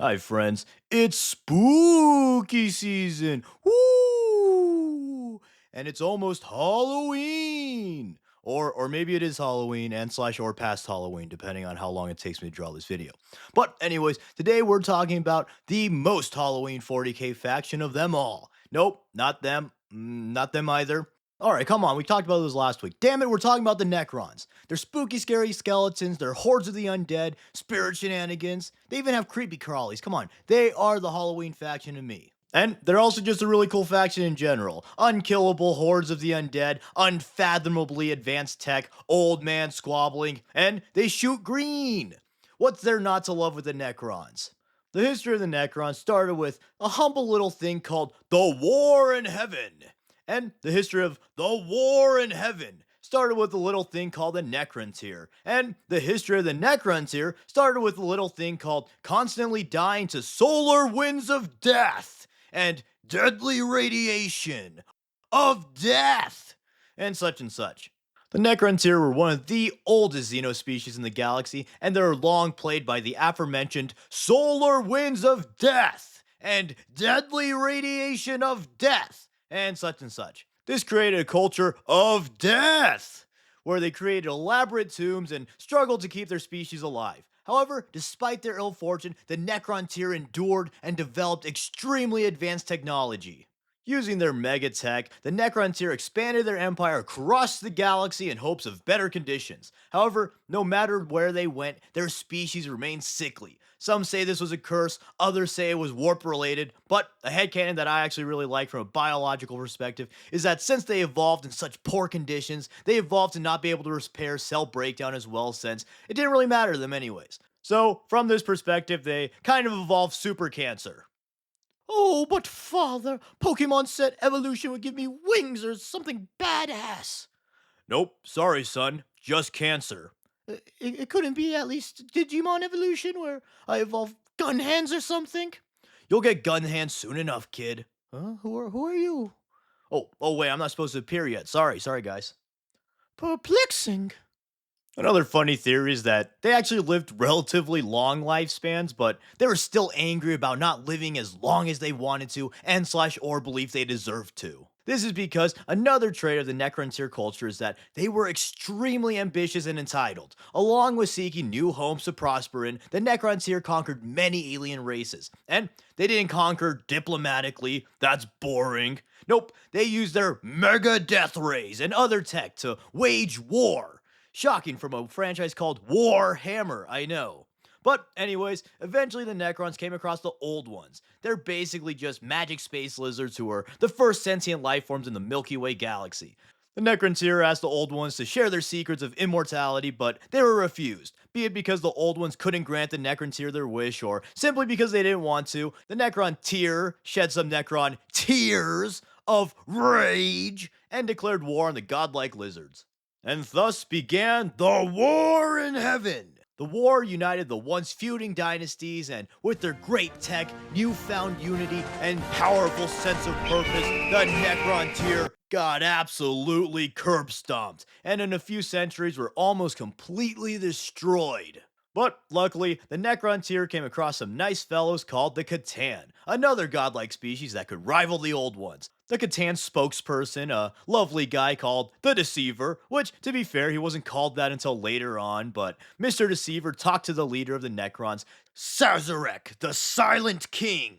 Hi, friends. It's spooky season. Woo! And it's almost Halloween. Or maybe it is Halloween and slash or past Halloween, depending on how long it takes me to draw this video. But anyways, today we're talking about the most Halloween 40k faction of them all. Nope, not them. Not them either. All right, come on. We talked about this last week. Damn it, we're talking about the Necrons. They're spooky, scary skeletons. They're hordes of the undead, spirit shenanigans. They even have creepy crawlies. Come on. They are the Halloween faction to me. And they're also just a really cool faction in general. Unkillable hordes of the undead, unfathomably advanced tech, old man squabbling, and they shoot green. What's there not to love with the Necrons? The history of the Necrons started with a humble little thing called the War in Heaven. And the history of the War in Heaven started with a little thing called the Necrontyr. And the history of the Necrontyr started with a little thing called constantly dying to solar winds of death and deadly radiation of death and such and such. The Necrontyr were one of the oldest Xeno species in the galaxy, and they were long plagued by the aforementioned solar winds of death and deadly radiation of death and such and such. This created a culture of death, where they created elaborate tombs and struggled to keep their species alive. However, despite their ill fortune, the Necrontyr endured and developed extremely advanced technology. Using their mega tech, the Necrontyr expanded their empire across the galaxy in hopes of better conditions. However, no matter where they went, their species remained sickly. Some say this was a curse, others say it was warp related, but a headcanon that I actually really like from a biological perspective is that since they evolved in such poor conditions, they evolved to not be able to repair cell breakdown as well, since it didn't really matter to them anyways. So, from this perspective, they kind of evolved super cancer. Oh, but father, Pokemon said evolution would give me wings or something badass. Nope, sorry, son. Just cancer. It couldn't be at least Digimon evolution where I evolve gun hands or something? You'll get gun hands soon enough, kid. Huh? Who are you? Oh, wait, I'm not supposed to appear yet. Sorry, guys. Perplexing. Another funny theory is that they actually lived relatively long lifespans, but they were still angry about not living as long as they wanted to and slash or believed they deserved to. This is because another trait of the Necrontyr culture is that they were extremely ambitious and entitled. Along with seeking new homes to prosper in, the Necrontyr conquered many alien races. And they didn't conquer diplomatically, that's boring. Nope, they used their mega death rays and other tech to wage war. Shocking from a franchise called Warhammer, I know. But, anyways, eventually the Necrons came across the Old Ones. They're basically just magic space lizards who were the first sentient life forms in the Milky Way galaxy. The Necrontyr asked the Old Ones to share their secrets of immortality, but they were refused. Be it because the Old Ones couldn't grant the Necrontyr their wish, or simply because they didn't want to, the Necrontyr shed some Necron tears of rage and declared war on the godlike lizards. And thus began the War in Heaven. The war united the once feuding dynasties, and with their great tech, newfound unity, and powerful sense of purpose, the Necrontyr got absolutely curb stomped, and in a few centuries were almost completely destroyed. But luckily, the Necrontyr came across some nice fellows called the Catan, another godlike species that could rival the old ones. The Catan spokesperson, a lovely guy called the Deceiver, which, to be fair, he wasn't called that until later on, but Mr. Deceiver talked to the leader of the Necrons, Sazarek, the Silent King.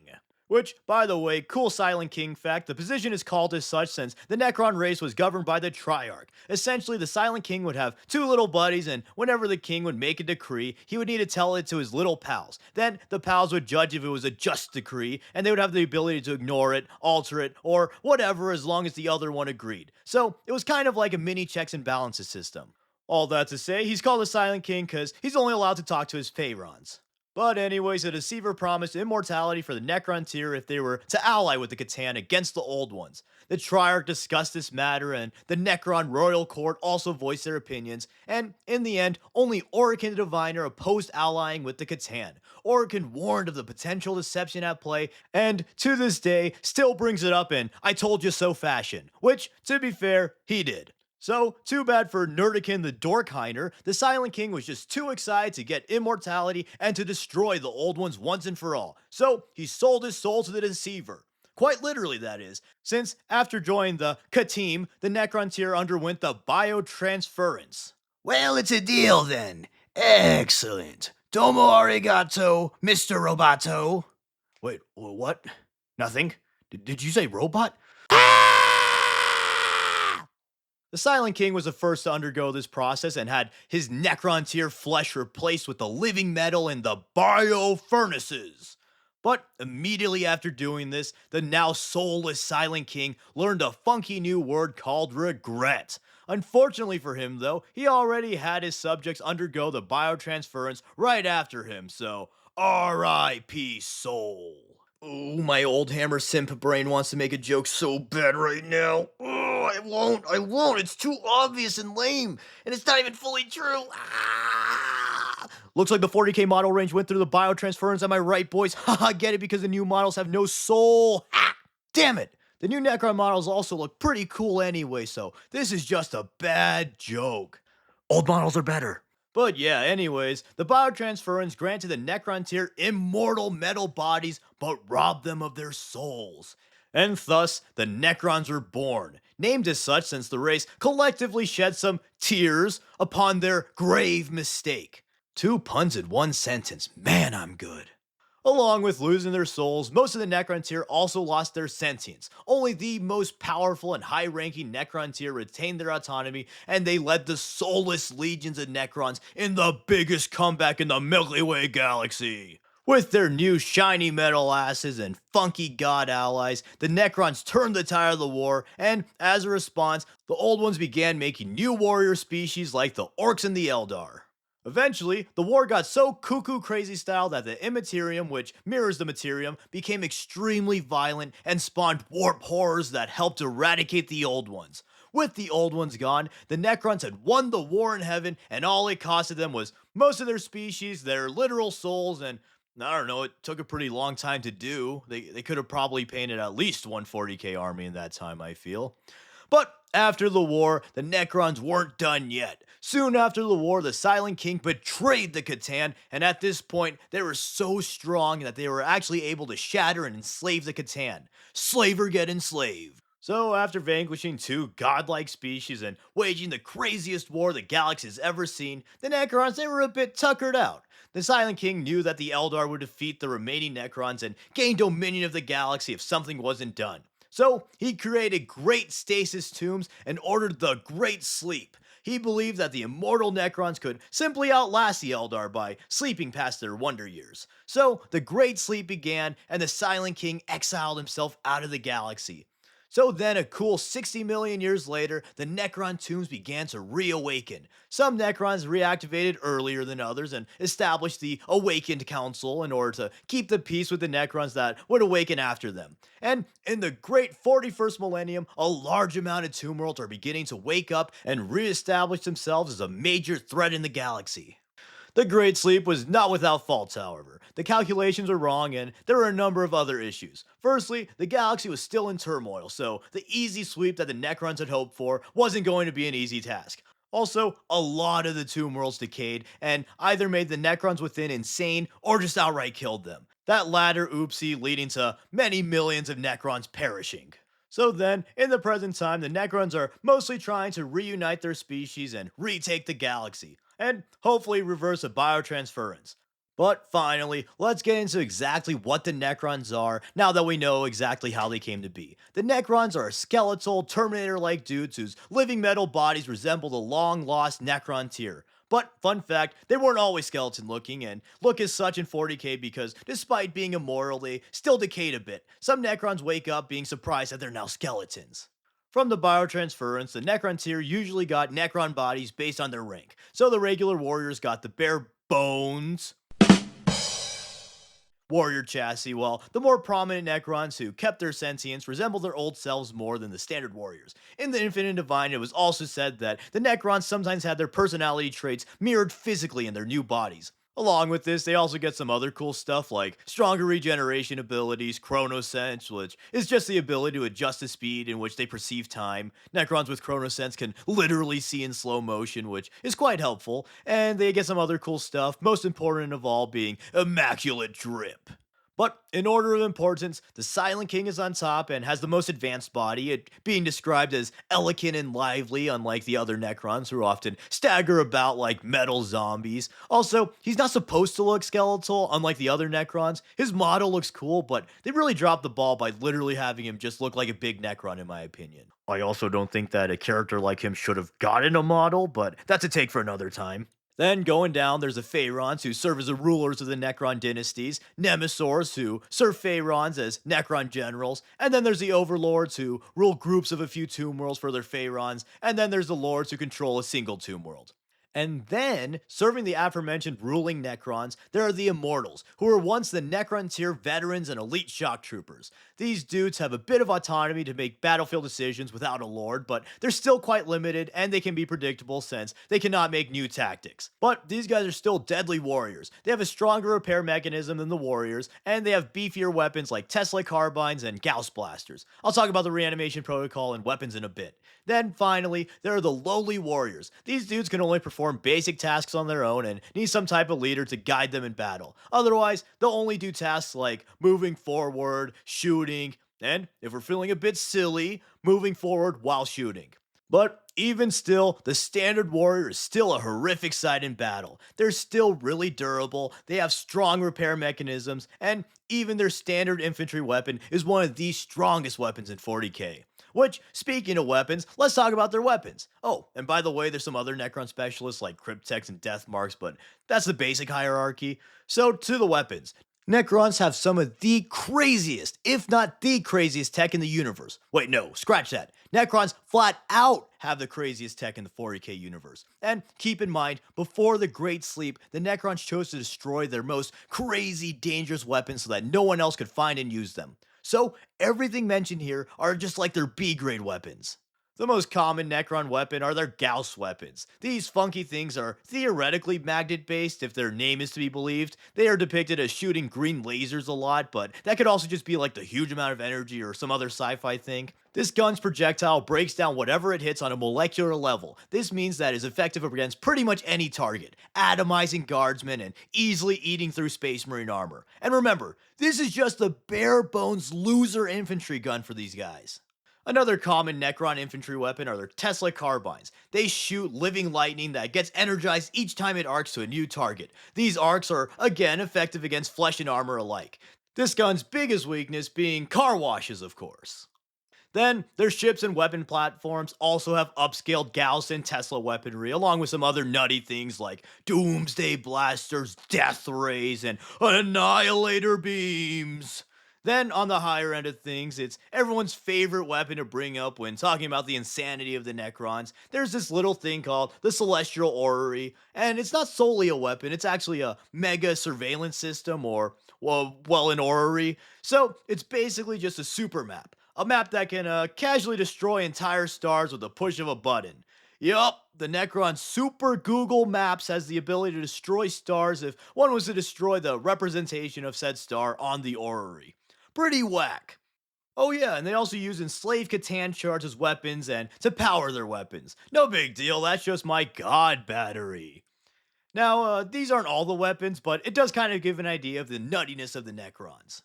Which, by the way, cool Silent King fact, the position is called as such since the Necron race was governed by the Triarch. Essentially, the Silent King would have two little buddies, and whenever the king would make a decree, he would need to tell it to his little pals. Then, the pals would judge if it was a just decree, and they would have the ability to ignore it, alter it, or whatever as long as the other one agreed. So, it was kind of like a mini checks and balances system. All that to say, he's called the Silent King because he's only allowed to talk to his Pharaons. But anyways, the Deceiver promised immortality for the Necrontyr if they were to ally with the Catan against the Old Ones. The Triarch discussed this matter, and the Necron Royal Court also voiced their opinions, and in the end, only Orican the Diviner opposed allying with the Catan. Orican warned of the potential deception at play, and to this day, still brings it up in I told you so fashion, which, to be fair, he did. So, too bad for Nerdican the Dorkheiner, the Silent King was just too excited to get immortality and to destroy the old ones once and for all. So, he sold his soul to the Deceiver. Quite literally, that is, since after joining the Ka-Team, the Necrontyr underwent the biotransference. Well, it's a deal then. Excellent. Domo arigato, Mr. Roboto. Wait, what? Nothing? Did you say robot? Ah! The Silent King was the first to undergo this process and had his Necrontyr flesh replaced with the living metal in the bio furnaces. But immediately after doing this, the now soulless Silent King learned a funky new word called regret. Unfortunately for him, though, he already had his subjects undergo the biotransference right after him, so R.I.P. Soul. Ooh, my old hammer simp brain wants to make a joke so bad right now. Oh, I won't. It's too obvious and lame, and it's not even fully true. Ah! Looks like the 40k model range went through the biotransference. Am I right, boys? Haha, get it because the new models have no soul. Ah! Damn it. The new Necron models also look pretty cool anyway, so this is just a bad joke. Old models are better. But yeah, anyways, the biotransference granted the Necrontyr immortal metal bodies, but robbed them of their souls. And thus, the Necrons were born, named as such since the race collectively shed some tears upon their grave mistake. 2 puns in 1 sentence. Man, I'm good. Along with losing their souls, most of the Necrontyr also lost their sentience. Only the most powerful and high-ranking Necrontyr retained their autonomy, and they led the soulless legions of Necrons in the biggest comeback in the Milky Way galaxy. With their new shiny metal asses and funky god allies, the Necrons turned the tide of the war, and as a response, the old ones began making new warrior species like the Orcs and the Eldar. Eventually, the war got so cuckoo crazy style that the Immaterium, which mirrors the Materium, became extremely violent and spawned warp horrors that helped eradicate the old ones. With the old ones gone, the Necrons had won the war in heaven, and all it costed them was most of their species, their literal souls, and I don't know, it took a pretty long time to do. They could have probably painted at least one 40k army in that time, I feel. But after the war, the Necrons weren't done yet. Soon after the war, the Silent King betrayed the Catan, and at this point, they were so strong that they were actually able to shatter and enslave the Catan. Slaver get enslaved. So, after vanquishing 2 godlike species and waging the craziest war the galaxy has ever seen, the Necrons, they were a bit tuckered out. The Silent King knew that the Eldar would defeat the remaining Necrons and gain dominion of the galaxy if something wasn't done. So, he created great stasis tombs and ordered the Great Sleep. He believed that the immortal Necrons could simply outlast the Eldar by sleeping past their wonder years. So, the Great Sleep began, and the Silent King exiled himself out of the galaxy. So then, a cool 60 million years later, the Necron tombs began to reawaken. Some Necrons reactivated earlier than others and established the Awakened Council in order to keep the peace with the Necrons that would awaken after them. And in the great 41st millennium, a large amount of Tomb Worlds are beginning to wake up and reestablish themselves as a major threat in the galaxy. The Great Sleep was not without faults, however. The calculations were wrong, and there were a number of other issues. Firstly, the galaxy was still in turmoil, so the easy sweep that the Necrons had hoped for wasn't going to be an easy task. Also, a lot of the Tomb Worlds decayed, and either made the Necrons within insane or just outright killed them. That latter oopsie leading to many millions of Necrons perishing. So then, in the present time, the Necrons are mostly trying to reunite their species and retake the galaxy, and hopefully reverse a biotransference. But finally, let's get into exactly what the Necrons are now that we know exactly how they came to be. The Necrons are skeletal, Terminator-like dudes whose living metal bodies resemble the long-lost Necrontyr. But, fun fact, they weren't always skeleton looking and look as such in 40k because despite being immortal, they still decayed a bit. Some Necrons wake up being surprised that they're now skeletons. From the biotransference, the Necrontyr usually got Necron bodies based on their rank. So the regular warriors got the bare bones warrior chassis, while the more prominent Necrons who kept their sentience resembled their old selves more than the standard warriors. In the Infinite Divine, it was also said that the Necrons sometimes had their personality traits mirrored physically in their new bodies. Along with this, they also get some other cool stuff like stronger regeneration abilities, Chronosense, which is just the ability to adjust the speed in which they perceive time. Necrons with Chronosense can literally see in slow motion, which is quite helpful. And they get some other cool stuff, most important of all being Immaculate Drip. But in order of importance, the Silent King is on top and has the most advanced body, it being described as elegant and lively, unlike the other Necrons who often stagger about like metal zombies. Also, he's not supposed to look skeletal, unlike the other Necrons. His model looks cool, but they really dropped the ball by literally having him just look like a big Necron, in my opinion. I also don't think that a character like him should have gotten a model, but that's a take for another time. Then going down, there's the Pharaons, who serve as the rulers of the Necron dynasties, Nemesaurs, who serve Pharaons as Necron generals, and then there's the Overlords, who rule groups of a few tomb worlds for their Pharaons, and then there's the Lords, who control a single tomb world. And then, serving the aforementioned ruling Necrons, there are the Immortals, who were once the Necron tier veterans and elite shock troopers. These dudes have a bit of autonomy to make battlefield decisions without a lord, but they're still quite limited and they can be predictable since they cannot make new tactics. But these guys are still deadly warriors. They have a stronger repair mechanism than the warriors, and they have beefier weapons like Tesla carbines and Gauss blasters. I'll talk about the reanimation protocol and weapons in a bit. Then finally, there are the lowly warriors. These dudes can only perform basic tasks on their own and need some type of leader to guide them in battle. Otherwise, they'll only do tasks like moving forward, shooting, and if we're feeling a bit silly, moving forward while shooting. But even still, the standard warrior is still a horrific sight in battle. They're still really durable, they have strong repair mechanisms, and even their standard infantry weapon is one of the strongest weapons in 40k. Which, speaking of weapons, let's talk about their weapons. Oh, and by the way, there's some other Necron specialists like Cryptex and Deathmarks, but that's the basic hierarchy. So, to the weapons. Necrons have some of the craziest, if not the craziest tech in the universe. Wait, no, scratch that. Necrons flat out have the craziest tech in the 40k universe. And keep in mind, before the Great Sleep, the Necrons chose to destroy their most crazy, dangerous weapons so that no one else could find and use them. So, everything mentioned here are just like their B grade weapons. The most common Necron weapon are their Gauss weapons. These funky things are theoretically magnet based if their name is to be believed. They are depicted as shooting green lasers a lot, but that could also just be like the huge amount of energy or some other sci fi thing. This gun's projectile breaks down whatever it hits on a molecular level. This means that it's effective against pretty much any target, atomizing guardsmen and easily eating through Space Marine armor. And remember, this is just the bare bones loser infantry gun for these guys. Another common Necron infantry weapon are their Tesla carbines. They shoot living lightning that gets energized each time it arcs to a new target. These arcs are, again, effective against flesh and armor alike. This gun's biggest weakness being car washes, of course. Then, their ships and weapon platforms also have upscaled Gauss and Tesla weaponry, along with some other nutty things like Doomsday Blasters, Death Rays, and Annihilator Beams. Then, on the higher end of things, it's everyone's favorite weapon to bring up when talking about the insanity of the Necrons. There's this little thing called the Celestial Orrery, and it's not solely a weapon, it's actually a mega surveillance system, or, well, an orrery. So, it's basically just a super map. A map that can casually destroy entire stars with a push of a button. Yup, the Necron Super Google Maps has the ability to destroy stars if one was to destroy the representation of said star on the orrery. Pretty whack. Oh yeah, and they also use enslaved Catan shards as weapons and to power their weapons. No big deal, that's just my god battery. Now, these aren't all the weapons, but it does kind of give an idea of the nuttiness of the Necrons.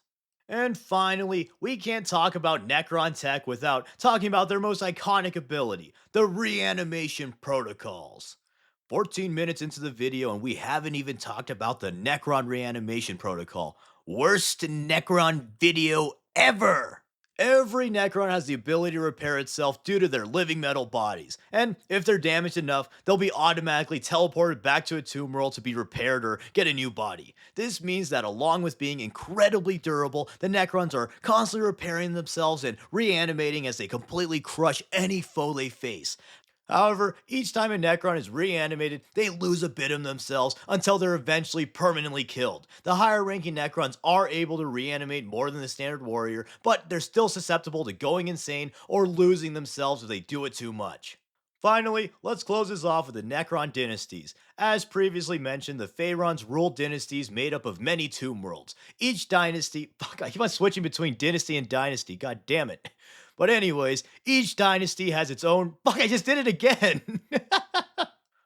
And finally, we can't talk about Necron tech without talking about their most iconic ability, the reanimation protocols. 14 minutes into the video and we haven't even talked about the Necron reanimation protocol. Worst Necron video ever! Every Necron has the ability to repair itself due to their living metal bodies, and if they're damaged enough, they'll be automatically teleported back to a tomb world to be repaired or get a new body. This means that along with being incredibly durable, the Necrons are constantly repairing themselves and reanimating as they completely crush any foe they face. However, each time a Necron is reanimated, they lose a bit of themselves until they're eventually permanently killed. The higher ranking Necrons are able to reanimate more than the standard warrior, but they're still susceptible to going insane or losing themselves if they do it too much. Finally, let's close this off with the Necron dynasties. As previously mentioned, the Pharaons ruled dynasties made up of many tomb worlds. Each dynasty, fuck, I keep on switching between dynasty and dynasty, god damn it. But anyways, each dynasty has its own, fuck, I just did it again.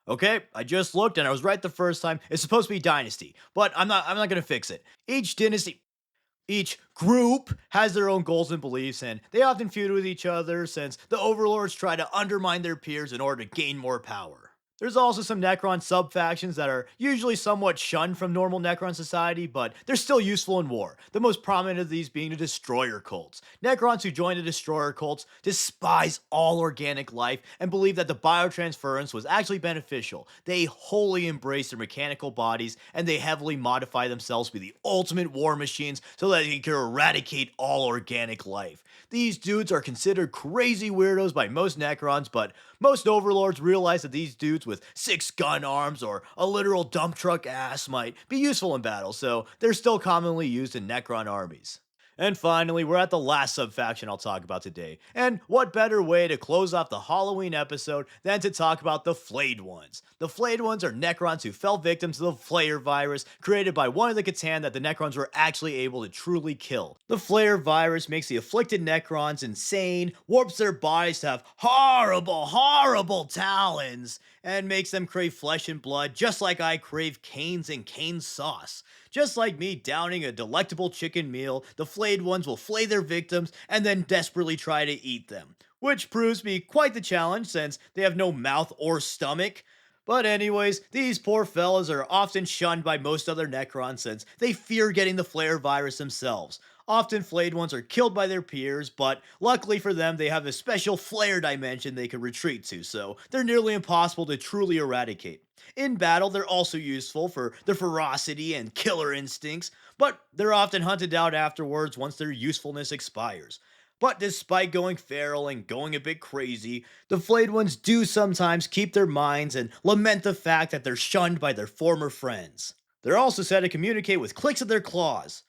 Okay, I just looked and I was right the first time. It's supposed to be dynasty, but I'm not going to fix it. Each group has their own goals and beliefs, and they often feud with each other since the overlords try to undermine their peers in order to gain more power. There's also some Necron sub-factions that are usually somewhat shunned from normal Necron society, but they're still useful in war. The most prominent of these being the Destroyer cults. Necrons who join the Destroyer cults despise all organic life and believe that the biotransference was actually beneficial. They wholly embrace their mechanical bodies, and they heavily modify themselves to be the ultimate war machines so that they can eradicate all organic life. These dudes are considered crazy weirdos by most Necrons, but most overlords realize that these dudes with 6 gun arms or a literal dump truck ass might be useful in battle, so they're still commonly used in Necron armies. And finally, we're at the last subfaction I'll talk about today. And what better way to close off the Halloween episode than to talk about the Flayed Ones? The Flayed Ones are Necrons who fell victim to the Flayer virus created by one of the Catan that the Necrons were actually able to truly kill. The Flayer virus makes the afflicted Necrons insane, warps their bodies to have horrible, horrible talons, and makes them crave flesh and blood just like I crave canes and cane sauce. Just like me downing a delectable chicken meal, the flayed ones will flay their victims and then desperately try to eat them, which proves to be quite the challenge since they have no mouth or stomach. But anyways, these poor fellas are often shunned by most other Necrons since they fear getting the Flare virus themselves. Often flayed ones are killed by their peers, but luckily for them they have a special flare dimension they can retreat to, so they're nearly impossible to truly eradicate. In battle, they're also useful for their ferocity and killer instincts, but they're often hunted out afterwards once their usefulness expires. But despite going feral and going a bit crazy, the flayed ones do sometimes keep their minds and lament the fact that they're shunned by their former friends. They're also said to communicate with clicks of their claws.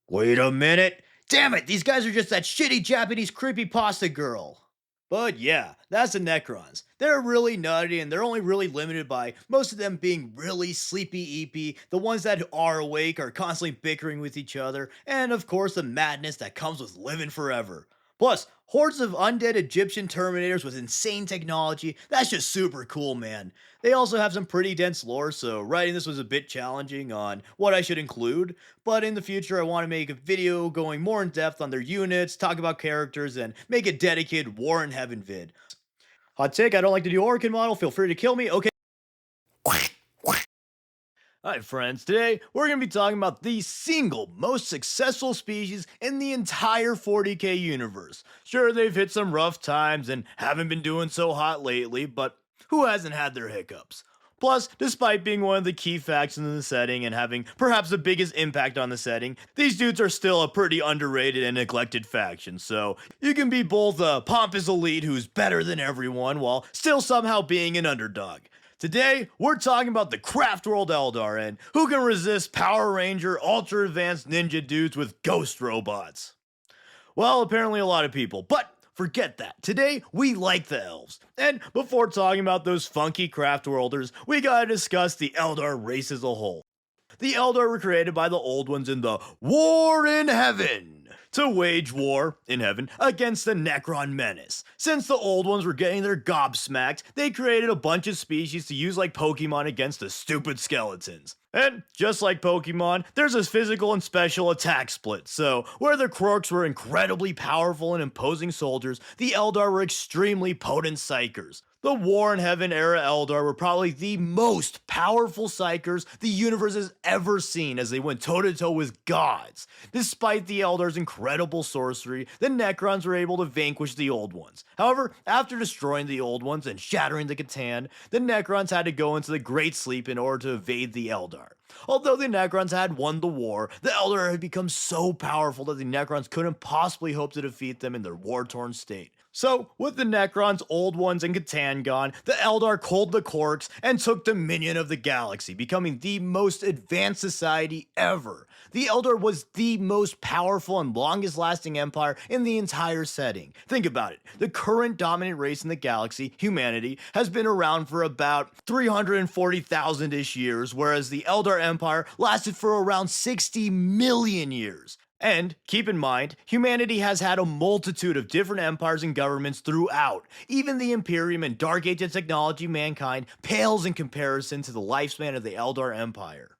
Wait a minute! Damn it, these guys are just that shitty Japanese creepypasta girl! But yeah, that's the Necrons. They're really nutty and they're only really limited by most of them being really sleepy eepy. The ones that are awake are constantly bickering with each other, and of course the madness that comes with living forever. Plus, hordes of undead Egyptian Terminators with insane technology, that's just super cool, man. They also have some pretty dense lore, so writing this was a bit challenging on what I should include, but in the future I want to make a video going more in depth on their units, talk about characters, and make a dedicated War in Heaven vid. Hot take, I don't like the new Orkin model, feel free to kill me, okay. Alright friends, today we're going to be talking about the single most successful species in the entire 40k universe. Sure, they've hit some rough times and haven't been doing so hot lately, but who hasn't had their hiccups? Plus, despite being one of the key factions in the setting and having perhaps the biggest impact on the setting, these dudes are still a pretty underrated and neglected faction, so you can be both a pompous elite who's better than everyone while still somehow being an underdog. Today, we're talking about the Craftworld Eldar and who can resist Power Ranger ultra advanced ninja dudes with ghost robots. Well, apparently a lot of people, but forget that. Today, we like the elves. And before talking about those funky Craftworlders, we gotta discuss the Eldar race as a whole. The Eldar were created by the Old Ones in the War in Heaven to wage war in heaven against the Necron menace. Since the Old Ones were getting their gobsmacked, they created a bunch of species to use like Pokemon against the stupid skeletons. And just like Pokemon, there's a physical and special attack split, so where the Kroaks were incredibly powerful and imposing soldiers, the Eldar were extremely potent psychers. The War in Heaven era Eldar were probably the most powerful psychers the universe has ever seen as they went toe-to-toe with gods. Despite the Eldar's incredible sorcery, the Necrons were able to vanquish the Old Ones. However, after destroying the Old Ones and shattering the Catan, the Necrons had to go into the Great Sleep in order to evade the Eldar. Although the Necrons had won the war, the Eldar had become so powerful that the Necrons couldn't possibly hope to defeat them in their war-torn state. So, with the Necrons, Old Ones, and Catan gone, the Eldar culled the Korks and took dominion of the galaxy, becoming the most advanced society ever. The Eldar was the most powerful and longest lasting empire in the entire setting. Think about it. The current dominant race in the galaxy, humanity, has been around for about 340,000-ish years, whereas the Eldar Empire lasted for around 60 million years. And keep in mind, humanity has had a multitude of different empires and governments throughout. Even the Imperium and Dark Ages technology mankind pales in comparison to the lifespan of the Eldar Empire.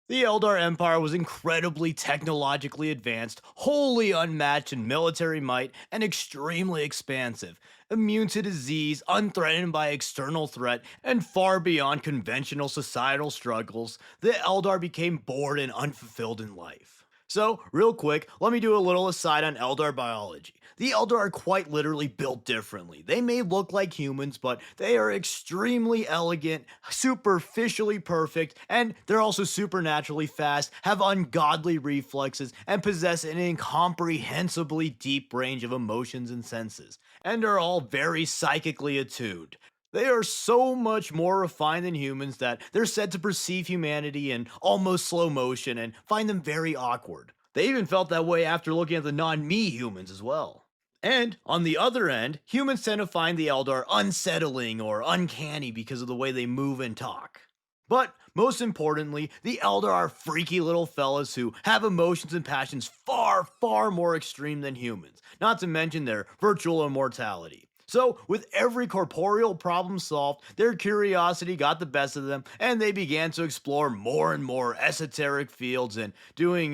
The Eldar Empire was incredibly technologically advanced, wholly unmatched in military might, and extremely expansive, immune to disease, unthreatened by external threat, and far beyond conventional societal struggles. The Eldar became bored and unfulfilled in life. So, real quick, let me do a little aside on Eldar biology. The Eldar are quite literally built differently. They may look like humans, but they are extremely elegant, superficially perfect, and they're also supernaturally fast, have ungodly reflexes, and possess an incomprehensibly deep range of emotions and senses, and are all very psychically attuned. They are so much more refined than humans that they're said to perceive humanity in almost slow motion and find them very awkward. They even felt that way after looking at the non-me humans as well. And on the other end, humans tend to find the Eldar unsettling or uncanny because of the way they move and talk. But most importantly, the Eldar are freaky little fellas who have emotions and passions far, far more extreme than humans, not to mention their virtual immortality. So, with every corporeal problem solved, their curiosity got the best of them, and they began to explore more and more esoteric fields and doing,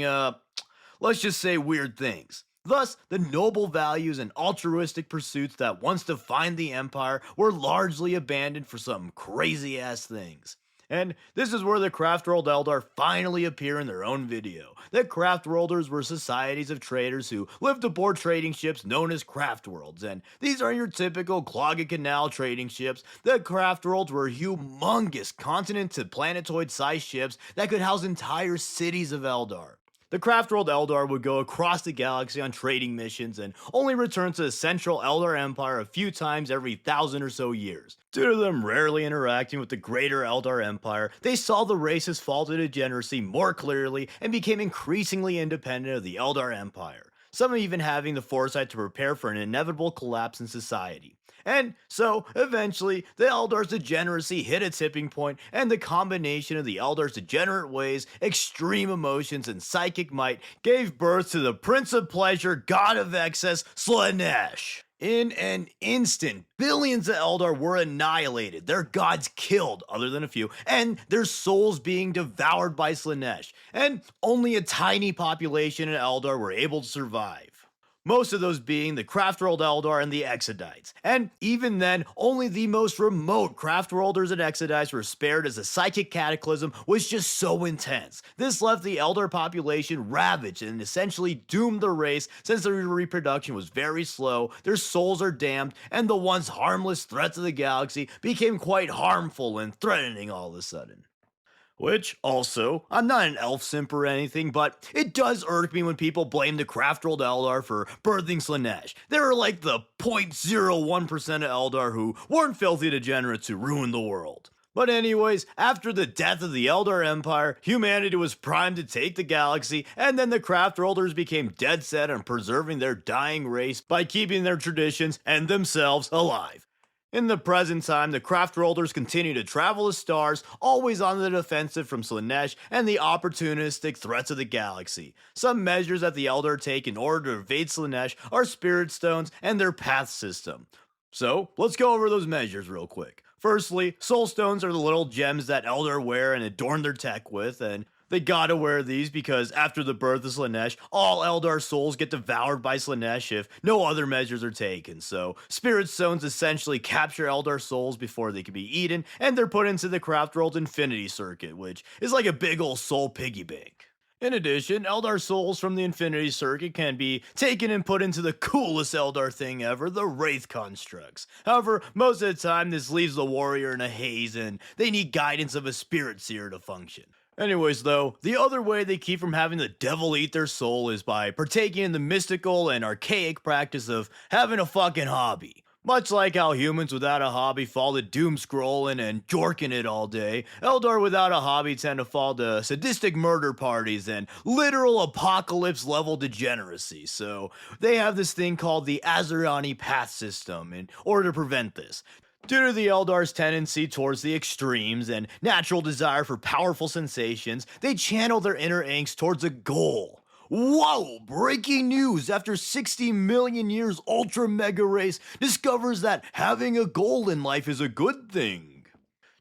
let's just say weird things. Thus, the noble values and altruistic pursuits that once defined the Empire were largely abandoned for some crazy ass things. And this is where the Craftworld Eldar finally appear in their own video. The Craftworlders were societies of traders who lived aboard trading ships known as Craftworlds, and these are your typical Clogga Canal trading ships. The Craftworlds were humongous continent to planetoid sized ships that could house entire cities of Eldar. The Craftworld Eldar would go across the galaxy on trading missions and only return to the central Eldar Empire a few times every 1,000 or so years. Due to them rarely interacting with the greater Eldar Empire, they saw the race's fall to degeneracy more clearly and became increasingly independent of the Eldar Empire, some even having the foresight to prepare for an inevitable collapse in society. And so, eventually, the Eldar's degeneracy hit a tipping point, and the combination of the Eldar's degenerate ways, extreme emotions, and psychic might gave birth to the Prince of Pleasure, God of Excess, Slaanesh. In an instant, billions of Eldar were annihilated, their gods killed, other than a few, and their souls being devoured by Slaanesh, and only a tiny population of Eldar were able to survive. Most of those being the Craftworld Eldar and the Exodites. And even then, only the most remote Craftworlders and Exodites were spared as the psychic cataclysm was just so intense. This left the Eldar population ravaged and essentially doomed the race since their reproduction was very slow, their souls are damned, and the once harmless threats of the galaxy became quite harmful and threatening all of a sudden. Which, also, I'm not an elf simp or anything, but it does irk me when people blame the Craftworld Eldar for birthing Slaanesh. They were like the 0.01% of Eldar who weren't filthy degenerates who ruined the world. But anyways, after the death of the Eldar Empire, humanity was primed to take the galaxy, and then the Craftworlders became dead set on preserving their dying race by keeping their traditions and themselves alive. In the present time, the Craftworlders continue to travel the stars, always on the defensive from Slaanesh and the opportunistic threats of the galaxy. Some measures that the Eldar take in order to evade Slaanesh are Spirit Stones and their Path system. So, let's go over those measures real quick. Firstly, Soul Stones are the little gems that Eldar wear and adorn their tech with, and they gotta wear these because after the birth of Slaanesh, all Eldar souls get devoured by Slaanesh if no other measures are taken. So, Spirit Stones essentially capture Eldar souls before they can be eaten, and they're put into the Craftworld's Infinity Circuit, which is like a big ol' soul piggy bank. In addition, Eldar souls from the Infinity Circuit can be taken and put into the coolest Eldar thing ever, the Wraith Constructs. However, most of the time this leaves the warrior in a haze and they need guidance of a Spirit Seer to function. Anyways though, the other way they keep from having the devil eat their soul is by partaking in the mystical and archaic practice of having a fucking hobby. Much like how humans without a hobby fall to doom scrolling and jorking it all day, Eldar without a hobby tend to fall to sadistic murder parties and literal apocalypse level degeneracy. So they have this thing called the Azerani path system in order to prevent this. Due to the Eldar's tendency towards the extremes and natural desire for powerful sensations, they channel their inner angst towards a goal. Whoa! Breaking news! After 60 million years, Ultra Mega Race discovers that having a goal in life is a good thing.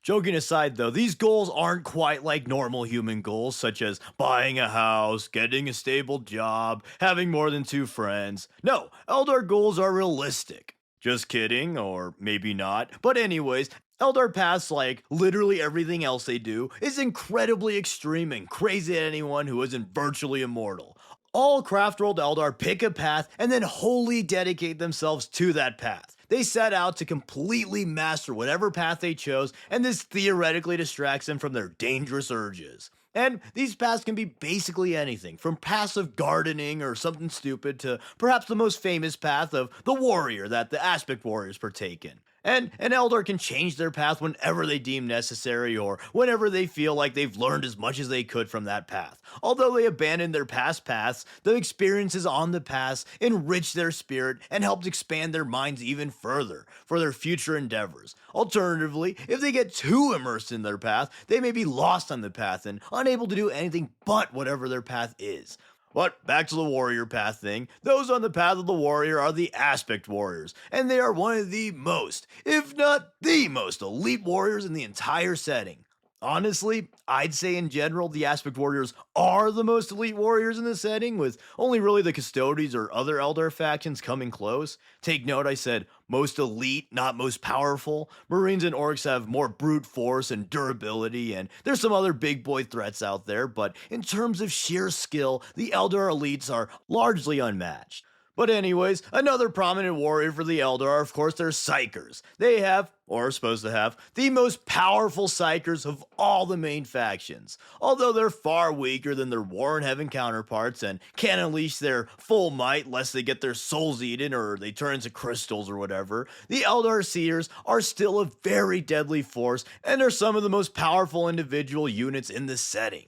Joking aside though, these goals aren't quite like normal human goals, such as buying a house, getting a stable job, having more than 2 friends. No, Eldar goals are realistic. Just kidding, or maybe not. But anyways, Eldar paths, like literally everything else they do, is incredibly extreme and crazy at anyone who isn't virtually immortal. All craft-rolled Eldar pick a path and then wholly dedicate themselves to that path. They set out to completely master whatever path they chose, and this theoretically distracts them from their dangerous urges. And these paths can be basically anything, from passive gardening or something stupid to perhaps the most famous path of the warrior that the aspect warriors partake in. And an Eldar can change their path whenever they deem necessary or whenever they feel like they've learned as much as they could from that path. Although they abandoned their past paths, the experiences on the paths enrich their spirit and helped expand their minds even further for their future endeavors. Alternatively, if they get too immersed in their path, they may be lost on the path and unable to do anything but whatever their path is. But back to the warrior path thing, those on the path of the warrior are the aspect warriors, and they are one of the most, if not the most, elite warriors in the entire setting. Honestly, I'd say in general the aspect warriors are the most elite warriors in the setting, with only really the custodies or other Eldar factions coming close. Take note, I said most elite, not most powerful. Marines and orcs have more brute force and durability, and there's some other big boy threats out there, but in terms of sheer skill, the Eldar elites are largely unmatched. But anyways, another prominent warrior for the Eldar are of course their Psychers. They have, or are supposed to have, the most powerful Psychers of all the main factions. Although they're far weaker than their War in Heaven counterparts and can't unleash their full might lest they get their souls eaten or they turn into crystals or whatever, the Eldar Seers are still a very deadly force and are some of the most powerful individual units in the setting.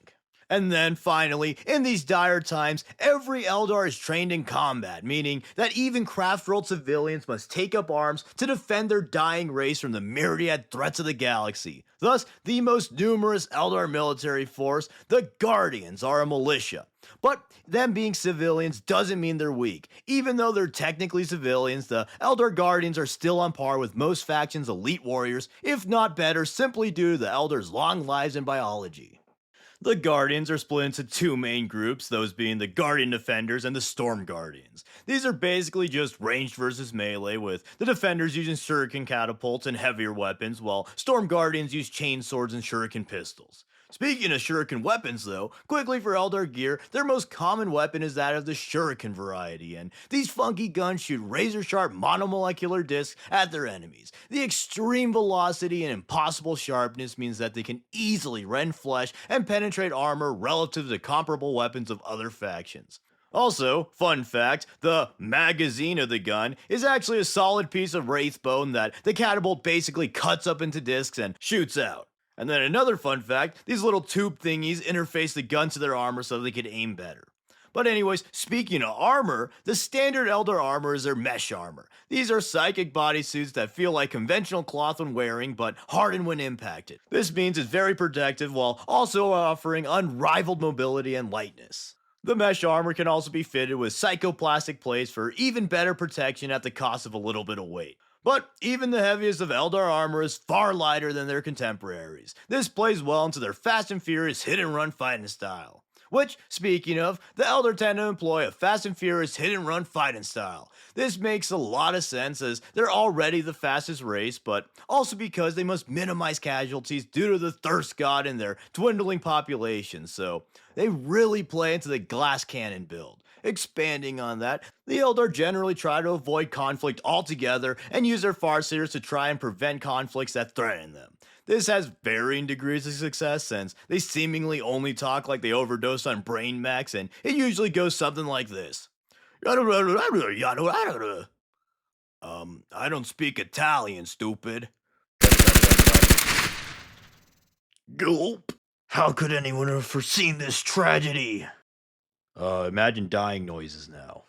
And then finally, in these dire times, every Eldar is trained in combat, meaning that even craft-rolled civilians must take up arms to defend their dying race from the myriad threats of the galaxy. Thus, the most numerous Eldar military force, the Guardians, are a militia. But them being civilians doesn't mean they're weak. Even though they're technically civilians, the Eldar Guardians are still on par with most factions' elite warriors, if not better, simply due to the Eldars' long lives and biology. The Guardians are split into 2 main groups, those being the Guardian Defenders and the Storm Guardians. These are basically just ranged versus melee, with the Defenders using shuriken catapults and heavier weapons, while Storm Guardians use chain swords and shuriken pistols. Speaking of shuriken weapons though, quickly for Eldar gear, their most common weapon is that of the shuriken variety, and these funky guns shoot razor-sharp monomolecular discs at their enemies. The extreme velocity and impossible sharpness means that they can easily rend flesh and penetrate armor relative to comparable weapons of other factions. Also, fun fact, the magazine of the gun is actually a solid piece of wraith bone that the catapult basically cuts up into discs and shoots out. And then another fun fact, these little tube thingies interface the gun to their armor so they can aim better. But anyways, speaking of armor, the standard Eldar armor is their mesh armor. These are psychic bodysuits that feel like conventional cloth when wearing, but harden when impacted. This means it's very protective while also offering unrivaled mobility and lightness. The mesh armor can also be fitted with psychoplastic plates for even better protection at the cost of a little bit of weight. But even the heaviest of Eldar armor is far lighter than their contemporaries. This plays well into their fast and furious hit and run fighting style. Which, speaking of, the Eldar tend to employ a fast and furious hit and run fighting style. This makes a lot of sense as they're already the fastest race, but also because they must minimize casualties due to the thirst god and their dwindling population, so they really play into the glass cannon build. Expanding on that, the Eldar generally try to avoid conflict altogether and use their Farseers to try and prevent conflicts that threaten them. This has varying degrees of success since they seemingly only talk like they overdose on brain max, and it usually goes something like this. I don't speak Italian, stupid. Gulp. How could anyone have foreseen this tragedy? Imagine dying noises now.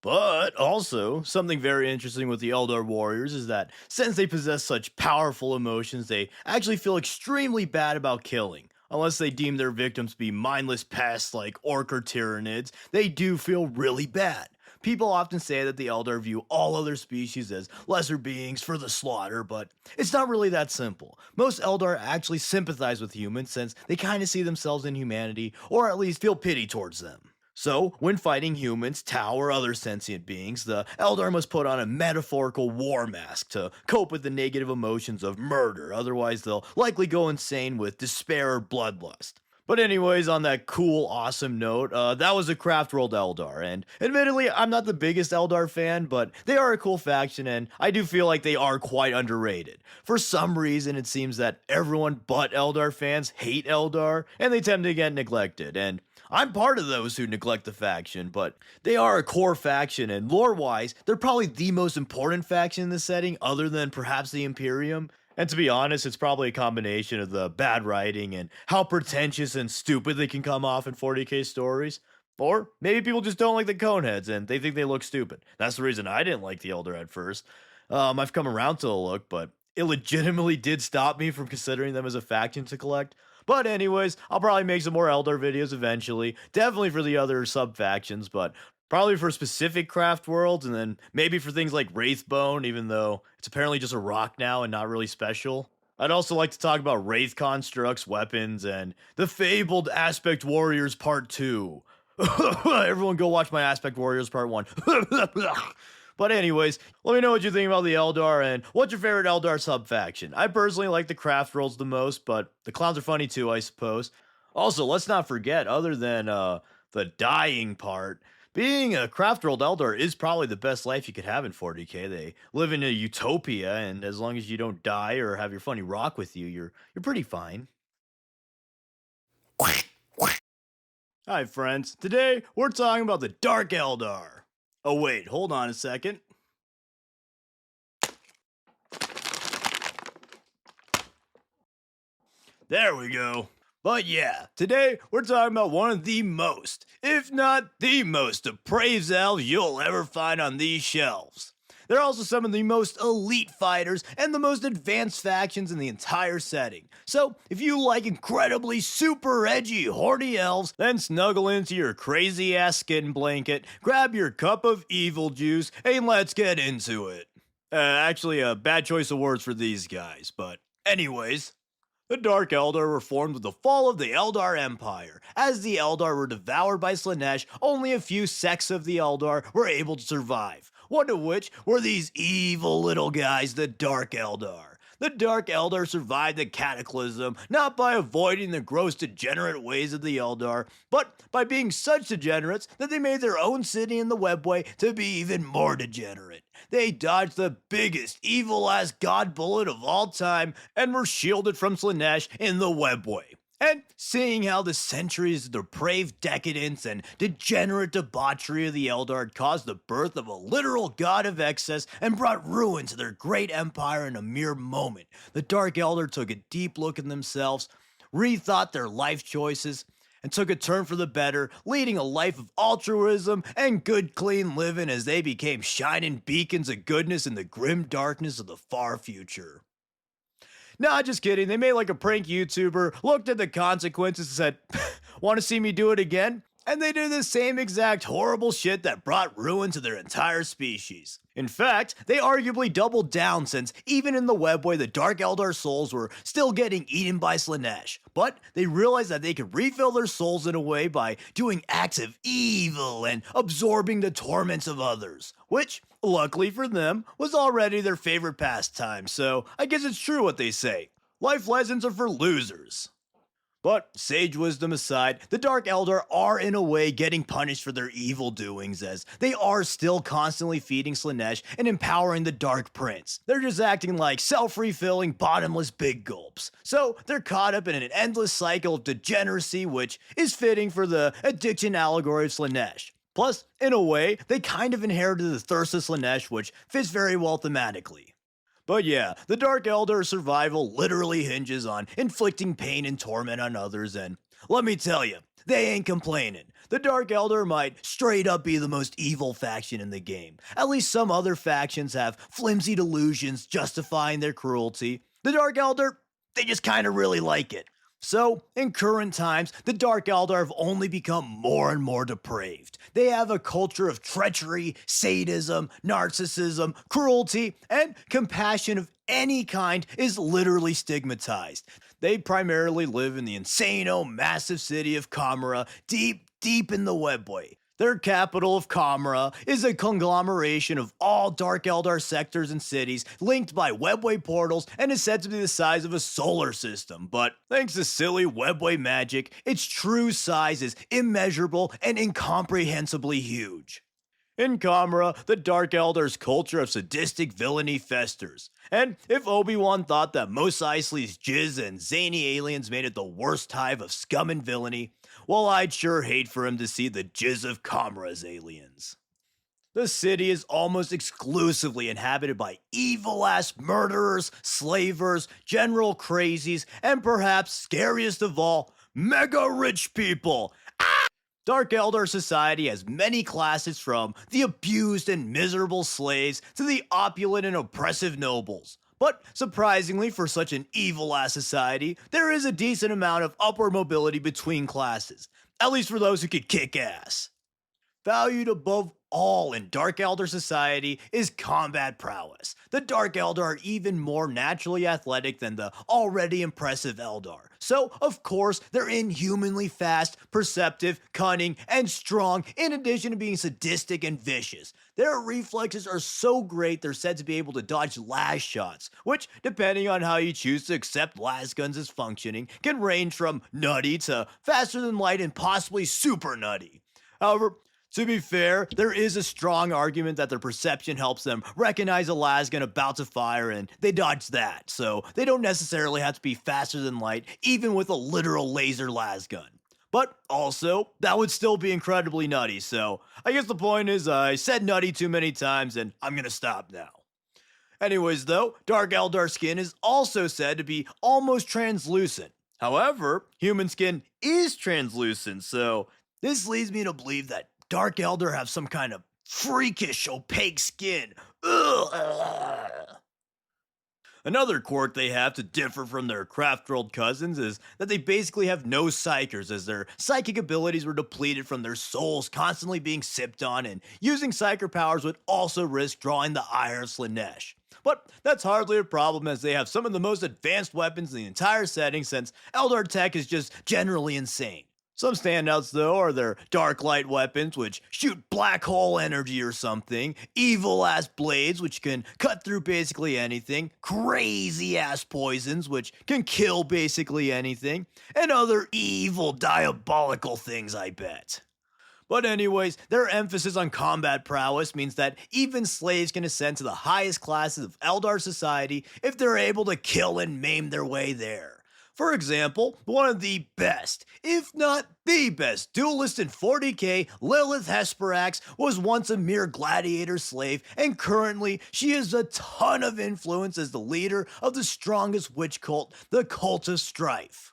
But also, something very interesting with the Eldar warriors is that since they possess such powerful emotions, they actually feel extremely bad about killing. Unless they deem their victims to be mindless pests like orc or tyranids, they do feel really bad. People often say that the Eldar view all other species as lesser beings for the slaughter, but it's not really that simple. Most Eldar actually sympathize with humans since they kind of see themselves in humanity, or at least feel pity towards them. So, when fighting humans, Tau, or other sentient beings, the Eldar must put on a metaphorical war mask to cope with the negative emotions of murder, otherwise they'll likely go insane with despair or bloodlust. But anyways, on that cool, awesome note, that was a Craft World Eldar, and admittedly, I'm not the biggest Eldar fan, but they are a cool faction, and I do feel like they are quite underrated. For some reason, it seems that everyone but Eldar fans hate Eldar, and they tend to get neglected, and I'm part of those who neglect the faction, but they are a core faction, and lore-wise, they're probably the most important faction in the setting, other than perhaps the Imperium. And to be honest, it's probably a combination of the bad writing and how pretentious and stupid they can come off in 40k stories. Or maybe people just don't like the Coneheads and they think they look stupid. That's the reason I didn't like the Elder at first. I've come around to the look, but it legitimately did stop me from considering them as a faction to collect. But anyways, I'll probably make some more Eldar videos eventually. Definitely for the other sub-factions, but probably for specific craft worlds, and then maybe for things like Wraithbone, even though it's apparently just a rock now and not really special. I'd also like to talk about Wraith constructs, weapons, and the fabled Aspect Warriors Part 2. Everyone go watch my Aspect Warriors Part 1. But anyways, let me know what you think about the Eldar and what's your favorite Eldar sub-faction. I personally like the craft rolls the most, but the clowns are funny too, I suppose. Also, let's not forget, other than the dying part, being a craft world Eldar is probably the best life you could have in 40k. They live in a utopia, and as long as you don't die or have your funny rock with you, you're pretty fine. Hi friends, today we're talking about the Dark Eldar. Oh wait, hold on a second. There we go. But yeah, today we're talking about one of the most, if not the most, depraved elves you'll ever find on these shelves. They're also some of the most elite fighters and the most advanced factions in the entire setting. So, if you like incredibly super edgy, horny elves, then snuggle into your crazy ass skin blanket, grab your cup of evil juice, and let's get into it. Actually, a bad choice of words for these guys, but anyways. The Dark Eldar were formed with the fall of the Eldar Empire. As the Eldar were devoured by Slaanesh, only a few sects of the Eldar were able to survive, one of which were these evil little guys, the Dark Eldar. The Dark Eldar survived the Cataclysm not by avoiding the gross degenerate ways of the Eldar, but by being such degenerates that they made their own city in the Webway to be even more degenerate. They dodged the biggest evil-ass god bullet of all time and were shielded from Slaanesh in the Webway. And seeing how the centuries of depraved decadence and degenerate debauchery of the Eldar had caused the birth of a literal god of excess and brought ruin to their great empire in a mere moment, the Dark Eldar took a deep look at themselves, rethought their life choices, and took a turn for the better, leading a life of altruism and good clean living as they became shining beacons of goodness in the grim darkness of the far future. Nah, just kidding. They made like a prank YouTuber, looked at the consequences and said, want to see me do it again? And they did the same exact horrible shit that brought ruin to their entire species. In fact, they arguably doubled down since even in the Webway the Dark Eldar souls were still getting eaten by Slaanesh. But they realized that they could refill their souls in a way by doing acts of evil and absorbing the torments of others. Which, luckily for them, was already their favorite pastime, so I guess it's true what they say. Life lessons are for losers. But, sage wisdom aside, the Dark Eldar are in a way getting punished for their evil doings as they are still constantly feeding Slaanesh and empowering the Dark Prince. They're just acting like self-refilling, bottomless big gulps. So, they're caught up in an endless cycle of degeneracy which is fitting for the addiction allegory of Slaanesh. Plus, in a way, they kind of inherited the thirst of Slanesh, which fits very well thematically. But yeah, the Dark Eldar's survival literally hinges on inflicting pain and torment on others, and let me tell you, they ain't complaining. The Dark Eldar might straight up be the most evil faction in the game. At least some other factions have flimsy delusions justifying their cruelty. The Dark Eldar, they just kinda really like it. So, in current times, the Dark Eldar have only become more and more depraved. They have a culture of treachery, sadism, narcissism, cruelty, and compassion of any kind is literally stigmatized. They primarily live in the Xeno massive city of Kamara, deep in the Webway. Their capital of Kamara is a conglomeration of all Dark Eldar sectors and cities linked by webway portals and is said to be the size of a solar system, but thanks to silly webway magic, its true size is immeasurable and incomprehensibly huge. In Kamara, the Dark Eldar's culture of sadistic villainy festers. And if Obi-Wan thought that Mos Eisley's jizz and zany aliens made it the worst hive of scum and villainy, well, I'd sure hate for him to see the jizz of Kamara's aliens. The city is almost exclusively inhabited by evil-ass murderers, slavers, general crazies, and perhaps scariest of all, mega rich people. Dark Eldar society has many classes from the abused and miserable slaves to the opulent and oppressive nobles. But surprisingly for such an evil-ass society, there is a decent amount of upward mobility between classes, at least for those who can kick ass. Valued above all in Dark Eldar society is combat prowess. The Dark Eldar are even more naturally athletic than the already impressive Eldar. So, of course, they're inhumanly fast, perceptive, cunning, and strong, in addition to being sadistic and vicious. Their reflexes are so great they're said to be able to dodge las shots, which, depending on how you choose to accept las guns as functioning, can range from nutty to faster than light and possibly super nutty. However, to be fair, there is a strong argument that their perception helps them recognize a lasgun about to fire and they dodge that, so they don't necessarily have to be faster than light even with a literal laser lasgun. But also, that would still be incredibly nutty, so I guess the point is I said nutty too many times and I'm gonna stop now. Anyways though, Dark Eldar skin is also said to be almost translucent. However, human skin is translucent, so this leads me to believe that Dark Eldar have some kind of freakish, opaque skin. Ugh. Another quirk they have to differ from their craft-world cousins is that they basically have no psychers, as their psychic abilities were depleted from their souls constantly being sipped on, and using psyker powers would also risk drawing the ire of Slanesh. But that's hardly a problem, as they have some of the most advanced weapons in the entire setting, since Eldar tech is just generally insane. Some standouts, though, are their dark light weapons, which shoot black hole energy or something, evil ass blades, which can cut through basically anything, crazy ass poisons, which can kill basically anything, and other evil, diabolical things, I bet. But anyways, their emphasis on combat prowess means that even slaves can ascend to the highest classes of Eldar society if they're able to kill and maim their way there. For example, one of the best, if not the best, duelist in 40k, Lilith Hesperax, was once a mere gladiator slave, and currently she has a ton of influence as the leader of the strongest witch cult, the Cult of Strife.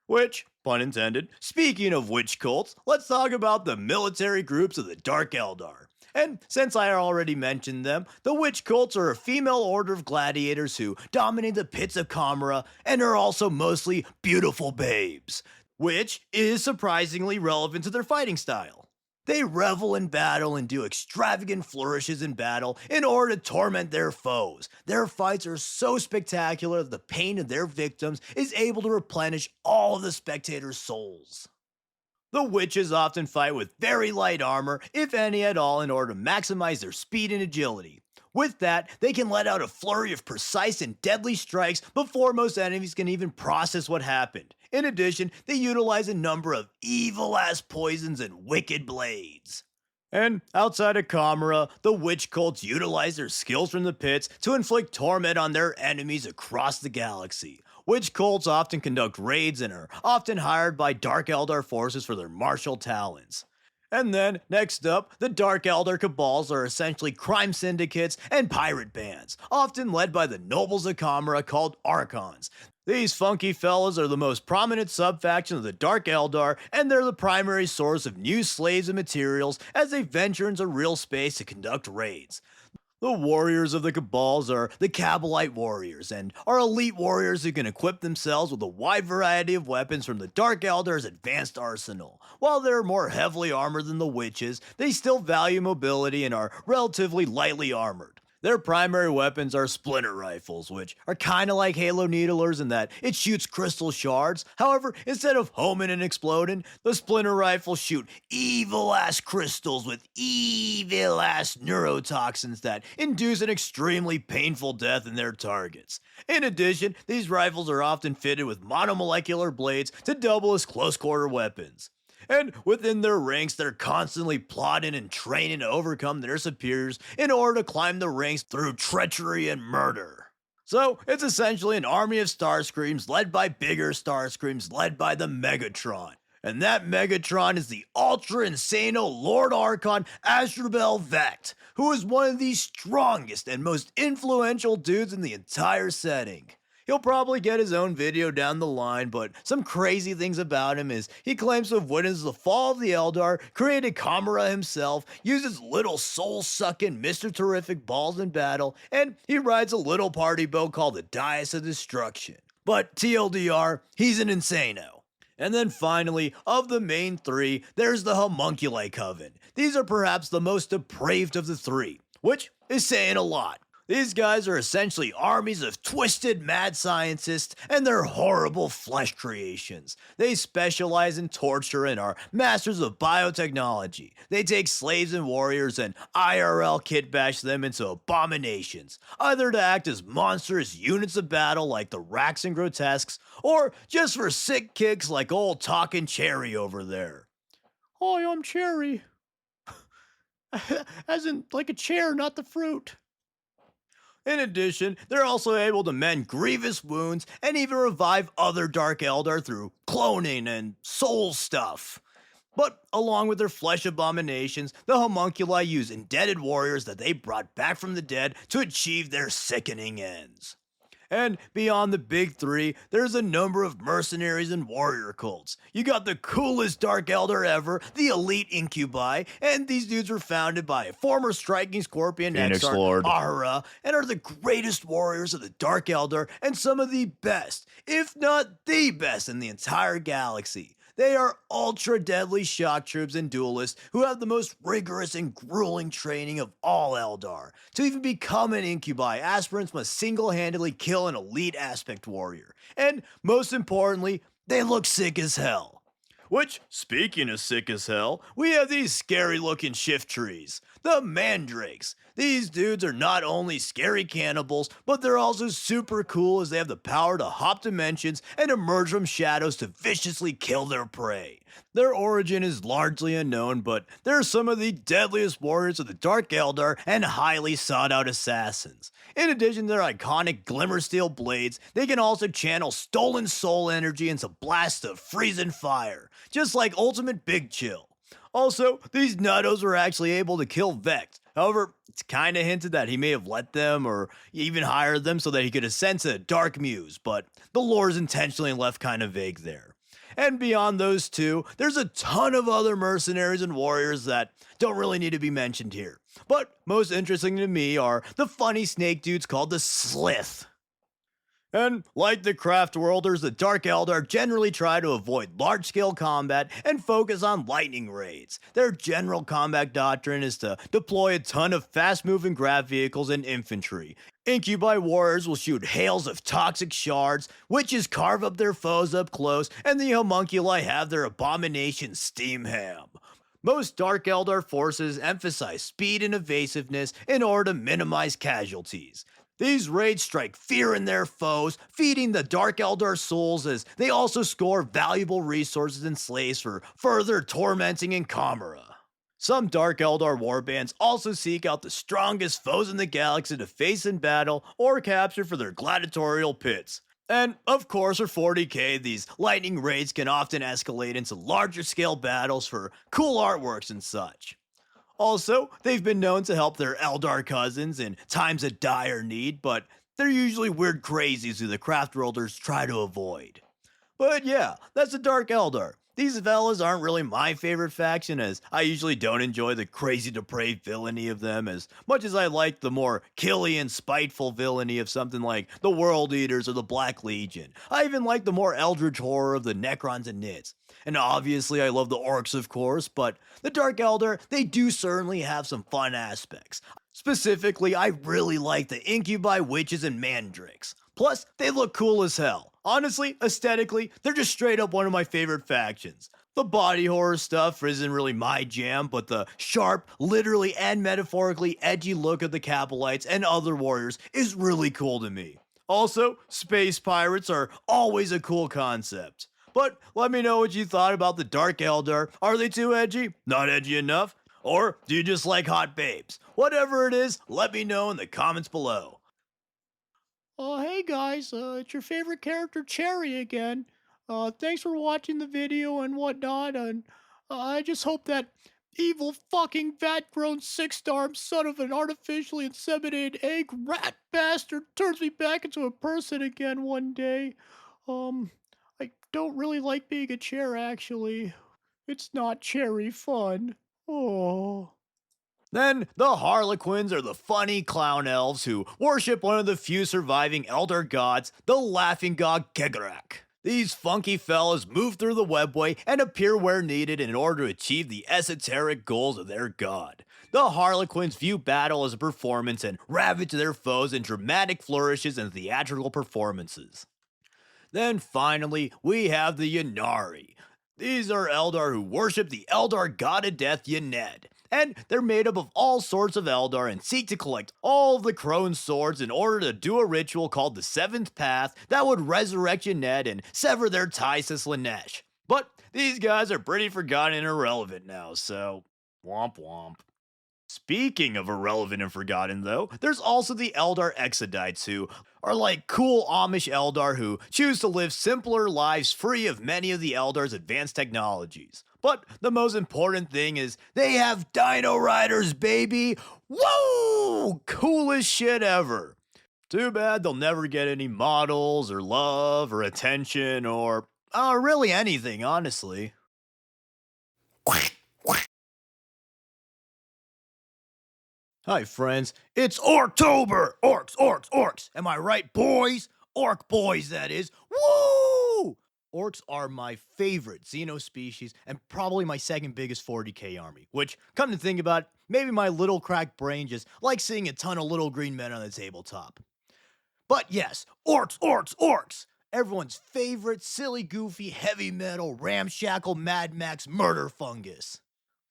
Which, pun intended, speaking of witch cults, let's talk about the military groups of the Dark Eldar. And since I already mentioned them, the witch cults are a female order of gladiators who dominate the pits of Kamara and are also mostly beautiful babes, which is surprisingly relevant to their fighting style. They revel in battle and do extravagant flourishes in battle in order to torment their foes. Their fights are so spectacular that the pain of their victims is able to replenish all of the spectators' souls. The witches often fight with very light armor, if any at all, in order to maximize their speed and agility. With that, they can let out a flurry of precise and deadly strikes before most enemies can even process what happened. In addition, they utilize a number of evil-ass poisons and wicked blades. And outside of Kamara, the witch cults utilize their skills from the pits to inflict torment on their enemies across the galaxy. Witch cults often conduct raids and are often hired by Dark Eldar forces for their martial talents. And then, next up, the Dark Elder cabals are essentially crime syndicates and pirate bands, often led by the nobles of Kamara called Archons. These funky fellas are the most prominent subfaction of the Dark Eldar, and they're the primary source of new slaves and materials as they venture into real space to conduct raids. The warriors of the Cabals are the Kabalite warriors, and are elite warriors who can equip themselves with a wide variety of weapons from the Dark Eldar's advanced arsenal. While they're more heavily armored than the witches, they still value mobility and are relatively lightly armored. Their primary weapons are splinter rifles, which are kinda like Halo Needlers in that it shoots crystal shards. However, instead of homing and exploding, the splinter rifles shoot evil ass crystals with evil ass neurotoxins that induce an extremely painful death in their targets. In addition, these rifles are often fitted with monomolecular blades to double as close quarter weapons. And within their ranks, they're constantly plotting and training to overcome their superiors in order to climb the ranks through treachery and murder. So, it's essentially an army of Starscreams led by bigger Starscreams led by the Megatron. And that Megatron is the Ultra Insano Lord Archon Astrobel Vect, who is one of the strongest and most influential dudes in the entire setting. He'll probably get his own video down the line, but some crazy things about him is he claims to have witnessed the fall of the Eldar, created Kamara himself, uses little soul-sucking Mr. Terrific balls in battle, and he rides a little party boat called the Dais of Destruction. But TLDR, he's an Insano. And then finally, of the main three, there's the Homunculi Coven. These are perhaps the most depraved of the three, which is saying a lot. These guys are essentially armies of twisted mad scientists and their horrible flesh creations. They specialize in torture and are masters of biotechnology. They take slaves and warriors and IRL kitbash them into abominations, either to act as monstrous units of battle like the Racks and Grotesques, or just for sick kicks like old talking Cherry over there. Hi, I'm Cherry. As in, like a chair, not the fruit. In addition, they're also able to mend grievous wounds and even revive other Dark Eldar through cloning and soul stuff. But along with their flesh abominations, the homunculi use indebted warriors that they brought back from the dead to achieve their sickening ends. And beyond the big three, there's a number of mercenaries and warrior cults. You got the coolest Dark Elder ever, the Elite Incubi, and these dudes were founded by a former Striking Scorpion Phoenix Exarch, Lord. Ahura, and are the greatest warriors of the Dark Elder and some of the best, if not the best in the entire galaxy. They are ultra deadly shock troops and duelists who have the most rigorous and grueling training of all Eldar. To even become an Incubi, aspirants must single-handedly kill an elite aspect warrior. And most importantly, they look sick as hell. Which, speaking of sick as hell, we have these scary looking shift trees, the Mandrakes. These dudes are not only scary cannibals, but they're also super cool as they have the power to hop dimensions and emerge from shadows to viciously kill their prey. Their origin is largely unknown, but they're some of the deadliest warriors of the Dark Eldar and highly sought out assassins. In addition to their iconic glimmer steel blades, they can also channel stolen soul energy into blasts of freezing fire, just like Ultimate Big Chill. Also, these nuttos were actually able to kill Vect. However, it's kinda hinted that he may have let them or even hired them so that he could ascend to Dark Muse, but the lore is intentionally left kinda vague there. And beyond those two, there's a ton of other mercenaries and warriors that don't really need to be mentioned here. But most interesting to me are the funny snake dudes called the Slith. And like the Craft Worlders, the Dark Eldar generally try to avoid large-scale combat and focus on lightning raids. Their general combat doctrine is to deploy a ton of fast-moving grav vehicles and infantry. Incubi warriors will shoot hails of toxic shards, witches carve up their foes up close, and the homunculi have their abomination steam ham. Most Dark Eldar forces emphasize speed and evasiveness in order to minimize casualties. These raids strike fear in their foes, feeding the Dark Eldar souls as they also score valuable resources and slaves for further tormenting in Kamara. Some Dark Eldar warbands also seek out the strongest foes in the galaxy to face in battle or capture for their gladiatorial pits. And of course, for 40k, these lightning raids can often escalate into larger scale battles for cool artworks and such. Also, they've been known to help their Eldar cousins in times of dire need, but they're usually weird crazies who the craft worlders try to avoid. But yeah, that's the Dark Eldar. These fellas aren't really my favorite faction, as I usually don't enjoy the crazy depraved villainy of them as much as I like the more Killian spiteful villainy of something like the World Eaters or the Black Legion. I even like the more eldritch horror of the Necrons and Nits. And obviously I love the Orcs of course, but the Dark Eldar, they do certainly have some fun aspects. Specifically, I really like the Incubi, Witches, and Mandrakes. Plus, they look cool as hell. Honestly, aesthetically, they're just straight up one of my favorite factions. The body horror stuff isn't really my jam, but the sharp, literally and metaphorically edgy look of the Capelites and other warriors is really cool to me. Also, space pirates are always a cool concept. But let me know what you thought about the Dark Eldar. Are they too edgy? Not edgy enough? Or do you just like hot babes? Whatever it is, let me know in the comments below. Hey guys, it's your favorite character Cherry again. Thanks for watching the video and whatnot, and I just hope that evil fucking vat-grown six-star son of an artificially inseminated egg rat bastard turns me back into a person again one day. I don't really like being a chair actually. It's not cherry fun. Oh. Then, the Harlequins are the funny clown elves who worship one of the few surviving elder gods, the laughing god Kegarak. These funky fellas move through the webway and appear where needed in order to achieve the esoteric goals of their god. The Harlequins view battle as a performance and ravage their foes in dramatic flourishes and theatrical performances. Then finally, we have the Ynnari. These are Eldar who worship the Eldar god of death Yned, and they're made up of all sorts of Eldar and seek to collect all of the Crone's swords in order to do a ritual called the Seventh Path that would resurrect Yned and sever their ties to Slaanesh. But these guys are pretty forgotten and irrelevant now, so womp womp. Speaking of irrelevant and forgotten, though, there's also the Eldar Exodites who are like cool Amish Eldar who choose to live simpler lives free of many of the Eldar's advanced technologies. But the most important thing is they have Dino Riders, baby! Woo! Coolest shit ever. Too bad they'll never get any models or love or attention or really anything, honestly. Hi, friends. It's Orktober! Orcs, orcs, orcs! Am I right, boys? Orc boys, that is. Woo! Orcs are my favorite Xeno species and probably my second biggest 40k army, which, come to think about it, maybe my little cracked brain just likes seeing a ton of little green men on the tabletop. But yes, orcs, orcs, orcs! Everyone's favorite silly, goofy, heavy metal, ramshackle, Mad Max murder fungus.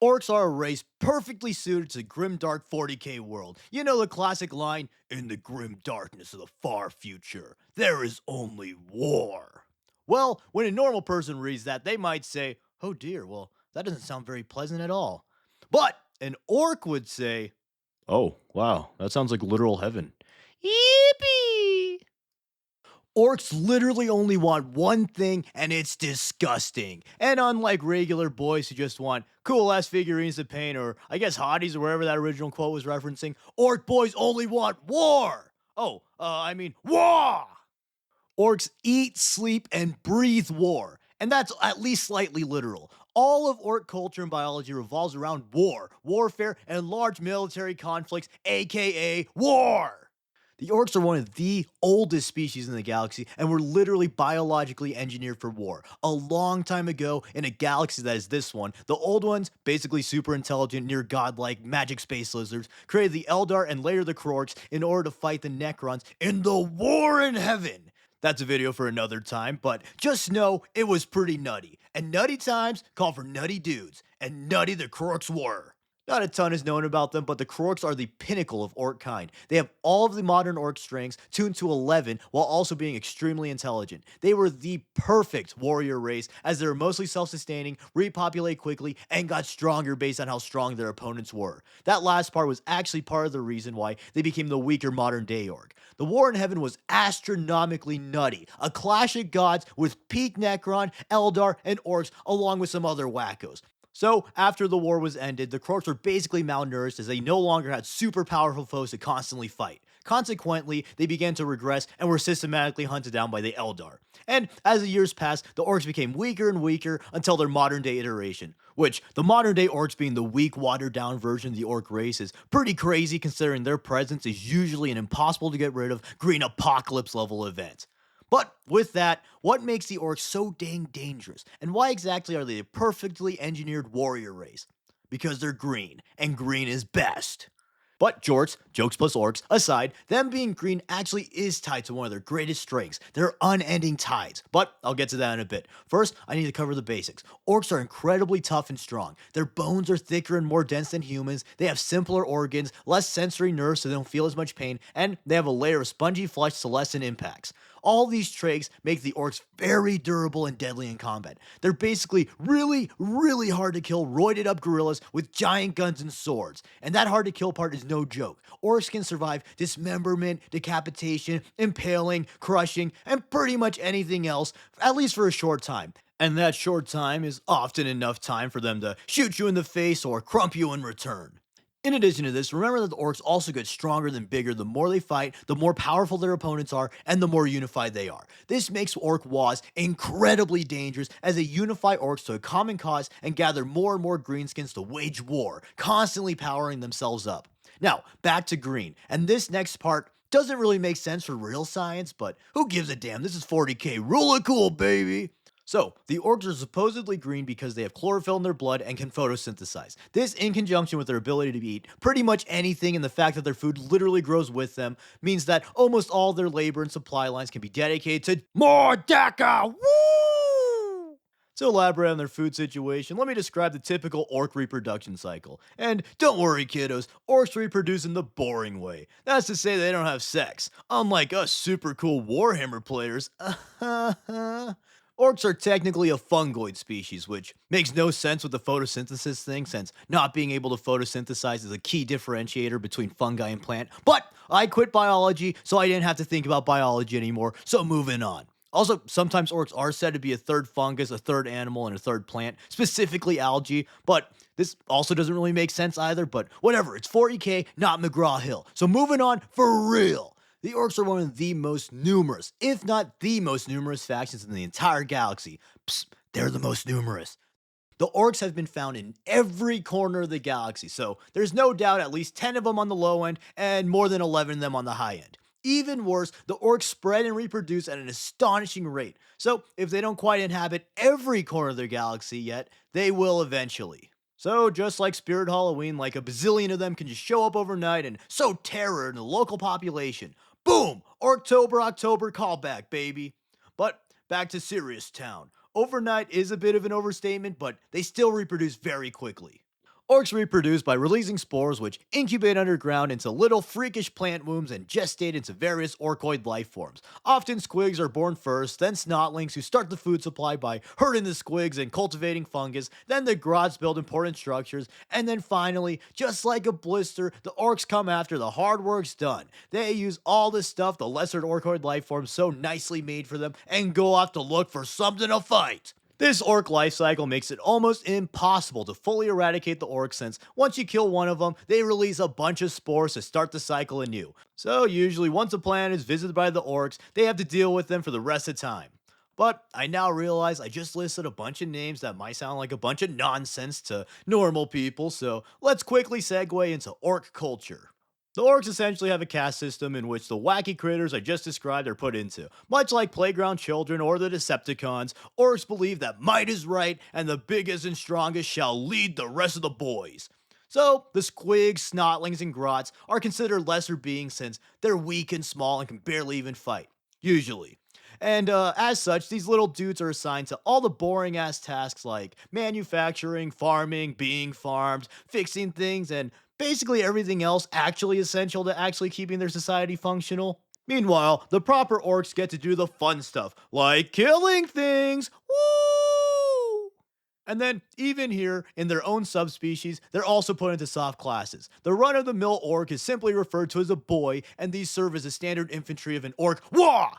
Orcs are a race perfectly suited to the grim dark 40k world. You know the classic line, in the grim darkness of the far future, there is only war. Well, when a normal person reads that, they might say, oh dear, well, that doesn't sound very pleasant at all. But an orc would say, oh, wow, that sounds like literal heaven. Yippee! Orcs literally only want one thing, and it's disgusting. And unlike regular boys who just want cool ass figurines to paint, or I guess hotties or wherever that original quote was referencing, orc boys only want war! War! Orcs eat, sleep, and breathe war. And that's at least slightly literal. All of orc culture and biology revolves around war, warfare, and large military conflicts, aka war! The orcs are one of the oldest species in the galaxy and were literally biologically engineered for war. A long time ago, in a galaxy that is this one, the old ones, basically super intelligent, near godlike magic space lizards, created the Eldar and later the Krorks in order to fight the Necrons in the war in heaven. That's a video for another time, but just know it was pretty nutty. And nutty times call for nutty dudes, and nutty the Krorks were. Not a ton is known about them, but the Kroorks are the pinnacle of orc kind. They have all of the modern orc strengths tuned to 11 while also being extremely intelligent. They were the perfect warrior race as they were mostly self-sustaining, repopulate quickly, and got stronger based on how strong their opponents were. That last part was actually part of the reason why they became the weaker modern day orc. The War in Heaven was astronomically nutty, a clash of gods with peak Necron, Eldar, and orcs along with some other wackos. So, after the war was ended, the Kroorks were basically malnourished as they no longer had super powerful foes to constantly fight. Consequently, they began to regress and were systematically hunted down by the Eldar. And as the years passed, the orcs became weaker and weaker until their modern day iteration. Which, the modern day orcs being the weak, watered down version of the orc race is pretty crazy considering their presence is usually an impossible to get rid of green apocalypse level event. But with that, what makes the orcs so dang dangerous? And why exactly are they a perfectly engineered warrior race? Because they're green, and green is best. But jorts, jokes plus orcs, aside, them being green actually is tied to one of their greatest strengths, their unending tides. But I'll get to that in a bit. First, I need to cover the basics. Orcs are incredibly tough and strong. Their bones are thicker and more dense than humans, they have simpler organs, less sensory nerves so they don't feel as much pain, and they have a layer of spongy flesh to lessen impacts. All these traits make the orcs very durable and deadly in combat. They're basically really, really hard to kill roided up gorillas with giant guns and swords. And that hard to kill part is no joke. Orcs can survive dismemberment, decapitation, impaling, crushing, and pretty much anything else, at least for a short time. And that short time is often enough time for them to shoot you in the face or crump you in return. In addition to this, remember that the orcs also get stronger than bigger the more they fight, the more powerful their opponents are, and the more unified they are. This makes orc wars incredibly dangerous as they unify orcs to a common cause and gather more and more greenskins to wage war, constantly powering themselves up. Now, back to green, and this next part doesn't really make sense for real science, but who gives a damn? This is 40k, rule of cool, baby! So, the orcs are supposedly green because they have chlorophyll in their blood and can photosynthesize. This, in conjunction with their ability to eat pretty much anything and the fact that their food literally grows with them, means that almost all their labor and supply lines can be dedicated to more DECA! Woo! To elaborate on their food situation, let me describe the typical orc reproduction cycle. And don't worry, kiddos, orcs reproduce in the boring way. That's to say they don't have sex, unlike us super cool Warhammer players. Orcs are technically a fungoid species, which makes no sense with the photosynthesis thing, since not being able to photosynthesize is a key differentiator between fungi and plant. But I quit biology, so I didn't have to think about biology anymore, so moving on. Also, sometimes orcs are said to be a third fungus, a third animal, and a third plant, specifically algae, but this also doesn't really make sense either, but whatever, it's 40k, not McGraw Hill. So moving on, for real. The orcs are one of the most numerous, if not the most numerous factions in the entire galaxy. Psst, they're the most numerous. The orcs have been found in every corner of the galaxy, so there's no doubt at least 10 of them on the low end and more than 11 of them on the high end. Even worse, the orcs spread and reproduce at an astonishing rate, so if they don't quite inhabit every corner of their galaxy yet, they will eventually. So, just like Spirit Halloween, like a bazillion of them can just show up overnight and sow terror in the local population. Boom! October callback, baby. But back to Serious Town. Overnight is a bit of an overstatement, but they still reproduce very quickly. Orcs reproduce by releasing spores which incubate underground into little freakish plant wombs and gestate into various orcoid life forms. Often squigs are born first, then snotlings who start the food supply by herding the squigs and cultivating fungus, then the grots build important structures, and then finally, just like a blister, the orcs come after the hard work's done. They use all the stuff the lesser orcoid life forms so nicely made for them and go off to look for something to fight. This orc life cycle makes it almost impossible to fully eradicate the orcs since once you kill one of them, they release a bunch of spores to start the cycle anew. So usually once a planet is visited by the orcs, they have to deal with them for the rest of time. But I now realize I just listed a bunch of names that might sound like a bunch of nonsense to normal people, so let's quickly segue into orc culture. The orcs essentially have a caste system in which the wacky critters I just described are put into. Much like playground children or the Decepticons, orcs believe that might is right and the biggest and strongest shall lead the rest of the boys. So, the squigs, snotlings, and grots are considered lesser beings since they're weak and small and can barely even fight. Usually. And as such, these little dudes are assigned to all the boring ass tasks like manufacturing, farming, being farmed, fixing things, and basically everything else actually essential to actually keeping their society functional. Meanwhile, the proper orcs get to do the fun stuff, like killing things. Woo! And then, even here, in their own subspecies, they're also put into soft classes. The run of the mill orc is simply referred to as a boy, and these serve as the standard infantry of an orc. Wah!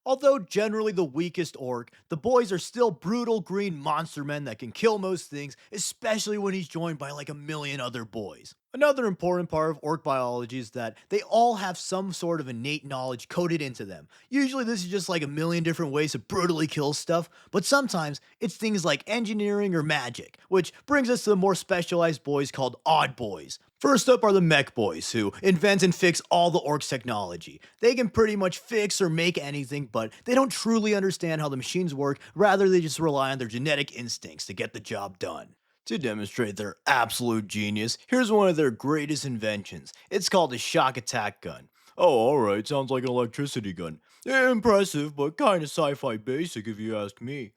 Although generally the weakest orc, the boys are still brutal green monster men that can kill most things, especially when he's joined by like a million other boys. Another important part of orc biology is that they all have some sort of innate knowledge coded into them. Usually, this is just like a million different ways to brutally kill stuff, but sometimes it's things like engineering or magic, which brings us to the more specialized boys called odd boys. First up are the mech boys, who invent and fix all the orcs' technology. They can pretty much fix or make anything, but they don't truly understand how the machines work, rather, they just rely on their genetic instincts to get the job done. To demonstrate their absolute genius, here's one of their greatest inventions. It's called a shock attack gun. Oh, alright, sounds like an electricity gun. Impressive, but kinda sci fi basic if you ask me.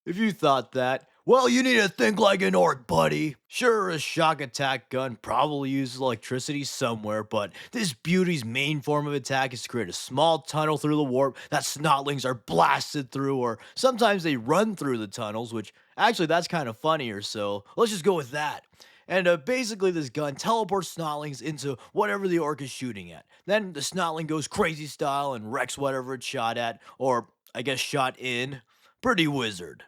If you thought that, well, you need to think like an orc, buddy. Sure, a shock attack gun probably uses electricity somewhere, but this beauty's main form of attack is to create a small tunnel through the warp that snotlings are blasted through, or sometimes they run through the tunnels, which actually that's kind of funnier, so let's just go with that. And basically, this gun teleports snotlings into whatever the orc is shooting at. Then the snotling goes crazy style and wrecks whatever it's shot at, or I guess shot in. Pretty wizard.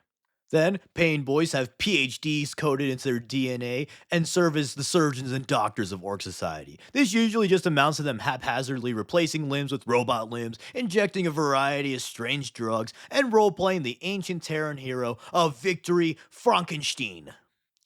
Then, Pain Boys have PhDs coded into their DNA and serve as the surgeons and doctors of Orc Society. This usually just amounts to them haphazardly replacing limbs with robot limbs, injecting a variety of strange drugs, and role-playing the ancient Terran hero of Victory Frankenstein.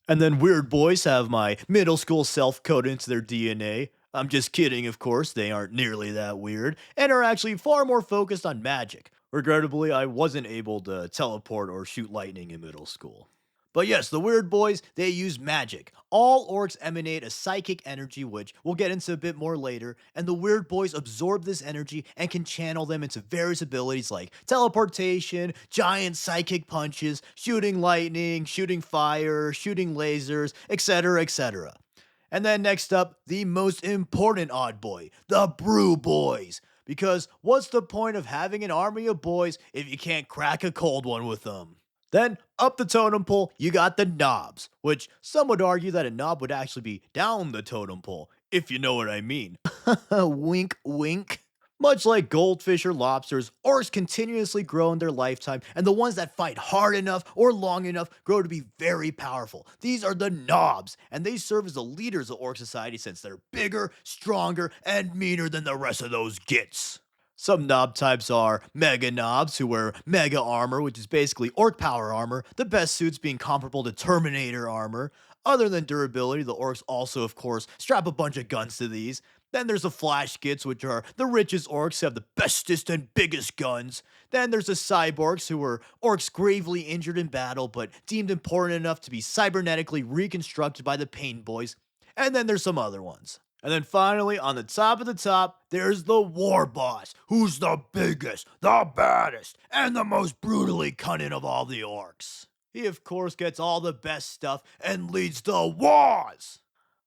And then Weird Boys have my middle school self coded into their DNA. I'm just kidding, of course, they aren't nearly that weird, and are actually far more focused on magic. Regrettably, I wasn't able to teleport or shoot lightning in middle school. But yes, the Weird Boys, they use magic. All orcs emanate a psychic energy, which we'll get into a bit more later, and the Weird Boys absorb this energy and can channel them into various abilities like teleportation, giant psychic punches, shooting lightning, shooting fire, shooting lasers, etc., etc. And then next up, the most important odd boy, the Brew Boys. Because what's the point of having an army of boys if you can't crack a cold one with them? Then, up the totem pole, you got the knobs, which some would argue that a knob would actually be down the totem pole, if you know what I mean. Wink, wink. Much like goldfish or lobsters, orcs continuously grow in their lifetime, and the ones that fight hard enough or long enough grow to be very powerful. These are the knobs, and they serve as the leaders of orc society since they're bigger, stronger, and meaner than the rest of those gits. Some knob types are Mega Knobs, who wear Mega Armor, which is basically Orc Power Armor, the best suits being comparable to Terminator Armor. Other than durability, the Orcs also, of course, strap a bunch of guns to these. Then there's the Flash Gits, which are the richest Orcs who have the bestest and biggest guns. Then there's the Cyborgs, who were Orcs gravely injured in battle, but deemed important enough to be cybernetically reconstructed by the Pain Boys. And then there's some other ones. And then finally, on the top of the top, there's the War Boss, who's the biggest, the baddest, and the most brutally cunning of all the orcs. He, of course, gets all the best stuff and leads the wars.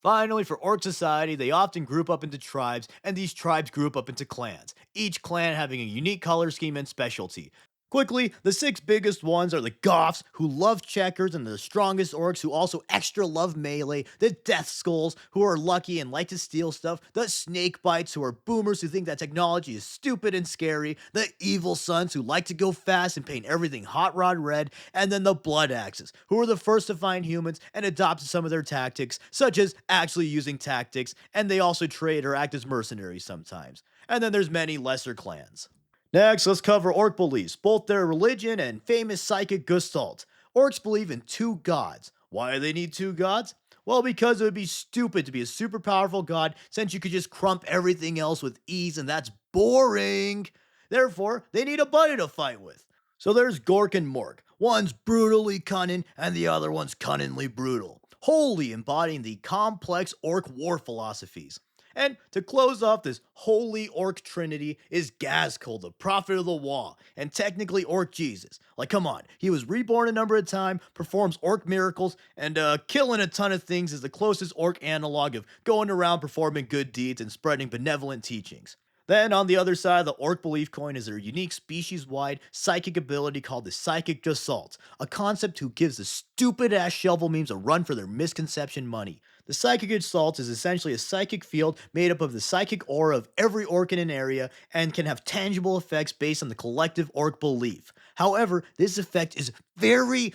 Finally, for Orc Society, they often group up into tribes, and these tribes group up into clans, each clan having a unique color scheme and specialty. Quickly, the six biggest ones are the Goths, who love checkers, and the strongest orcs, who also extra love melee, the Death Skulls, who are lucky and like to steal stuff, the Snake Bites, who are boomers who think that technology is stupid and scary, the Evil Sons, who like to go fast and paint everything hot rod red, and then the Blood Axes, who are the first to find humans and adopted some of their tactics, such as actually using tactics, and they also trade or act as mercenaries sometimes. And then there's many lesser clans. Next, let's cover Orc beliefs, both their religion and famous psychic gestalt. Orcs believe in two gods. Why do they need two gods? Well, because it would be stupid to be a super powerful god since you could just crump everything else with ease, and that's boring. Therefore, they need a buddy to fight with. So there's Gork and Mork. One's brutally cunning, and the other one's cunningly brutal, wholly embodying the complex orc war philosophies. And to close off this holy orc trinity is Gazkul, the prophet of the wall, and technically orc Jesus. Like, come on, he was reborn a number of times, performs orc miracles, and killing a ton of things is the closest orc analog of going around performing good deeds and spreading benevolent teachings. Then, on the other side of the orc belief coin is their unique species wide psychic ability called the Psychic Gestalt, a concept who gives the stupid ass shovel memes a run for their misconception money. The Psychic Gestalt is essentially a psychic field made up of the psychic aura of every orc in an area and can have tangible effects based on the collective orc belief. However, this effect is very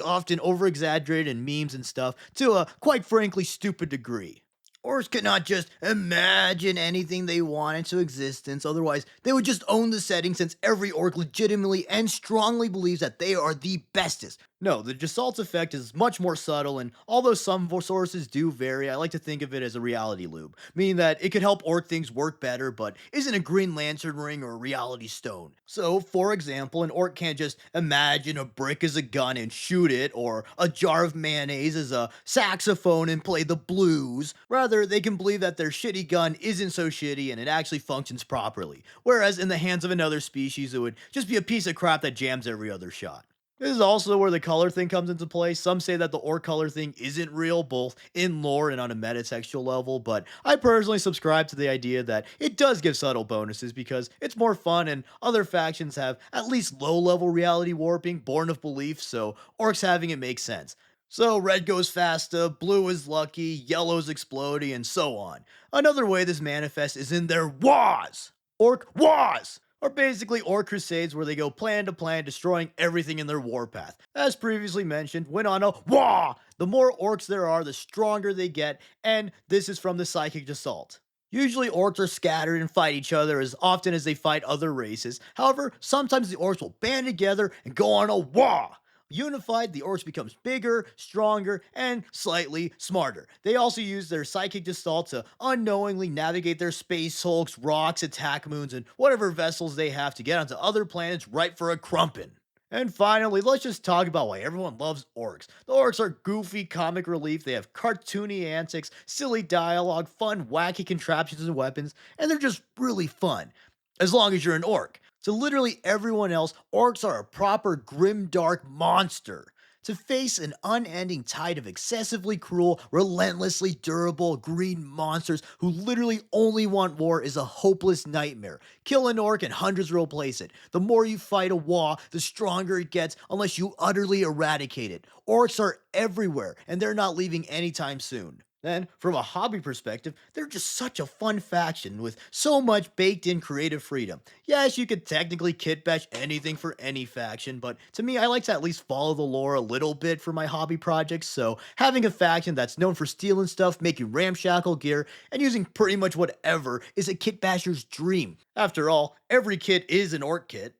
often over exaggerated in memes and stuff to a quite frankly stupid degree. Orcs cannot just imagine anything they want into existence, otherwise, they would just own the setting since every orc legitimately and strongly believes that they are the bestest. No, the Gestalt effect is much more subtle, and although some sources do vary, I like to think of it as a reality loop, meaning that it could help orc things work better, but isn't a Green Lantern ring or a reality stone. So, for example, an orc can't just imagine a brick as a gun and shoot it, or a jar of mayonnaise as a saxophone and play the blues. Rather, they can believe that their shitty gun isn't so shitty and it actually functions properly. Whereas in the hands of another species, it would just be a piece of crap that jams every other shot. This is also where the color thing comes into play. Some say that the orc color thing isn't real, both in lore and on a metatextual level, but I personally subscribe to the idea that it does give subtle bonuses because it's more fun and other factions have at least low level reality warping born of belief, so orcs having it makes sense. So red goes faster, blue is lucky, yellow's exploding, and so on. Another way this manifests is in their wars! Orc wars! Are basically orc crusades where they go plan to plan, destroying everything in their warpath. As previously mentioned, when on a war, the more orcs there are, the stronger they get, and this is from the Psychic Assault. Usually orcs are scattered and fight each other as often as they fight other races. However, sometimes the orcs will band together and go on a war. Unified, the orcs becomes bigger, stronger, and slightly smarter. They also use their psychic gestalt to unknowingly navigate their space hulks, rocks, attack moons, and whatever vessels they have to get onto other planets ripe for a crumpin'. And finally, let's just talk about why everyone loves orcs. The orcs are goofy comic relief, they have cartoony antics, silly dialogue, fun, wacky contraptions and weapons, and they're just really fun. As long as you're an orc. To literally everyone else, orcs are a proper grim dark monster. To face an unending tide of excessively cruel, relentlessly durable green monsters who literally only want war is a hopeless nightmare. Kill an orc and hundreds will replace it. The more you fight a war, the stronger it gets unless you utterly eradicate it. Orcs are everywhere and they're not leaving anytime soon. Then, from a hobby perspective, they're just such a fun faction with so much baked in creative freedom. Yes, you could technically kit bash anything for any faction, but to me, I like to at least follow the lore a little bit for my hobby projects, so having a faction that's known for stealing stuff, making ramshackle gear, and using pretty much whatever is a kit basher's dream. After all, every kit is an orc kit.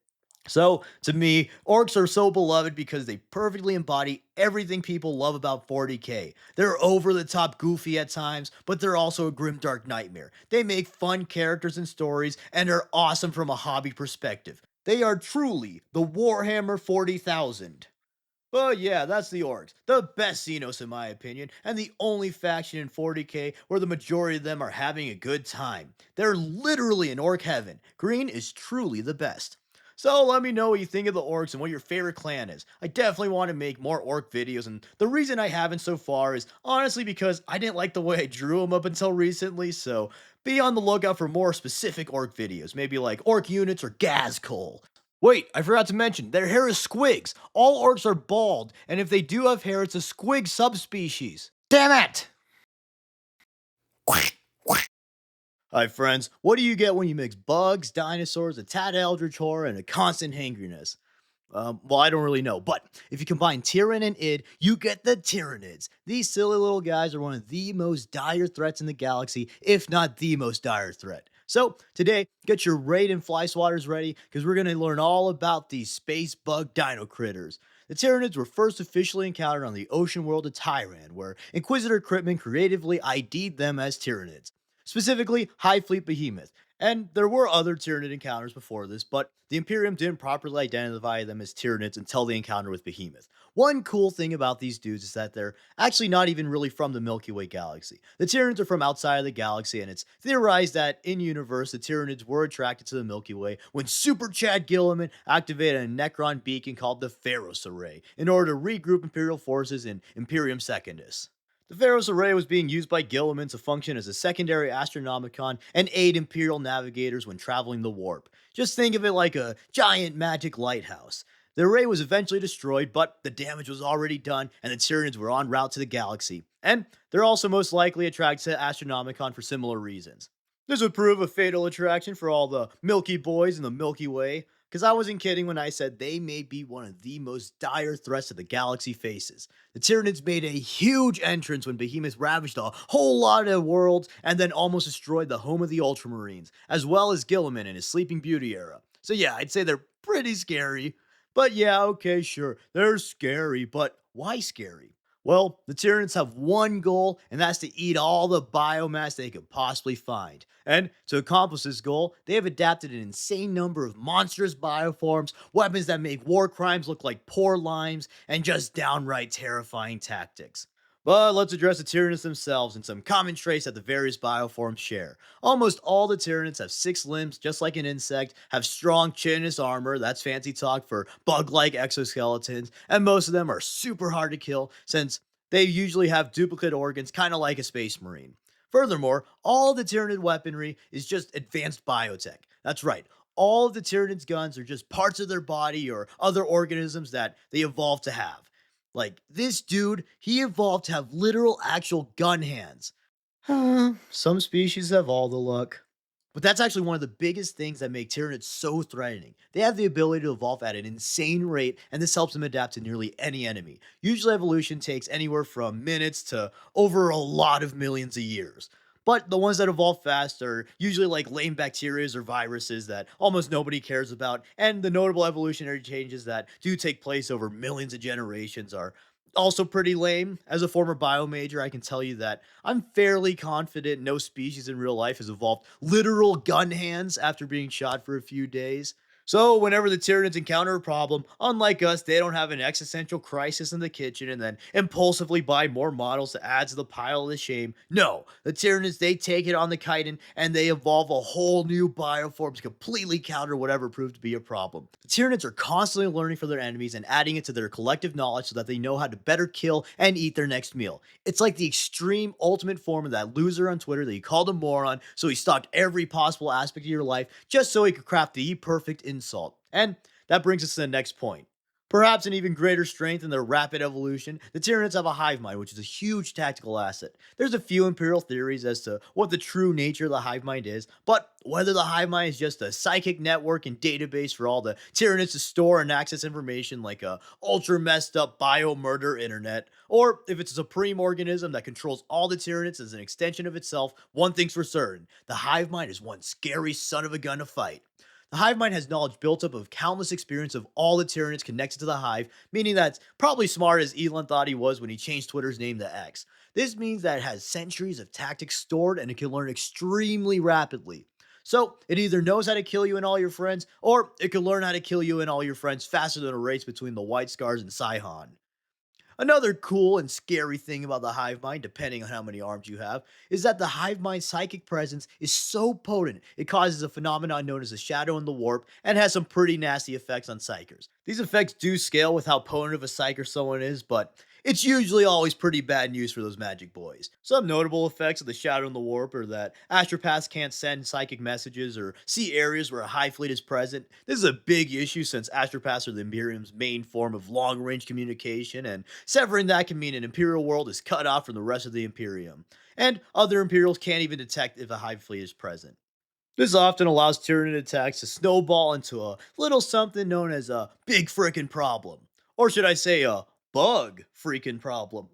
So, to me, orcs are so beloved because they perfectly embody everything people love about 40k. They're over the top goofy at times, but they're also a grimdark nightmare. They make fun characters and stories, and are awesome from a hobby perspective. They are truly the Warhammer 40,000. But yeah, that's the orcs. The best Xenos in my opinion, and the only faction in 40k where the majority of them are having a good time. They're literally in orc heaven. Green is truly the best. So let me know what you think of the orcs and what your favorite clan is. I definitely want to make more orc videos, and the reason I haven't so far is honestly because I didn't like the way I drew them up until recently, so be on the lookout for more specific orc videos, maybe like orc units or Gazkul. Wait, I forgot to mention, their hair is squigs. All orcs are bald, and if they do have hair, it's a squig subspecies. Damn it! Hi friends, what do you get when you mix bugs, dinosaurs, a tad eldritch horror, and a constant hangriness? Well, I don't really know, but if you combine Tyrann and Id, you get the Tyrannids. These silly little guys are one of the most dire threats in the galaxy, if not the most dire threat. So, today, get your raid and fly swatters ready, because we're going to learn all about these space bug dino critters. The Tyrannids were first officially encountered on the ocean world of Tyran, where Inquisitor Cryptman creatively ID'd them as Tyrannids. Specifically, High Fleet Behemoth. And there were other Tyranid encounters before this, but the Imperium didn't properly identify them as Tyranids until the encounter with Behemoth. One cool thing about these dudes is that they're actually not even really from the Milky Way galaxy. The Tyranids are from outside of the galaxy, and it's theorized that in universe, the Tyranids were attracted to the Milky Way when Super Chad Gilliman activated a Necron beacon called the Pharos Array in order to regroup Imperial forces in Imperium Secundus. The Pharos Array was being used by Gilliman to function as a secondary astronomicon and aid Imperial navigators when traveling the warp. Just think of it like a giant magic lighthouse. The array was eventually destroyed, but the damage was already done, and the Tyranids were en route to the galaxy. And they're also most likely attracted to Astronomicon for similar reasons. This would prove a fatal attraction for all the Milky Boys in the Milky Way, because I wasn't kidding when I said they may be one of the most dire threats that the galaxy faces. The Tyranids made a huge entrance when Behemoth ravaged a whole lot of worlds and then almost destroyed the home of the Ultramarines, as well as Gilliman in his Sleeping Beauty era. So yeah, I'd say they're pretty scary. But yeah, okay, sure, they're scary, but why scary? Well, the Tyranids have one goal, and that's to eat all the biomass they could possibly find. And to accomplish this goal, they have adapted an insane number of monstrous bioforms, weapons that make war crimes look like poor limes, and just downright terrifying tactics. But let's address the Tyranids themselves and some common traits that the various bioforms share. Almost all the Tyranids have 6 limbs, just like an insect, have strong chitinous armor, that's fancy talk for bug-like exoskeletons, and most of them are super hard to kill since they usually have duplicate organs, kind of like a space marine. Furthermore, all the Tyranid weaponry is just advanced biotech. That's right. All of the Tyranids' guns are just parts of their body or other organisms that they evolved to have. Like this dude, he evolved to have literal actual gun hands. Some species have all the luck. But that's actually one of the biggest things that make Tyranids so threatening. They have the ability to evolve at an insane rate, and this helps them adapt to nearly any enemy. Usually, evolution takes anywhere from minutes to over a lot of millions of years. But the ones that evolve fast are usually like lame bacteria or viruses that almost nobody cares about, and the notable evolutionary changes that do take place over millions of generations are also pretty lame. As a former bio major, I can tell you that I'm fairly confident no species in real life has evolved literal gun hands after being shot for a few days. So, whenever the Tyranids encounter a problem, unlike us, they don't have an existential crisis in the kitchen and then impulsively buy more models to add to the pile of the shame. No, the Tyranids, they take it on the chitin and they evolve a whole new bioform to completely counter whatever proved to be a problem. The Tyranids are constantly learning from their enemies and adding it to their collective knowledge so that they know how to better kill and eat their next meal. It's like the extreme ultimate form of that loser on Twitter that you called a moron, so he stalked every possible aspect of your life just so he could craft the perfect insult. And that brings us to the next point. Perhaps an even greater strength in their rapid evolution, the Tyranids have a hive mind, which is a huge tactical asset. There's a few imperial theories as to what the true nature of the hive mind is, but whether the hive mind is just a psychic network and database for all the Tyranids to store and access information like a ultra messed up bio murder internet, or if it's a supreme organism that controls all the Tyranids as an extension of itself, one thing's for certain: the hive mind is one scary son of a gun to fight. The hive mind has knowledge built up of countless experience of all the Tyranids connected to the hive, meaning that it's probably smart as Elon thought he was when he changed Twitter's name to X. This means that it has centuries of tactics stored and it can learn extremely rapidly. So, it either knows how to kill you and all your friends, or it can learn how to kill you and all your friends faster than a race between the White Scars and Sihon. Another cool and scary thing about the hive mind, depending on how many arms you have, is that the hive mind's psychic presence is so potent it causes a phenomenon known as the shadow in the warp and has some pretty nasty effects on psychers. These effects do scale with how potent of a psyker someone is, but it's usually always pretty bad news for those magic boys. Some notable effects of the shadow in the warp are that astropaths can't send psychic messages or see areas where a hive fleet is present. This is a big issue since astropaths are the Imperium's main form of long-range communication, and severing that can mean an Imperial world is cut off from the rest of the Imperium. And other Imperials can't even detect if a hive fleet is present. This often allows Tyranid attacks to snowball into a little something known as a big frickin' problem. Or should I say a bug freaking problem.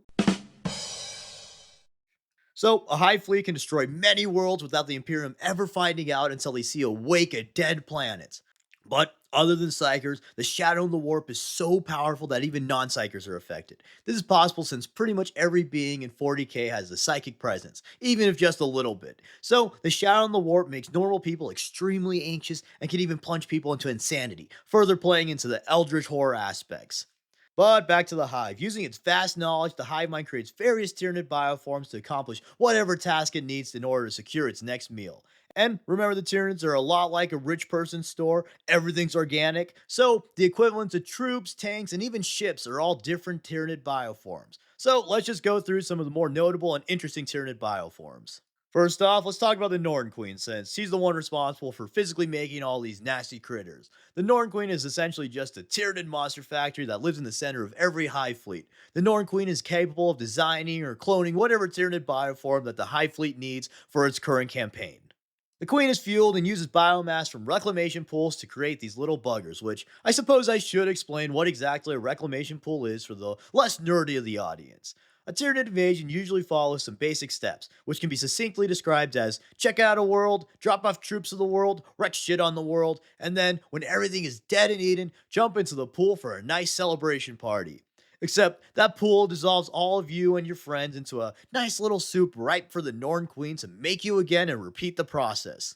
So, a hive fleet can destroy many worlds without the Imperium ever finding out until they see a wake of dead planets. But other than Psychers, the Shadow and the Warp is so powerful that even non Psychers are affected. This is possible since pretty much every being in 40k has a psychic presence, even if just a little bit. So, the Shadow and the Warp makes normal people extremely anxious and can even plunge people into insanity, further playing into the Eldritch horror aspects. But back to the Hive. Using its vast knowledge, the Hive mind creates various Tyranid bioforms to accomplish whatever task it needs in order to secure its next meal. And remember, the Tyranids are a lot like a rich person's store. Everything's organic. So, the equivalents of troops, tanks, and even ships are all different Tyranid bioforms. So, let's just go through some of the more notable and interesting Tyranid bioforms. First off, let's talk about the Norn Queen, since she's the one responsible for physically making all these nasty critters. The Norn Queen is essentially just a Tyranid monster factory that lives in the center of every Hive fleet. The Norn Queen is capable of designing or cloning whatever Tyranid bioform that the Hive fleet needs for its current campaign. The queen is fueled and uses biomass from reclamation pools to create these little buggers, which I suppose I should explain what exactly a reclamation pool is for the less nerdy of the audience. A Tyranid invasion usually follows some basic steps, which can be succinctly described as check out a world, drop off troops of the world, wreck shit on the world, and then, when everything is dead and eaten, jump into the pool for a nice celebration party. Except that pool dissolves all of you and your friends into a nice little soup ripe for the Norn Queen to make you again and repeat the process.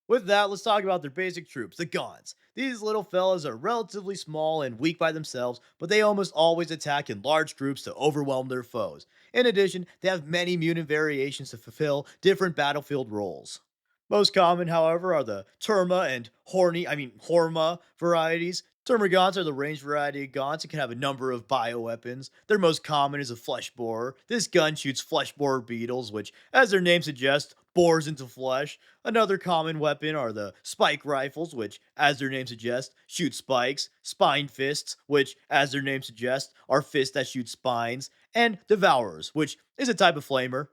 With that, let's talk about their basic troops, the Gaunts. These little fellas are relatively small and weak by themselves, but they almost always attack in large groups to overwhelm their foes. In addition, they have many mutant variations to fulfill different battlefield roles. Most common, however, are the Terma and Horma varieties. Termagants are the ranged variety of gaunts and can have a number of bioweapons. Their most common is a flesh borer. This gun shoots flesh borer beetles, which, as their name suggests, bores into flesh. Another common weapon are the spike rifles, which, as their name suggests, shoot spikes, spine fists, which, as their name suggests, are fists that shoot spines, and devourers, which is a type of flamer.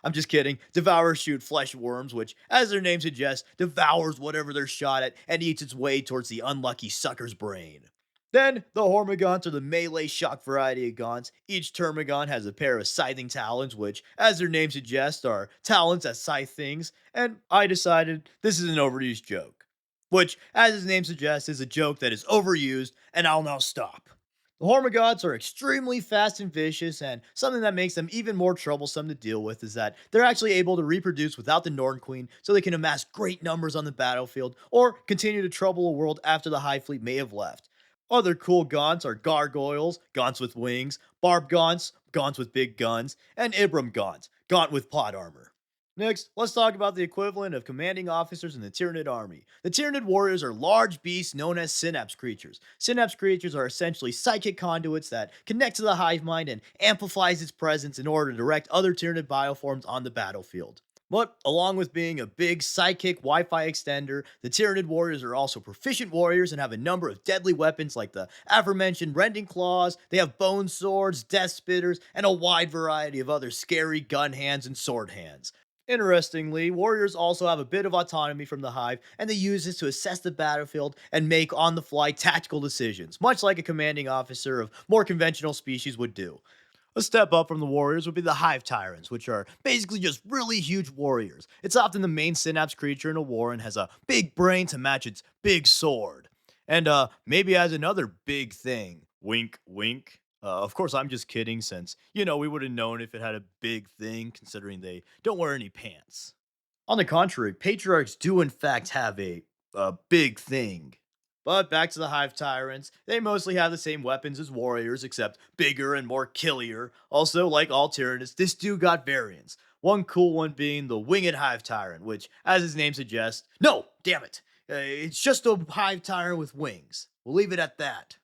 I'm just kidding. Devourers shoot flesh worms, which, as their name suggests, devours whatever they're shot at and eats its way towards the unlucky sucker's brain. Then, the Hormagaunts are the melee shock variety of gaunts. Each Termagant has a pair of scything talons, which, as their name suggests, are talons that scythe things, and I decided this is an overused joke. Which, as his name suggests, is a joke that is overused, and I'll now stop. The Hormagaunts are extremely fast and vicious, and something that makes them even more troublesome to deal with is that they're actually able to reproduce without the Norn Queen, so they can amass great numbers on the battlefield, or continue to trouble a world after the Hive Fleet may have left. Other cool gaunts are gargoyles, gaunts with wings, barb gaunts, gaunts with big guns, and Ibram gaunts, gaunt with plot armor. Next, let's talk about the equivalent of commanding officers in the Tyranid army. The Tyranid warriors are large beasts known as synapse creatures. Synapse creatures are essentially psychic conduits that connect to the hive mind and amplifies its presence in order to direct other Tyranid bioforms on the battlefield. But along with being a big psychic Wi-Fi extender, the Tyranid warriors are also proficient warriors and have a number of deadly weapons like the aforementioned rending claws. They have bone swords, death spitters, and a wide variety of other scary gun hands and sword hands. Interestingly, warriors also have a bit of autonomy from the hive, and they use this to assess the battlefield and make on the fly tactical decisions, much like a commanding officer of more conventional species would do. A step up from the warriors would be the hive tyrants, which are basically just really huge warriors. It's often the main synapse creature in a war and has a big brain to match its big sword. And maybe has another big thing. Wink, wink. Of course, I'm just kidding, since, we would have known if it had a big thing, considering they don't wear any pants. On the contrary, patriarchs do in fact have a big thing. But back to the Hive Tyrants, they mostly have the same weapons as warriors, except bigger and more killier. Also, like all Tyranids, this dude got variants. One cool one being the Winged Hive Tyrant, which, as his name suggests, no, damn it, it's just a Hive Tyrant with wings. We'll leave it at that.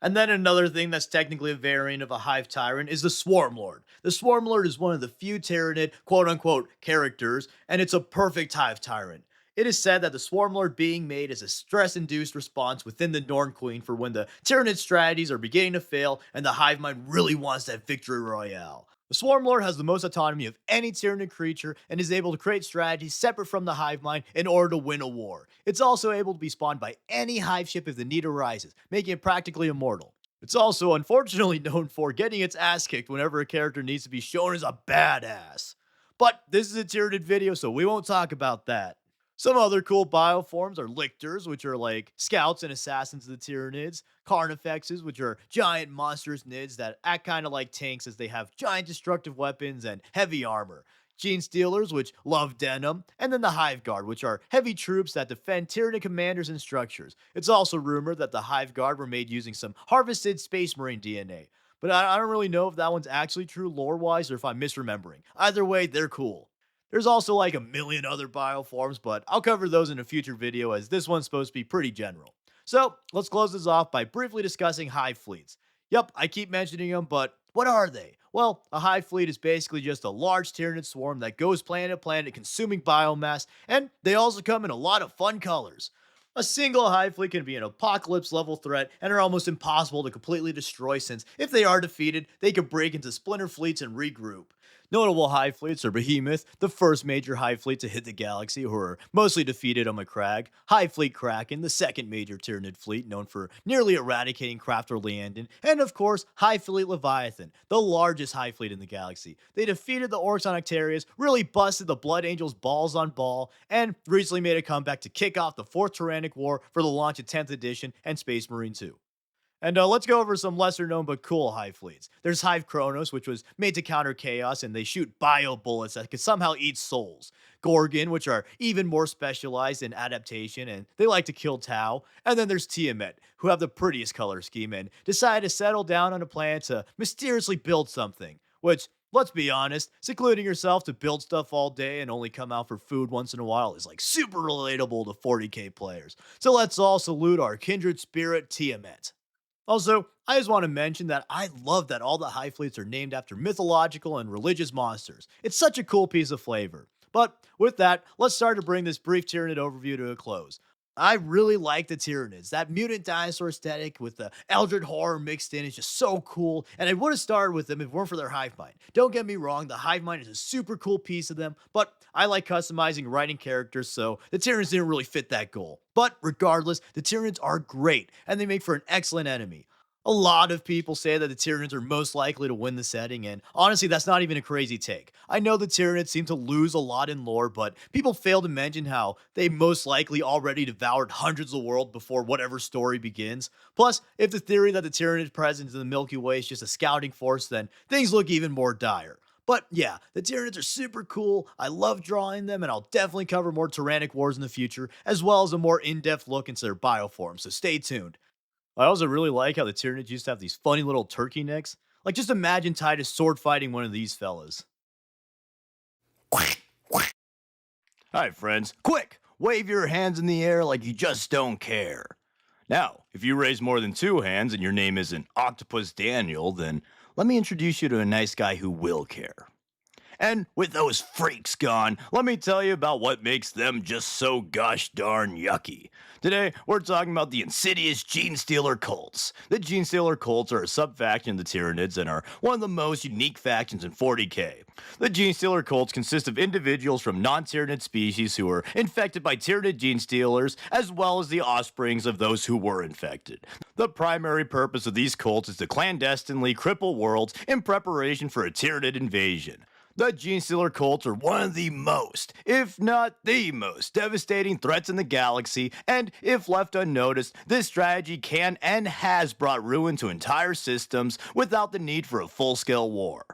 And then another thing that's technically a variant of a Hive Tyrant is the Swarm Lord. The Swarm Lord is one of the few Tyranid quote unquote characters, and it's a perfect Hive Tyrant. It is said that the Swarm Lord being made is a stress induced response within the Norn Queen for when the Tyranid strategies are beginning to fail and the Hive Mind really wants that victory royale. The Swarm Lord has the most autonomy of any Tyranid creature and is able to create strategies separate from the Hive Mind in order to win a war. It's also able to be spawned by any Hive ship if the need arises, making it practically immortal. It's also unfortunately known for getting its ass kicked whenever a character needs to be shown as a badass. But this is a Tyranid video, so we won't talk about that. Some other cool bioforms are lictors, which are like scouts and assassins of the Tyranids, carnifexes, which are giant monstrous nids that act kind of like tanks as they have giant destructive weapons and heavy armor. Gene Stealers, which love denim, and then the Hive Guard, which are heavy troops that defend Tyranid commanders and structures. It's also rumored that the Hive Guard were made using some harvested Space Marine DNA. But I don't really know if that one's actually true lore wise or if I'm misremembering. Either way, they're cool. There's also like a million other bioforms, but I'll cover those in a future video as this one's supposed to be pretty general. So let's close this off by briefly discussing hive fleets. Yup, I keep mentioning them, but what are they? Well, a hive fleet is basically just a large Tyranid swarm that goes planet to planet consuming biomass, and they also come in a lot of fun colors. A single hive fleet can be an apocalypse level threat and are almost impossible to completely destroy since if they are defeated, they could break into splinter fleets and regroup. Notable hive fleets are Behemoth, the first major hive fleet to hit the galaxy, who are mostly defeated on Macragge, Hive Fleet Kraken, the second major Tyranid fleet known for nearly eradicating Crafter Leandon, and of course, Hive Fleet Leviathan, the largest hive fleet in the galaxy. They defeated the Orcs on Octarius, really busted the Blood Angels balls on ball, and recently made a comeback to kick off the 4th Tyrannic War for the launch of 10th edition and Space Marine 2. And let's go over some lesser known but cool hive fleets. There's Hive Kronos, which was made to counter chaos, and they shoot bio bullets that can somehow eat souls. Gorgon, which are even more specialized in adaptation, and they like to kill Tau. And then there's Tiamat, who have the prettiest color scheme and decide to settle down on a planet to mysteriously build something. Which, let's be honest, secluding yourself to build stuff all day and only come out for food once in a while is like super relatable to 40k players. So let's all salute our kindred spirit Tiamat. Also, I just want to mention that I love that all the hive fleets are named after mythological and religious monsters. It's such a cool piece of flavor. But with that, let's start to bring this brief Tyranid overview to a close. I really like the Tyranids. That mutant dinosaur aesthetic with the Eldritch horror mixed in is just so cool, and I would have started with them if it weren't for their hive mind. Don't get me wrong, the hive mind is a super cool piece of them, but I like customizing writing characters, so the Tyranids didn't really fit that goal. But regardless, the Tyranids are great, and they make for an excellent enemy. A lot of people say that the Tyranids are most likely to win the setting, and honestly, that's not even a crazy take. I know the Tyranids seem to lose a lot in lore, but people fail to mention how they most likely already devoured hundreds of worlds before whatever story begins. Plus, if the theory that the Tyranid presence in the Milky Way is just a scouting force, then things look even more dire. But yeah, the Tyranids are super cool. I love drawing them, and I'll definitely cover more Tyrannic wars in the future, as well as a more in-depth look into their bioforms, so stay tuned. I also really like how the Tyranids used to have these funny little turkey necks. Like, just imagine Titus sword fighting one of these fellas. Hi, friends. Quick! Wave your hands in the air like you just don't care. Now, if you raise more than 2 hands and your name isn't Octopus Daniel, then let me introduce you to a nice guy who will care. And with those freaks gone, let me tell you about what makes them just so gosh darn yucky. Today, we're talking about the insidious Gene Stealer cults. The Gene Stealer cults are a sub-faction of the Tyranids and are one of the most unique factions in 40k. The Gene Stealer cults consist of individuals from non-Tyranid species who are infected by Tyranid Gene Stealers, as well as the offsprings of those who were infected. The primary purpose of these cults is to clandestinely cripple worlds in preparation for a Tyranid invasion. The Gene Stealer cults are one of the most, if not the most, devastating threats in the galaxy, and if left unnoticed, this strategy can and has brought ruin to entire systems without the need for a full-scale war.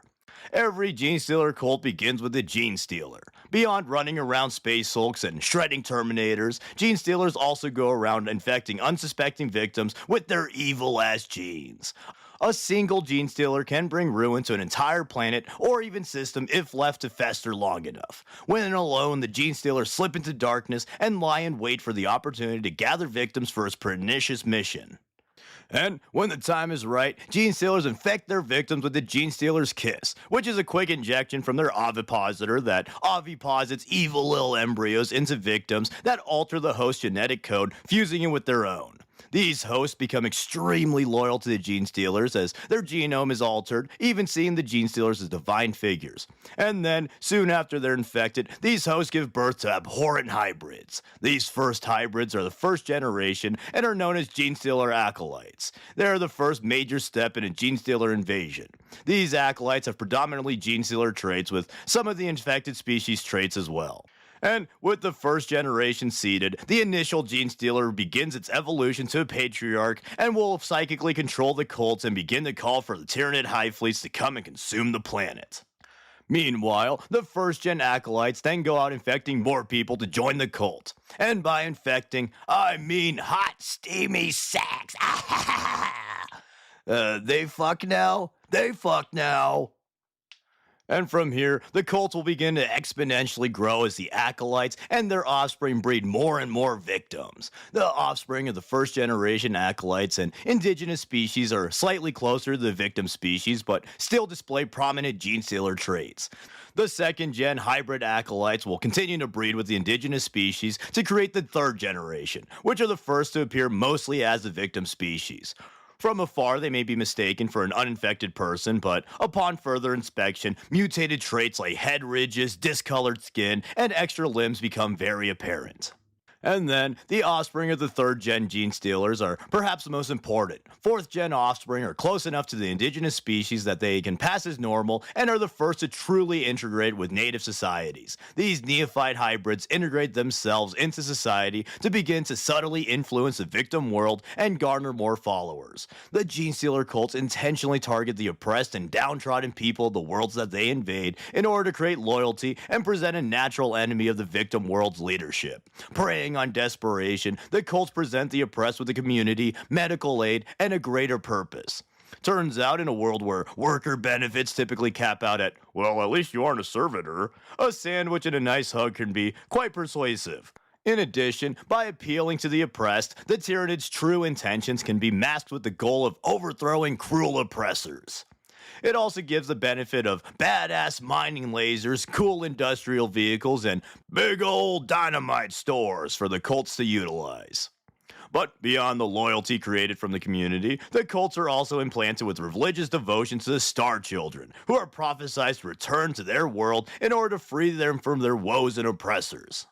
Every Gene Stealer cult begins with a Gene Stealer. Beyond running around space hulks and shredding Terminators, Gene Stealers also go around infecting unsuspecting victims with their evil-ass genes. A single Gene Stealer can bring ruin to an entire planet or even system if left to fester long enough. When alone, the Gene Stealers slip into darkness and lie in wait for the opportunity to gather victims for its pernicious mission. And when the time is right, Gene Stealers infect their victims with the Gene Stealer's Kiss, which is a quick injection from their ovipositor that oviposits evil little embryos into victims that alter the host's genetic code, fusing it with their own. These hosts become extremely loyal to the Gene Stealers as their genome is altered, even seeing the Gene Stealers as divine figures. And then, soon after they're infected, these hosts give birth to abhorrent hybrids. These first hybrids are the first generation and are known as Gene Stealer acolytes. They are the first major step in a Gene Stealer invasion. These acolytes have predominantly Gene Stealer traits with some of the infected species traits as well. And with the first generation seeded, the initial gene stealer begins its evolution to a patriarch and will psychically control the cults and begin to call for the Tyranid hive fleets to come and consume the planet. Meanwhile, the first gen acolytes then go out infecting more people to join the cult. And by infecting, I mean hot, steamy sacks. They fuck now? They fuck now. And from here, the cults will begin to exponentially grow as the acolytes and their offspring breed more and more victims. The offspring of the first generation acolytes and indigenous species are slightly closer to the victim species, but still display prominent gene stealer traits. The second gen hybrid acolytes will continue to breed with the indigenous species to create the third generation, which are the first to appear mostly as the victim species. From afar, they may be mistaken for an uninfected person, but upon further inspection, mutated traits like head ridges, discolored skin, and extra limbs become very apparent. And then, the offspring of the third gen gene stealers are perhaps the most important. Fourth gen offspring are close enough to the indigenous species that they can pass as normal and are the first to truly integrate with native societies. These neophyte hybrids integrate themselves into society to begin to subtly influence the victim world and garner more followers. The gene stealer cults intentionally target the oppressed and downtrodden people of the worlds that they invade in order to create loyalty and present a natural enemy of the victim world's leadership. Preying on desperation, the cults present the oppressed with a community, medical aid, and a greater purpose. Turns out, in a world where worker benefits typically cap out at, well, at least you aren't a servitor, a sandwich and a nice hug can be quite persuasive. In addition, by appealing to the oppressed, the Tyranid's true intentions can be masked with the goal of overthrowing cruel oppressors. It also gives the benefit of badass mining lasers, cool industrial vehicles, and big old dynamite stores for the cults to utilize. But beyond the loyalty created from the community, the cults are also implanted with religious devotion to the Star Children, who are prophesied to return to their world in order to free them from their woes and oppressors.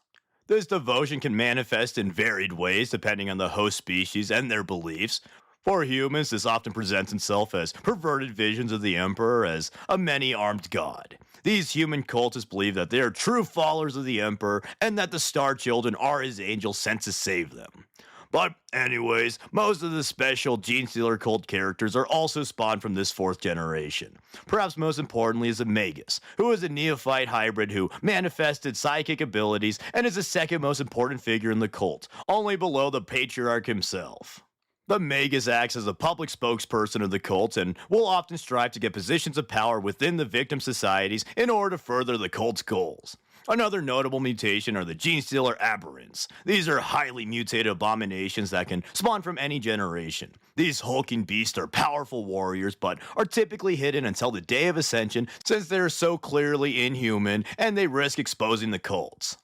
This devotion can manifest in varied ways depending on the host species and their beliefs. For humans, this often presents itself as perverted visions of the Emperor as a many-armed god. These human cultists believe that they are true followers of the Emperor and that the Star Children are his angels sent to save them. But anyways, most of the special Gene Stealer cult characters are also spawned from this fourth generation. Perhaps most importantly is the Magus, who is a neophyte hybrid who manifested psychic abilities and is the second most important figure in the cult, only below the Patriarch himself. The Magus acts as a public spokesperson of the cult and will often strive to get positions of power within the victim societies in order to further the cult's goals. Another notable mutation are the Gene Stealer Aberrants. These are highly mutated abominations that can spawn from any generation. These hulking beasts are powerful warriors, but are typically hidden until the Day of Ascension since they are so clearly inhuman and they risk exposing the cults.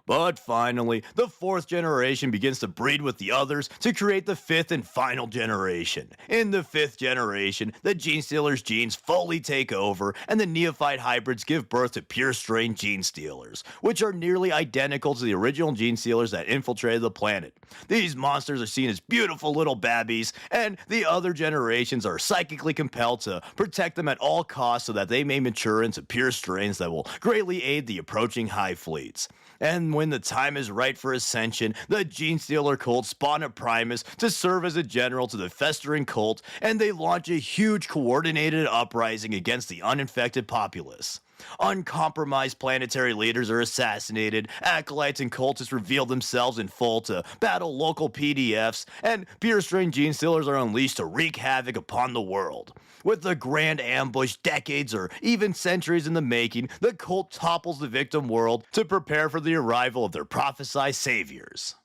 But finally, the fourth generation begins to breed with the others to create the fifth and final generation. In the fifth generation, the Gene Stealer's genes fully take over, and the neophyte hybrids give birth to pure strain Gene Stealers, which are nearly identical to the original Gene Stealers that infiltrated the planet. These monsters are seen as beautiful little babbies, and the other generations are psychically compelled to protect them at all costs so that they may mature into pure strains that will greatly aid the approaching hive fleets. And when the time is right for ascension, the Gene Stealer cult spawn a Primus to serve as a general to the festering cult, and they launch a huge coordinated uprising against the uninfected populace. Uncompromised planetary leaders are assassinated, acolytes and cultists reveal themselves in full to battle local PDFs, and pure strain Gene Stealers are unleashed to wreak havoc upon the world. With the grand ambush decades or even centuries in the making, the cult topples the victim world to prepare for the arrival of their prophesied saviors.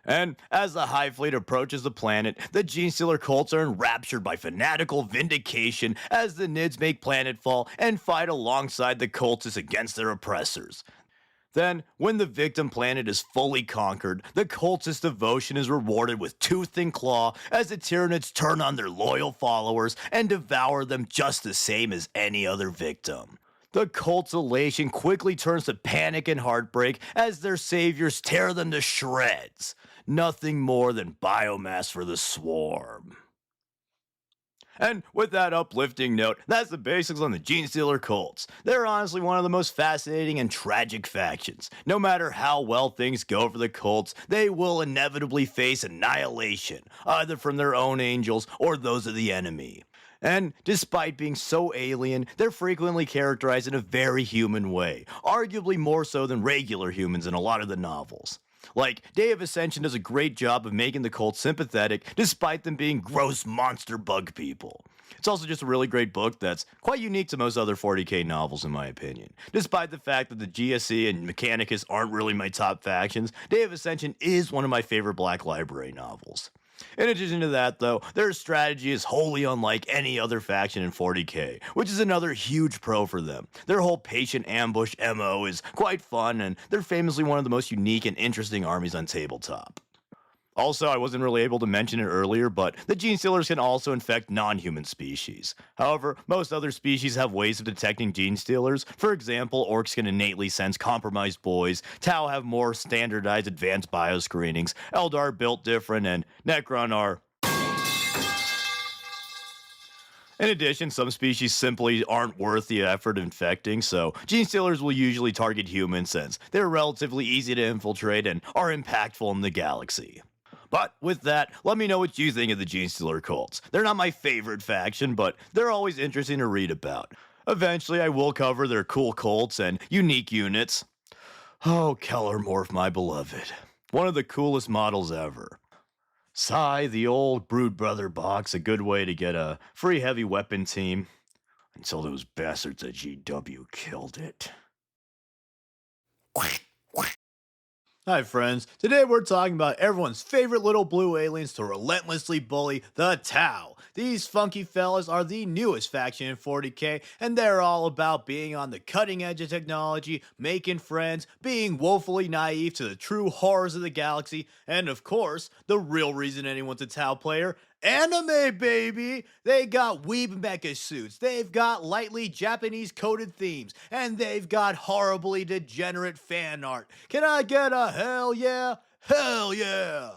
And as the Hive Fleet approaches the planet, the Gene Stealer cults are enraptured by fanatical vindication as the Nids make planetfall and fight alongside the cultists against their oppressors. Then, when the victim planet is fully conquered, the cultist devotion is rewarded with tooth and claw as the Tyranids turn on their loyal followers and devour them just the same as any other victim. The cult's elation quickly turns to panic and heartbreak as their saviors tear them to shreds. Nothing more than biomass for the swarm. And with that uplifting note, that's the basics on the Gene Stealer cults. They're honestly one of the most fascinating and tragic factions. No matter how well things go for the cults, they will inevitably face annihilation, either from their own angels or those of the enemy. And despite being so alien, they're frequently characterized in a very human way, arguably more so than regular humans in a lot of the novels. Like, Day of Ascension does a great job of making the cult sympathetic despite them being gross monster bug people. It's also just a really great book that's quite unique to most other 40k novels, in my opinion. Despite the fact that the GSE and Mechanicus aren't really my top factions, Day of Ascension is one of my favorite Black Library novels. In addition to that, though, their strategy is wholly unlike any other faction in 40k, which is another huge pro for them. Their whole patient ambush MO is quite fun, and they're famously one of the most unique and interesting armies on tabletop. Also, I wasn't really able to mention it earlier, but the Gene Stealers can also infect non-human species. However, most other species have ways of detecting Gene Stealers. For example, orcs can innately sense compromised boys, Tau have more standardized advanced bioscreenings, Eldar built different, and Necron are... In addition, some species simply aren't worth the effort of infecting, so Gene Stealers will usually target humans since they're relatively easy to infiltrate and are impactful in the galaxy. But with that, let me know what you think of the Gene Stealer cults. They're not my favorite faction, but they're always interesting to read about. Eventually, I will cover their cool cults and unique units. Oh, Keller Morph, my beloved. One of the coolest models ever. Sigh, the old Brood Brother box, a good way to get a free heavy weapon team. Until those bastards at GW killed it. Hi friends, today we're talking about everyone's favorite little blue aliens to relentlessly bully the Tau. These funky fellas are the newest faction in 40k, and they're all about being on the cutting edge of technology, making friends, being woefully naive to the true horrors of the galaxy, and of course, the real reason anyone's a Tau player, anime, baby! They got weeb mecha suits, they've got lightly Japanese coded themes, and they've got horribly degenerate fan art. Can I get a hell yeah? Hell yeah!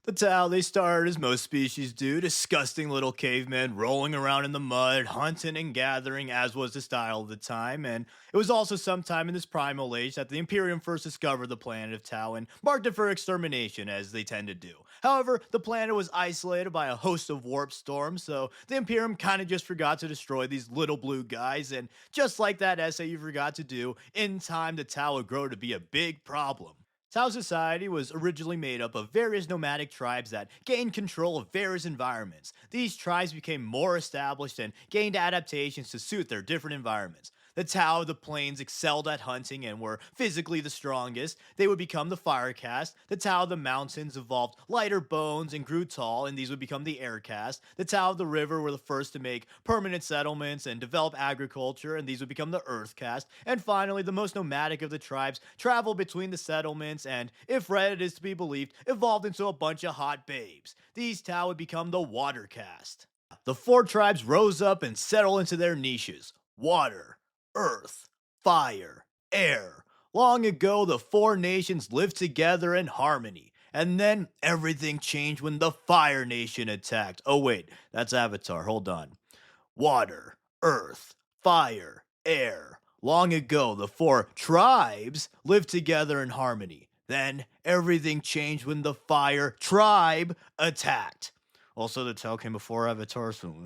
The Tau, they started as most species do, disgusting little cavemen rolling around in the mud, hunting and gathering, as was the style of the time, and it was also sometime in this primal age that the Imperium first discovered the planet of Tau and marked it for extermination, as they tend to do. However, the planet was isolated by a host of warp storms, so the Imperium kinda just forgot to destroy these little blue guys, and just like that essay you forgot to do, in time the Tau would grow to be a big problem. Tau society was originally made up of various nomadic tribes that gained control of various environments. These tribes became more established and gained adaptations to suit their different environments. The Tau of the plains excelled at hunting and were physically the strongest. They would become the fire caste. The Tau of the mountains evolved lighter bones and grew tall, and these would become the air caste. The Tau of the river were the first to make permanent settlements and develop agriculture, and these would become the earth caste. And finally, the most nomadic of the tribes traveled between the settlements and, if Reddit is to be believed, evolved into a bunch of hot babes. These Tau would become the water caste. The four tribes rose up and settled into their niches: water, earth, fire, air. Long ago, the four nations lived together in harmony. And then everything changed when the Fire Nation attacked. Oh, wait, that's Avatar. Hold on. Water, earth, fire, air. Long ago, the four tribes lived together in harmony. Then everything changed when the Fire Tribe attacked. Also, the Tau came before Avatar, so...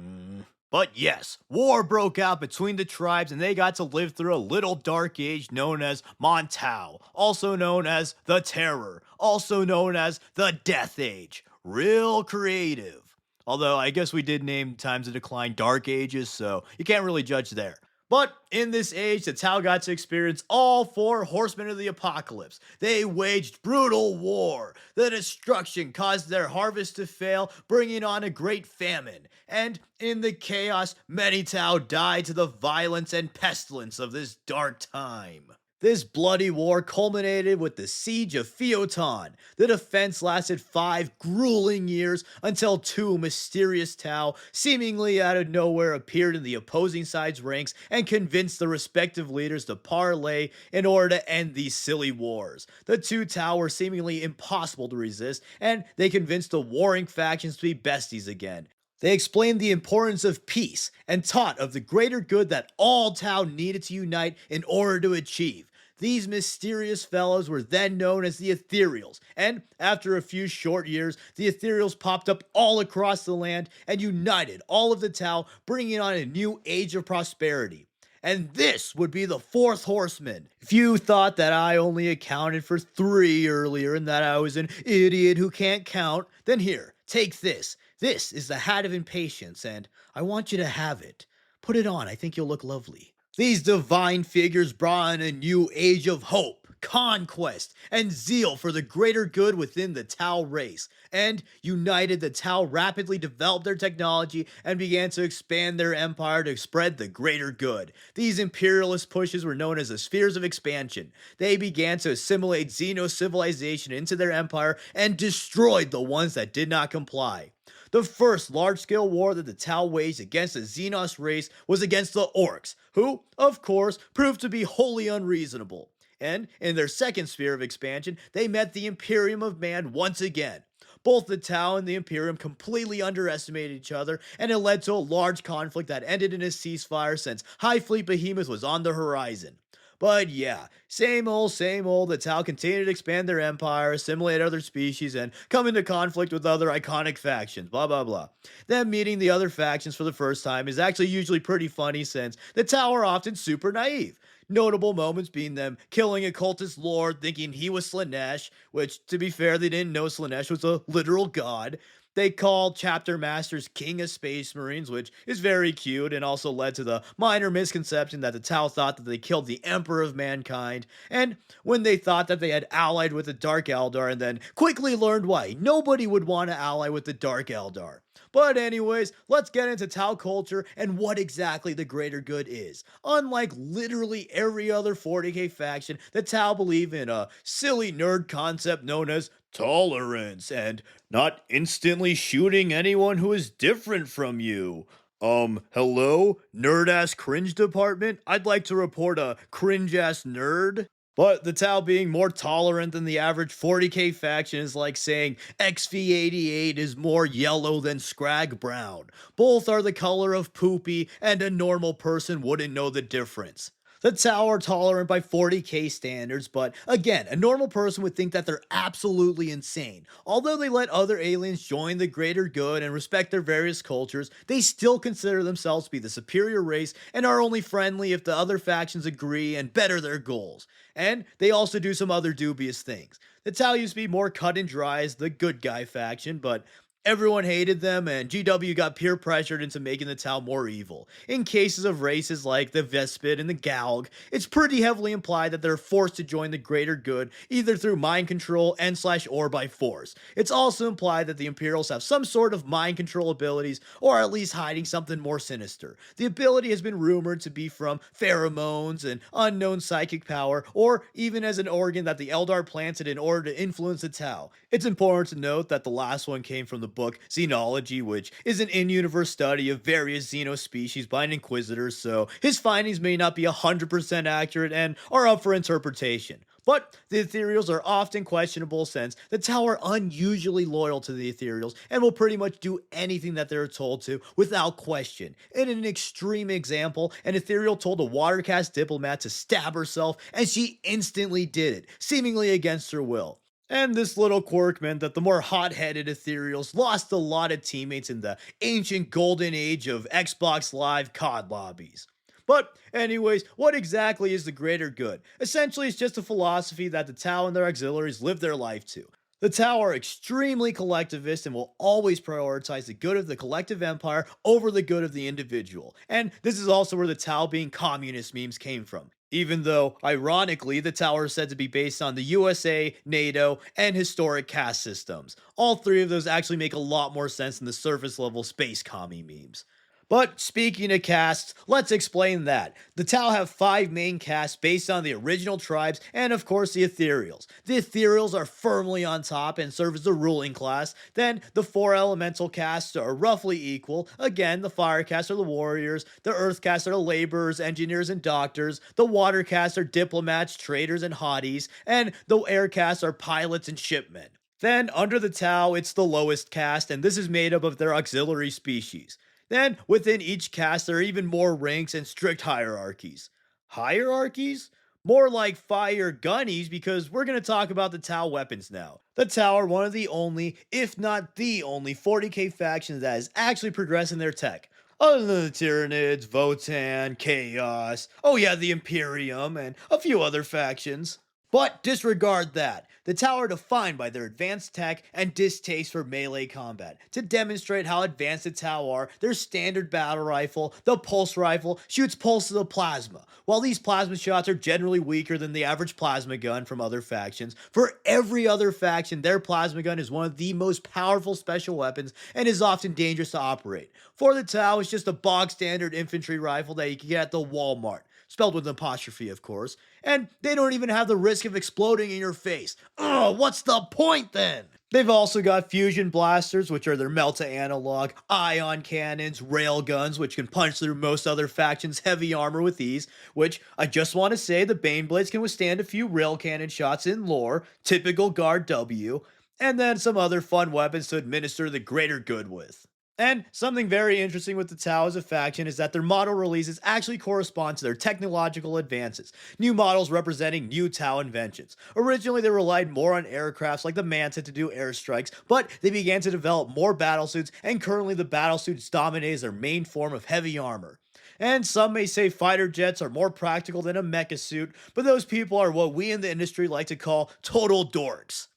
But yes, war broke out between the tribes and they got to live through a little dark age known as Montau, also known as the Terror, also known as the Death Age. Real creative. Although I guess we did name Times of Decline Dark Ages, so you can't really judge there. But in this age, the Tau got to experience all four horsemen of the apocalypse. They waged brutal war. The destruction caused their harvest to fail, bringing on a great famine. And in the chaos, many Tau died to the violence and pestilence of this dark time. This bloody war culminated with the Siege of Phaeton. The defense lasted 5 grueling years until 2 mysterious Tau, seemingly out of nowhere, appeared in the opposing side's ranks and convinced the respective leaders to parley in order to end these silly wars. The 2 Tau were seemingly impossible to resist, and they convinced the warring factions to be besties again. They explained the importance of peace and taught of the greater good that all Tau needed to unite in order to achieve. These mysterious fellows were then known as the Ethereals, and after a few short years, the Ethereals popped up all across the land and united all of the Tau, bringing on a new age of prosperity. And this would be the fourth horseman. If you thought that I only accounted for three earlier and that I was an idiot who can't count, then here, take this. This is the hat of impatience, and I want you to have it. Put it on, I think you'll look lovely. These divine figures brought in a new age of hope, conquest, and zeal for the greater good within the Tau race. And united, the Tau rapidly developed their technology and began to expand their empire to spread the greater good. These imperialist pushes were known as the spheres of expansion. They began to assimilate Xeno civilization into their empire and destroyed the ones that did not comply. The first large scale war that the Tau waged against the Xenos race was against the Orcs, who, of course, proved to be wholly unreasonable. And in their second sphere of expansion, they met the Imperium of Man once again. Both the Tau and the Imperium completely underestimated each other, and it led to a large conflict that ended in a ceasefire since High Fleet Behemoth was on the horizon. But yeah, same old, same old. The Tau continued to expand their empire, assimilate other species, and come into conflict with other iconic factions, blah blah blah. Them meeting the other factions for the first time is actually usually pretty funny since the Tau are often super naive. Notable moments being them killing a cultist lord thinking he was Slanesh, which, to be fair, they didn't know Slanesh was a literal god. They called chapter masters King of Space Marines, which is very cute and also led to the minor misconception that the Tau thought that they killed the Emperor of Mankind. And when they thought that they had allied with the Dark Eldar and then quickly learned why nobody would want to ally with the Dark Eldar. But anyways, let's get into Tau culture and what exactly the greater good is. Unlike literally every other 40k faction, the Tau believe in a silly nerd concept known as tolerance and not instantly shooting anyone who is different from you. Hello? Nerd ass cringe department? I'd like to report a cringe ass nerd. But the Tau being more tolerant than the average 40k faction is like saying XV88 is more yellow than Scrag Brown. Both are the color of poopy, and a normal person wouldn't know the difference. The Tau are tolerant by 40k standards, but again, a normal person would think that they're absolutely insane. Although they let other aliens join the greater good and respect their various cultures, they still consider themselves to be the superior race and are only friendly if the other factions agree and better their goals. And they also do some other dubious things. The Tau used to be more cut and dry as the good guy faction, but everyone hated them, and GW got peer pressured into making the Tau more evil. In cases of races like the Vespid and the Galg, it's pretty heavily implied that they're forced to join the greater good, either through mind control and/or by force. It's also implied that the Imperials have some sort of mind control abilities, or at least hiding something more sinister. The ability has been rumored to be from pheromones, an unknown psychic power, or even as an organ that the Eldar planted in order to influence the Tau. It's important to note that the last one came from the book Xenology, which is an in-universe study of various Xeno species by an Inquisitor, so his findings may not be 100% accurate and are up for interpretation. But the Ethereals are often questionable since the Tau are unusually loyal to the Ethereals and will pretty much do anything that they're told to without question. In an extreme example, an Ethereal told a Watercast diplomat to stab herself, and she instantly did it, seemingly against her will. And this little quirk meant that the more hot-headed Ethereals lost a lot of teammates in the ancient golden age of Xbox Live COD lobbies. But anyways, what exactly is the greater good? Essentially, it's just a philosophy that the Tau and their auxiliaries live their life to. The Tau are extremely collectivist and will always prioritize the good of the collective empire over the good of the individual. And this is also where the Tau being communist memes came from. Even though, ironically, the Tau are said to be based on the USA, NATO, and historic caste systems. All three of those actually make a lot more sense than the surface level space commie memes. But speaking of castes, let's explain that. The Tau have 5 main castes based on the original tribes and of course the Ethereals. The Ethereals are firmly on top and serve as the ruling class. Then the 4 elemental castes are roughly equal. Again, the fire castes are the warriors, the earth castes are the laborers, engineers, and doctors, the water castes are diplomats, traders, and hotties, and the air castes are pilots and shipmen. Then, under the Tau, it's the lowest caste, and this is made up of their auxiliary species. Then, within each caste, there are even more ranks and strict hierarchies. Hierarchies? More like fire gunnies, because we're going to talk about the Tau weapons now. The Tau are one of the only, if not the only, 40k factions that is actually progressing their tech. Other than the Tyranids, Votan, Chaos, oh yeah, the Imperium, and a few other factions. But disregard that. The Tau are defined by their advanced tech and distaste for melee combat. To demonstrate how advanced the Tau are, their standard battle rifle, the pulse rifle, shoots pulses of plasma. While these plasma shots are generally weaker than the average plasma gun from other factions, for every other faction, their plasma gun is one of the most powerful special weapons and is often dangerous to operate. For the Tau, it's just a bog standard infantry rifle that you can get at the Walmart. Spelled with an apostrophe, of course. And they don't even have the risk of exploding in your face. Ugh, what's the point then? They've also got fusion blasters, which are their Melta analog, ion cannons, rail guns, which can punch through most other factions' heavy armor with ease, which I just want to say the Baneblades can withstand a few rail cannon shots in lore, typical Guard W, and then some other fun weapons to administer the greater good with. And something very interesting with the Tau as a faction is that their model releases actually correspond to their technological advances, new models representing new Tau inventions. Originally, they relied more on aircrafts like the Manta to do airstrikes, but they began to develop more battlesuits, and currently the battlesuits dominate as their main form of heavy armor. And some may say fighter jets are more practical than a mecha suit, but those people are what we in the industry like to call total dorks.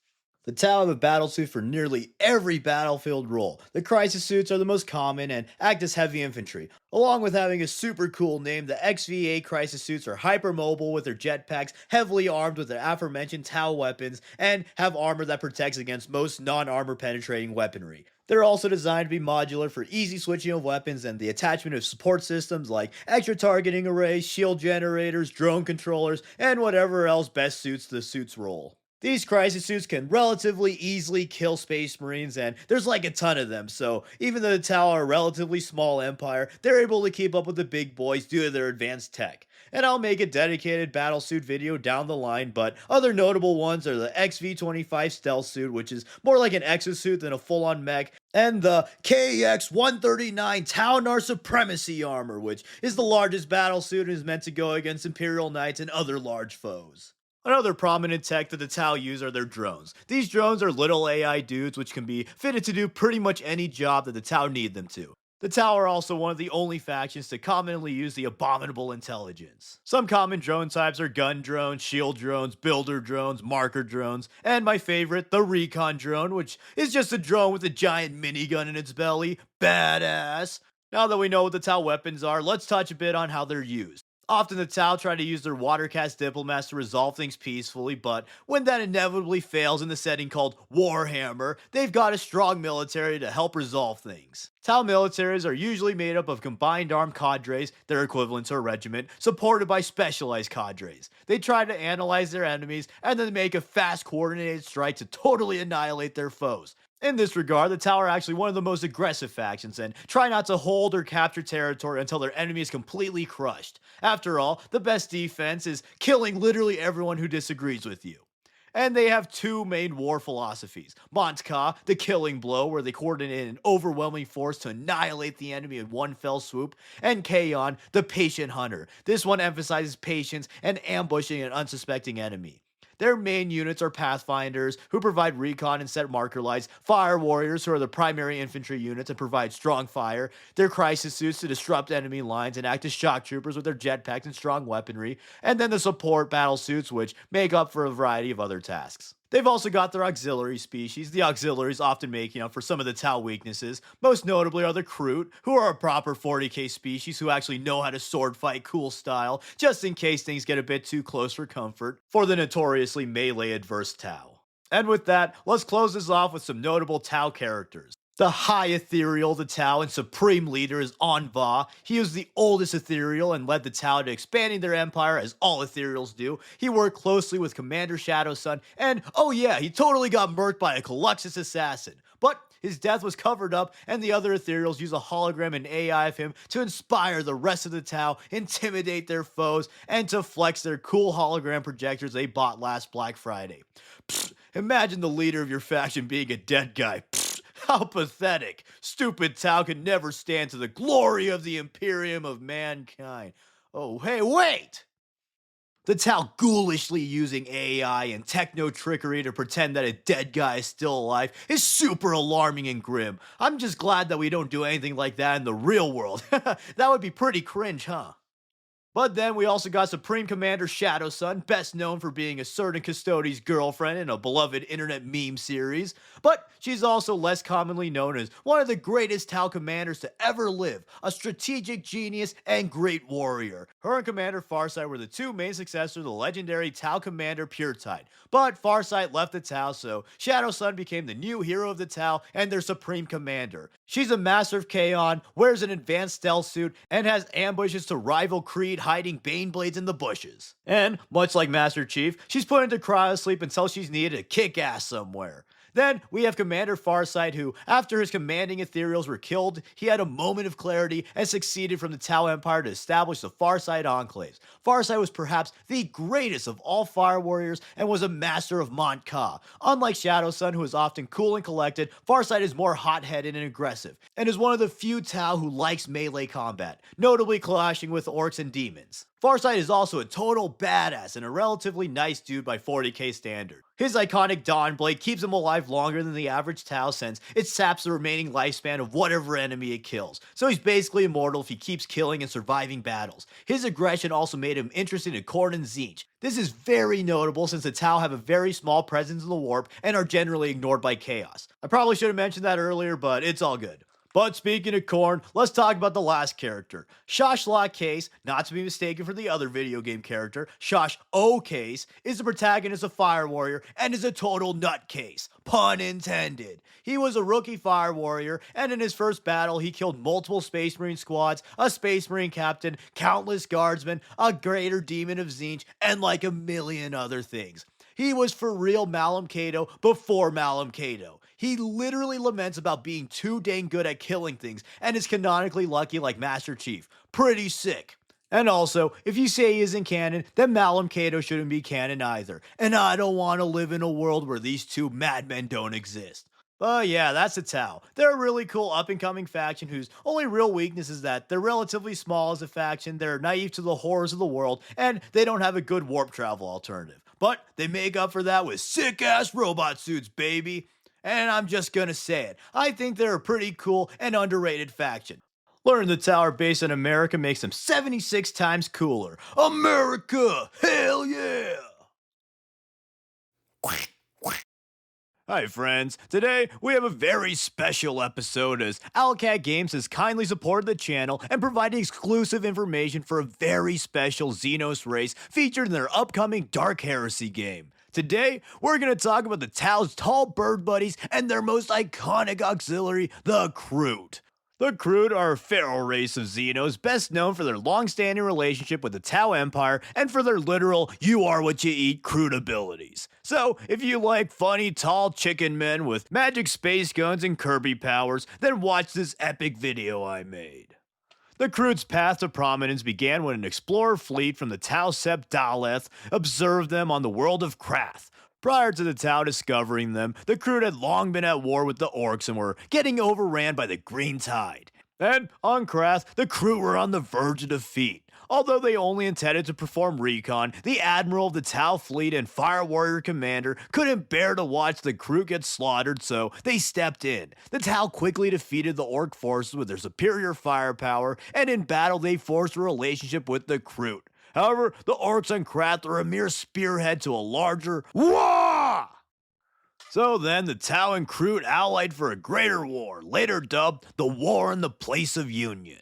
The Tau have a battlesuit for nearly every battlefield role. The crisis suits are the most common and act as heavy infantry. Along with having a super cool name, the XVA crisis suits are hypermobile with their jetpacks, heavily armed with the aforementioned Tau weapons, and have armor that protects against most non-armor penetrating weaponry. They're also designed to be modular for easy switching of weapons and the attachment of support systems like extra targeting arrays, shield generators, drone controllers, and whatever else best suits the suit's role. These crisis suits can relatively easily kill space marines, and there's like a ton of them, so even though the Tau are a relatively small empire, they're able to keep up with the big boys due to their advanced tech. And I'll make a dedicated battlesuit video down the line, but other notable ones are the XV-25 stealth suit, which is more like an exosuit than a full-on mech, and the KX-139 Taunar Supremacy armor, which is the largest battlesuit and is meant to go against Imperial Knights and other large foes. Another prominent tech that the Tau use are their drones. These drones are little AI dudes which can be fitted to do pretty much any job that the Tau need them to. The Tau are also one of the only factions to commonly use the abominable intelligence. Some common drone types are gun drones, shield drones, builder drones, marker drones, and my favorite, the recon drone, which is just a drone with a giant minigun in its belly. Badass! Now that we know what the Tau weapons are, let's touch a bit on how they're used. Often the Tau try to use their watercast diplomats to resolve things peacefully, but when that inevitably fails in the setting called Warhammer, they've got a strong military to help resolve things. Tau militaries are usually made up of combined armed cadres, their equivalent to a regiment, supported by specialized cadres. They try to analyze their enemies and then make a fast coordinated strike to totally annihilate their foes. In this regard, the Tau are actually one of the most aggressive factions and try not to hold or capture territory until their enemy is completely crushed. After all, the best defense is killing literally everyone who disagrees with you. And they have two main war philosophies. Montka, the killing blow, where they coordinate an overwhelming force to annihilate the enemy in one fell swoop, and Kaon, the patient hunter. This one emphasizes patience and ambushing an unsuspecting enemy. Their main units are Pathfinders, who provide recon and set marker lights, Fire Warriors, who are the primary infantry units and provide strong fire, their Crisis Suits to disrupt enemy lines and act as shock troopers with their jetpacks and strong weaponry, and then the support battle suits, which make up for a variety of other tasks. They've also got their auxiliary species, the auxiliaries often making up for some of the Tau weaknesses. Most notably are the Kroot, who are a proper 40k species who actually know how to sword fight cool style, just in case things get a bit too close for comfort, for the notoriously melee adverse Tau. And with that, let's close this off with some notable Tau characters. The High Ethereal, the Tau, and Supreme Leader is Anva. He was the oldest Ethereal and led the Tau to expanding their empire as all Ethereals do. He worked closely with Commander Shadowsun, and oh yeah, he totally got murked by a Caluxus assassin. But his death was covered up, and the other Ethereals use a hologram and AI of him to inspire the rest of the Tau, intimidate their foes, and to flex their cool hologram projectors they bought last Black Friday. Pfft, Imagine the leader of your faction being a dead guy. Pfft, how pathetic. Stupid Tau could never stand to the glory of the Imperium of mankind. Oh, hey, wait! The Tau ghoulishly using AI and techno trickery to pretend that a dead guy is still alive is super alarming and grim. I'm just glad that we don't do anything like that in the real world. That would be pretty cringe, huh? But then we also got Supreme Commander Shadow Sun, best known for being a certain custody's girlfriend in a beloved internet meme series. But she's also less commonly known as one of the greatest Tau commanders to ever live, a strategic genius and great warrior. Her and Commander Farsight were the two main successors of the legendary Tau commander Puretide. But Farsight left the Tau, so Shadow Sun became the new hero of the Tau and their supreme commander. She's a master of Kaon, wears an advanced stealth suit, and has ambushes to rival Creed, hiding Bane blades in the bushes. And, much like Master Chief, she's put into cryosleep until she's needed to kick ass somewhere. Then we have Commander Farsight, who, after his commanding ethereals were killed, he had a moment of clarity and succeeded from the Tau Empire to establish the Farsight Enclaves. Farsight was perhaps the greatest of all Fire Warriors and was a master of Mont Ka. Unlike Shadow Sun, who is often cool and collected, Farsight is more hot-headed and aggressive, and is one of the few Tau who likes melee combat, notably clashing with orcs and demons. Farsight is also a total badass and a relatively nice dude by 40k standard. His iconic Dawn Blade keeps him alive longer than the average Tau since it saps the remaining lifespan of whatever enemy it kills, so he's basically immortal if he keeps killing and surviving battles. His aggression also made him interested in Khorne and Tzeentch. This is very notable since the Tau have a very small presence in the warp and are generally ignored by chaos. I probably should have mentioned that earlier, but it's all good. But speaking of Khorne, let's talk about the last character. Shosh Case, not to be mistaken for the other video game character, Shosh Case, is the protagonist of Fire Warrior and is a total nutcase. Pun intended. He was a rookie Fire Warrior, and in his first battle, he killed multiple Space Marine squads, a Space Marine captain, countless guardsmen, a greater demon of Tzeentch, and like a million other things. He was for real Malum Cato before Malum Cato. He literally laments about being too dang good at killing things and is canonically lucky like Master Chief. Pretty sick. And also, if you say he isn't canon, then Malum Cato shouldn't be canon either. And I don't want to live in a world where these two madmen don't exist. But yeah, that's the Tau. They're a really cool up-and-coming faction whose only real weakness is that they're relatively small as a faction, they're naive to the horrors of the world, and they don't have a good warp travel alternative. But they make up for that with sick-ass robot suits, baby. And I'm just gonna say it, I think they're a pretty cool and underrated faction. Learning the Tau are based in America makes them 76 times cooler. America! Hell yeah! Hi friends, today we have a very special episode as Owlcat Games has kindly supported the channel and provided exclusive information for a very special Xenos race featured in their upcoming Dark Heresy game. Today, we're going to talk about the Tau's tall bird buddies and their most iconic auxiliary, the Kroot. The Kroot are a feral race of Xenos best known for their long-standing relationship with the Tau Empire and for their literal you-are-what-you-eat Kroot abilities. So, if you like funny tall chicken men with magic space guns and Kirby powers, then watch this epic video I made. The Kroot's path to prominence began when an explorer fleet from the Tau Sept Daleth observed them on the world of Krath. Prior to the Tau discovering them, the Kroot had long been at war with the Orcs and were getting overran by the Green Tide. And on Krath, the Kroot were on the verge of defeat. Although they only intended to perform recon, the Admiral of the Tau fleet and Fire Warrior commander couldn't bear to watch the Kroot get slaughtered, so they stepped in. The Tau quickly defeated the Orc forces with their superior firepower, and in battle they forced a relationship with the Kroot. However, the Orcs on Krath are a mere spearhead to a larger Wah! So then, the Tau and Kroot allied for a greater war, later dubbed the War in the Place of Union.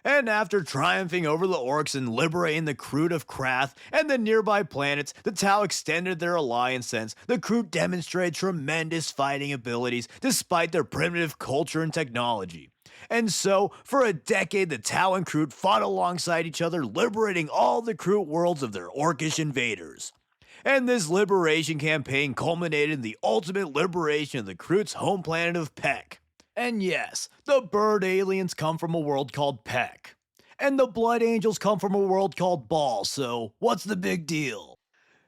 And after triumphing over the Orcs and liberating the Kroot of Krath and the nearby planets, the Tau extended their alliance since the Kroot demonstrated tremendous fighting abilities despite their primitive culture and technology. And so, for a decade, the Tau and Kroot fought alongside each other, liberating all the Kroot worlds of their Orcish invaders. And this liberation campaign culminated in the ultimate liberation of the Kroot's home planet of Pek. And yes, the bird aliens come from a world called Pek. And the blood angels come from a world called Ball, so what's the big deal?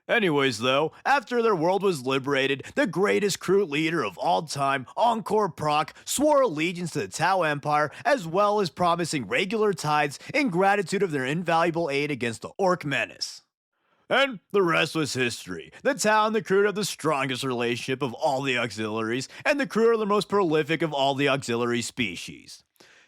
Anyways, though, after their world was liberated, the greatest Kroot leader of all time, Encore Proc, swore allegiance to the Tau Empire, as well as promising regular tithes in gratitude of their invaluable aid against the Orc menace. And the rest was history. The Tau and the Kroot have the strongest relationship of all the auxiliaries, and the Kroot are the most prolific of all the auxiliary species.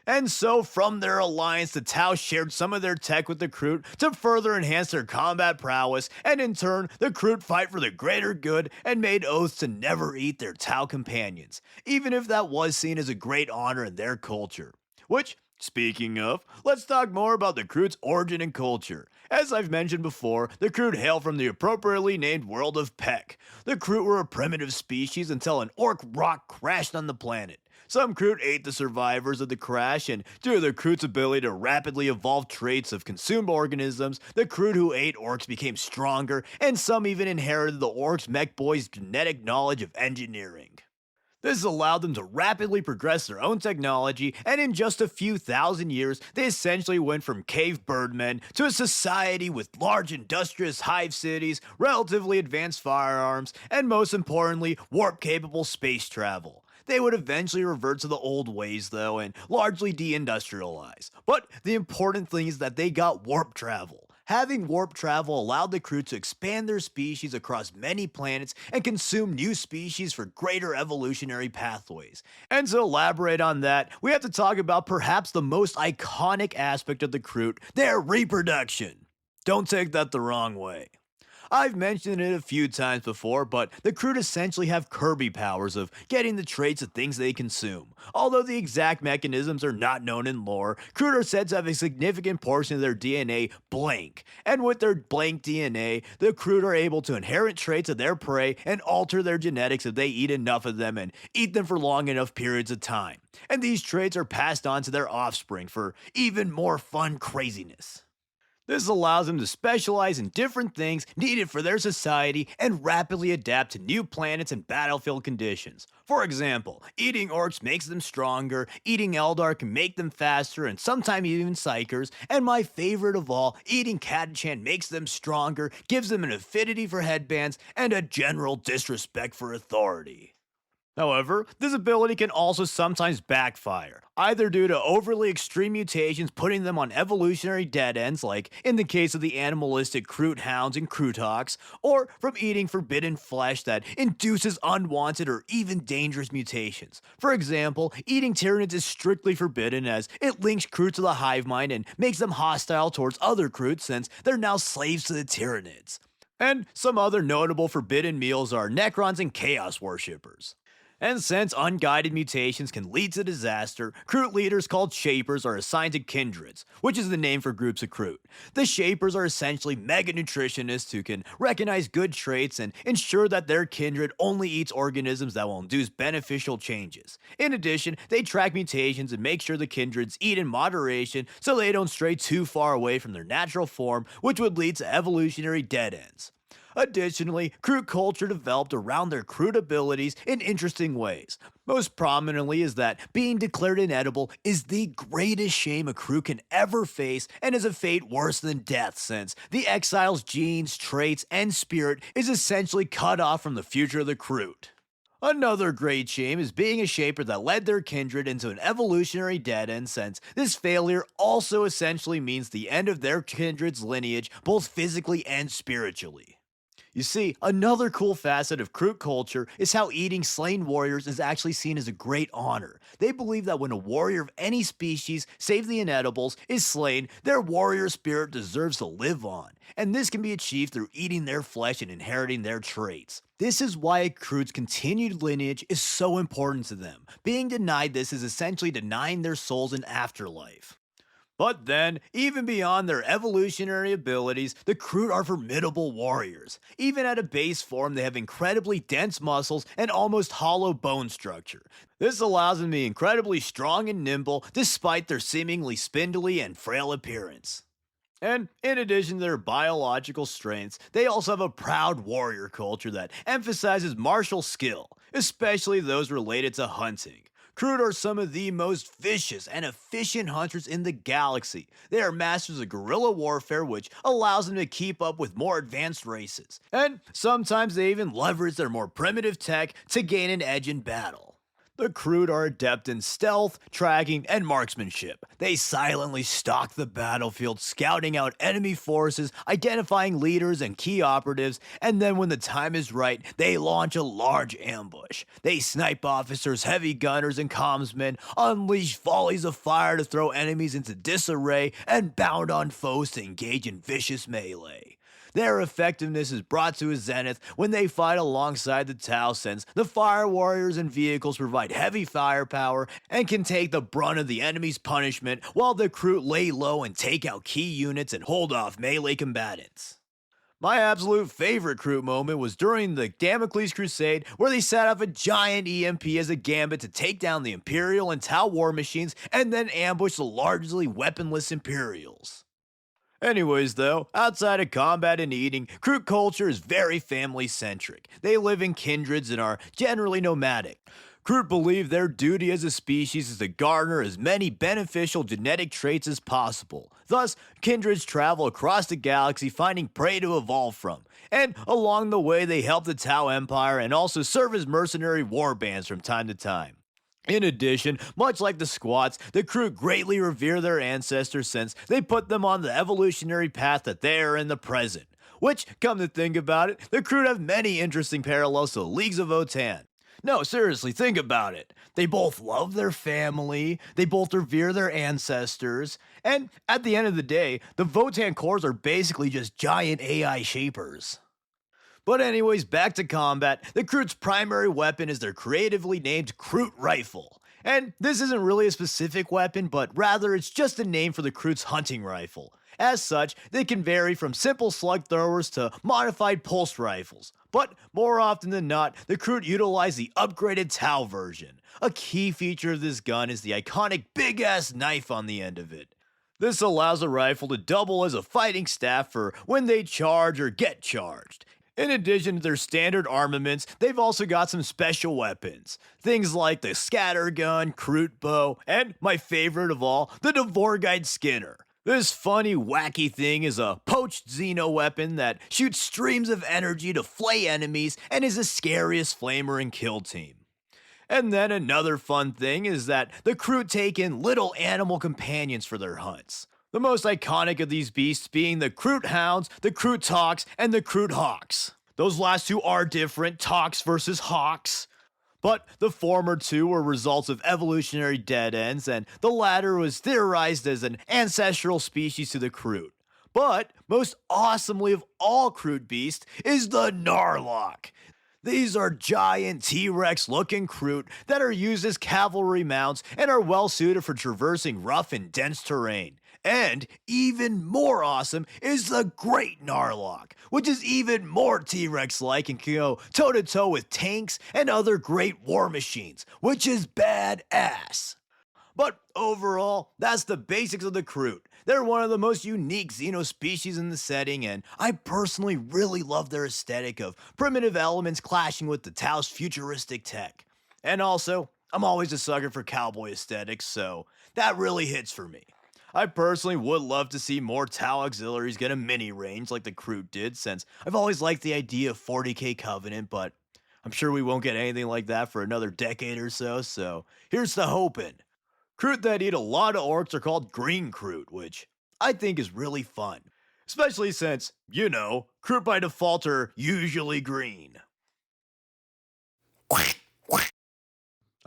And so, from their alliance, the Tau shared some of their tech with the Kroot to further enhance their combat prowess, and in turn, the Kroot fight for the greater good and made oaths to never eat their Tau companions, even if that was seen as a great honor in their culture. Which, speaking of, let's talk more about the Kroot's origin and culture. As I've mentioned before, the Kroot hail from the appropriately named world of Pek. The Kroot were a primitive species until an orc rock crashed on the planet. Some Kroot ate the survivors of the crash, and due to the Kroot's ability to rapidly evolve traits of consumed organisms, the Kroot who ate orcs became stronger, and some even inherited the orcs' mech boys' genetic knowledge of engineering. This allowed them to rapidly progress their own technology, and in just a few thousand years, they essentially went from cave birdmen to a society with large industrious hive cities, relatively advanced firearms, and most importantly, warp-capable space travel. They would eventually revert to the old ways, though, and largely deindustrialize. But the important thing is that they got warp travel. Having warp travel allowed the Kroot to expand their species across many planets and consume new species for greater evolutionary pathways. And to elaborate on that, we have to talk about perhaps the most iconic aspect of the Kroot, their reproduction. Don't take that the wrong way. I've mentioned it a few times before, but the Kroot essentially have Kirby powers of getting the traits of things they consume. Although the exact mechanisms are not known in lore, Kroot are said to have a significant portion of their DNA blank. And with their blank DNA, the Kroot are able to inherit traits of their prey and alter their genetics if they eat enough of them and eat them for long enough periods of time. And these traits are passed on to their offspring for even more fun craziness. This allows them to specialize in different things needed for their society and rapidly adapt to new planets and battlefield conditions. For example, eating orcs makes them stronger, eating Eldar can make them faster, and sometimes even psychers, and my favorite of all, eating Catachan makes them stronger, gives them an affinity for headbands, and a general disrespect for authority. However, this ability can also sometimes backfire, either due to overly extreme mutations putting them on evolutionary dead ends, like in the case of the animalistic Kroot hounds and Kroothawks, or from eating forbidden flesh that induces unwanted or even dangerous mutations. For example, eating Tyranids is strictly forbidden as it links Kroot to the hive mind and makes them hostile towards other Kroots since they're now slaves to the Tyranids. And some other notable forbidden meals are Necrons and Chaos Worshippers. And since unguided mutations can lead to disaster, Kroot leaders called Shapers are assigned to Kindreds, which is the name for groups of Kroot. The Shapers are essentially mega nutritionists who can recognize good traits and ensure that their kindred only eats organisms that will induce beneficial changes. In addition, they track mutations and make sure the kindreds eat in moderation so they don't stray too far away from their natural form, which would lead to evolutionary dead ends. Additionally, Kroot culture developed around their Kroot abilities in interesting ways. Most prominently is that being declared inedible is the greatest shame a Kroot can ever face and is a fate worse than death since the exile's genes, traits, and spirit is essentially cut off from the future of the Kroot. Another great shame is being a shaper that led their kindred into an evolutionary dead end since this failure also essentially means the end of their kindred's lineage both physically and spiritually. You see, another cool facet of Kroot culture is how eating slain warriors is actually seen as a great honor. They believe that when a warrior of any species, save the inedibles, is slain, their warrior spirit deserves to live on, and this can be achieved through eating their flesh and inheriting their traits. This is why a Kroot's continued lineage is so important to them. Being denied this is essentially denying their souls an afterlife. But then, even beyond their evolutionary abilities, the Kroot are formidable warriors. Even at a base form, they have incredibly dense muscles and almost hollow bone structure. This allows them to be incredibly strong and nimble despite their seemingly spindly and frail appearance. And in addition to their biological strengths, they also have a proud warrior culture that emphasizes martial skill, especially those related to hunting. Kroot are some of the most vicious and efficient hunters in the galaxy. They are masters of guerrilla warfare, which allows them to keep up with more advanced races. And sometimes they even leverage their more primitive tech to gain an edge in battle. The Kroot are adept in stealth, tracking, and marksmanship. They silently stalk the battlefield, scouting out enemy forces, identifying leaders and key operatives, and then when the time is right, they launch a large ambush. They snipe officers, heavy gunners, and commsmen, unleash volleys of fire to throw enemies into disarray, and bound on foes to engage in vicious melee. Their effectiveness is brought to a zenith when they fight alongside the Tau, since the fire warriors and vehicles provide heavy firepower and can take the brunt of the enemy's punishment, while the Kroot lay low and take out key units and hold off melee combatants. My absolute favorite Kroot moment was during the Damocles Crusade, where they set up a giant EMP as a gambit to take down the Imperial and Tau war machines and then ambush the largely weaponless Imperials. Anyways though, outside of combat and eating, Kroot culture is very family-centric. They live in kindreds and are generally nomadic. Kroot believe their duty as a species is to garner as many beneficial genetic traits as possible. Thus, kindreds travel across the galaxy finding prey to evolve from. And along the way, they help the Tau Empire and also serve as mercenary war bands from time to time. In addition, much like the Squats, the Kroot greatly revere their ancestors since they put them on the evolutionary path that they are in the present. Which, come to think about it, the Kroot have many interesting parallels to the Leagues of Votann. No, seriously, think about it. They both love their family, they both revere their ancestors, and at the end of the day, the Votann cores are basically just giant AI shapers. But anyways, back to combat. The Kroot's primary weapon is their creatively named Kroot Rifle. And this isn't really a specific weapon, but rather it's just a name for the Kroot's hunting rifle. As such, they can vary from simple slug throwers to modified pulse rifles. But more often than not, the Kroot utilize the upgraded Tau version. A key feature of this gun is the iconic big-ass knife on the end of it. This allows a rifle to double as a fighting staff for when they charge or get charged. In addition to their standard armaments, they've also got some special weapons. Things like the scattergun, Kroot bow, and my favorite of all, the Dvorgite Skinner. This funny, wacky thing is a poached Xeno weapon that shoots streams of energy to flay enemies and is the scariest flamer in Kill Team. And then another fun thing is that the Kroot take in little animal companions for their hunts. The most iconic of these beasts being the Kroot Hounds, the Kroot Hawks, and the Kroot Hawks. Those last two are different, Hawks versus Hawks. But the former two were results of evolutionary dead ends, and the latter was theorized as an ancestral species to the Kroot. But most awesomely of all Kroot beasts is the Narlock. These are giant T-Rex looking Kroot that are used as cavalry mounts and are well suited for traversing rough and dense terrain. And even more awesome is the Great Narlock, which is even more T-Rex-like and can go toe-to-toe with tanks and other great war machines, which is badass. But overall, that's the basics of the Kroot. They're one of the most unique Xeno species in the setting, and I personally really love their aesthetic of primitive elements clashing with the Tau's futuristic tech. And also, I'm always a sucker for cowboy aesthetics, so that really hits for me. I personally would love to see more Tau auxiliaries get a mini range like the Kroot did, since I've always liked the idea of 40k Covenant, but I'm sure we won't get anything like that for another decade or so here's to hoping. Kroot that eat a lot of orcs are called green Kroot, which I think is really fun. Especially since, Kroot by default are usually green.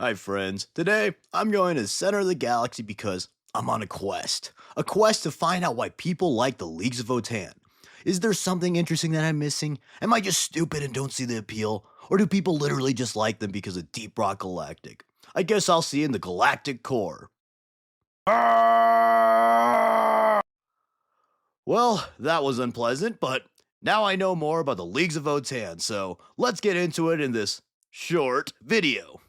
Hi friends, today I'm going to the center of the galaxy because I'm on a quest. A quest to find out why people like the Leagues of Votann. Is there something interesting that I'm missing? Am I just stupid and don't see the appeal? Or do people literally just like them because of Deep Rock Galactic? I guess I'll see in the Galactic Core. Well, that was unpleasant, but now I know more about the Leagues of Votann, so let's get into it in this short video.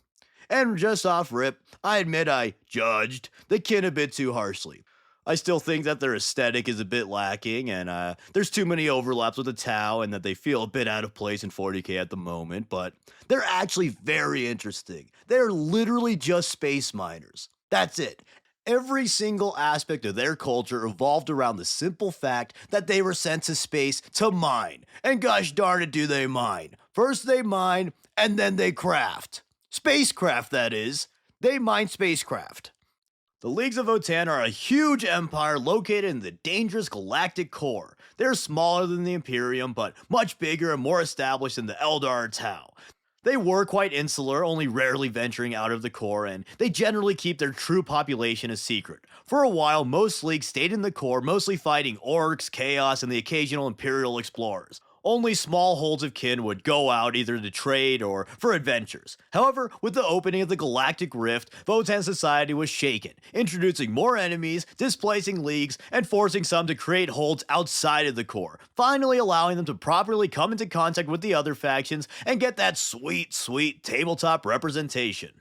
And just off rip, I admit I judged the kin a bit too harshly. I still think that their aesthetic is a bit lacking, and there's too many overlaps with the Tau, and that they feel a bit out of place in 40k at the moment, but they're actually very interesting. They're literally just space miners. That's it. Every single aspect of their culture evolved around the simple fact that they were sent to space to mine. And gosh darn it, do they mine. First they mine, and then they craft. Spacecraft, that is. They mine spacecraft. The Leagues of Votann are a huge empire located in the dangerous galactic core. They're smaller than the Imperium, but much bigger and more established than the Eldar or Tau. They were quite insular, only rarely venturing out of the core, and they generally keep their true population a secret. For a while, most leagues stayed in the core, mostly fighting orcs, chaos, and the occasional Imperial explorers. Only small holds of kin would go out either to trade or for adventures. However, with the opening of the Galactic Rift, Votann society was shaken, introducing more enemies, displacing leagues, and forcing some to create holds outside of the core, finally allowing them to properly come into contact with the other factions and get that sweet, sweet tabletop representation.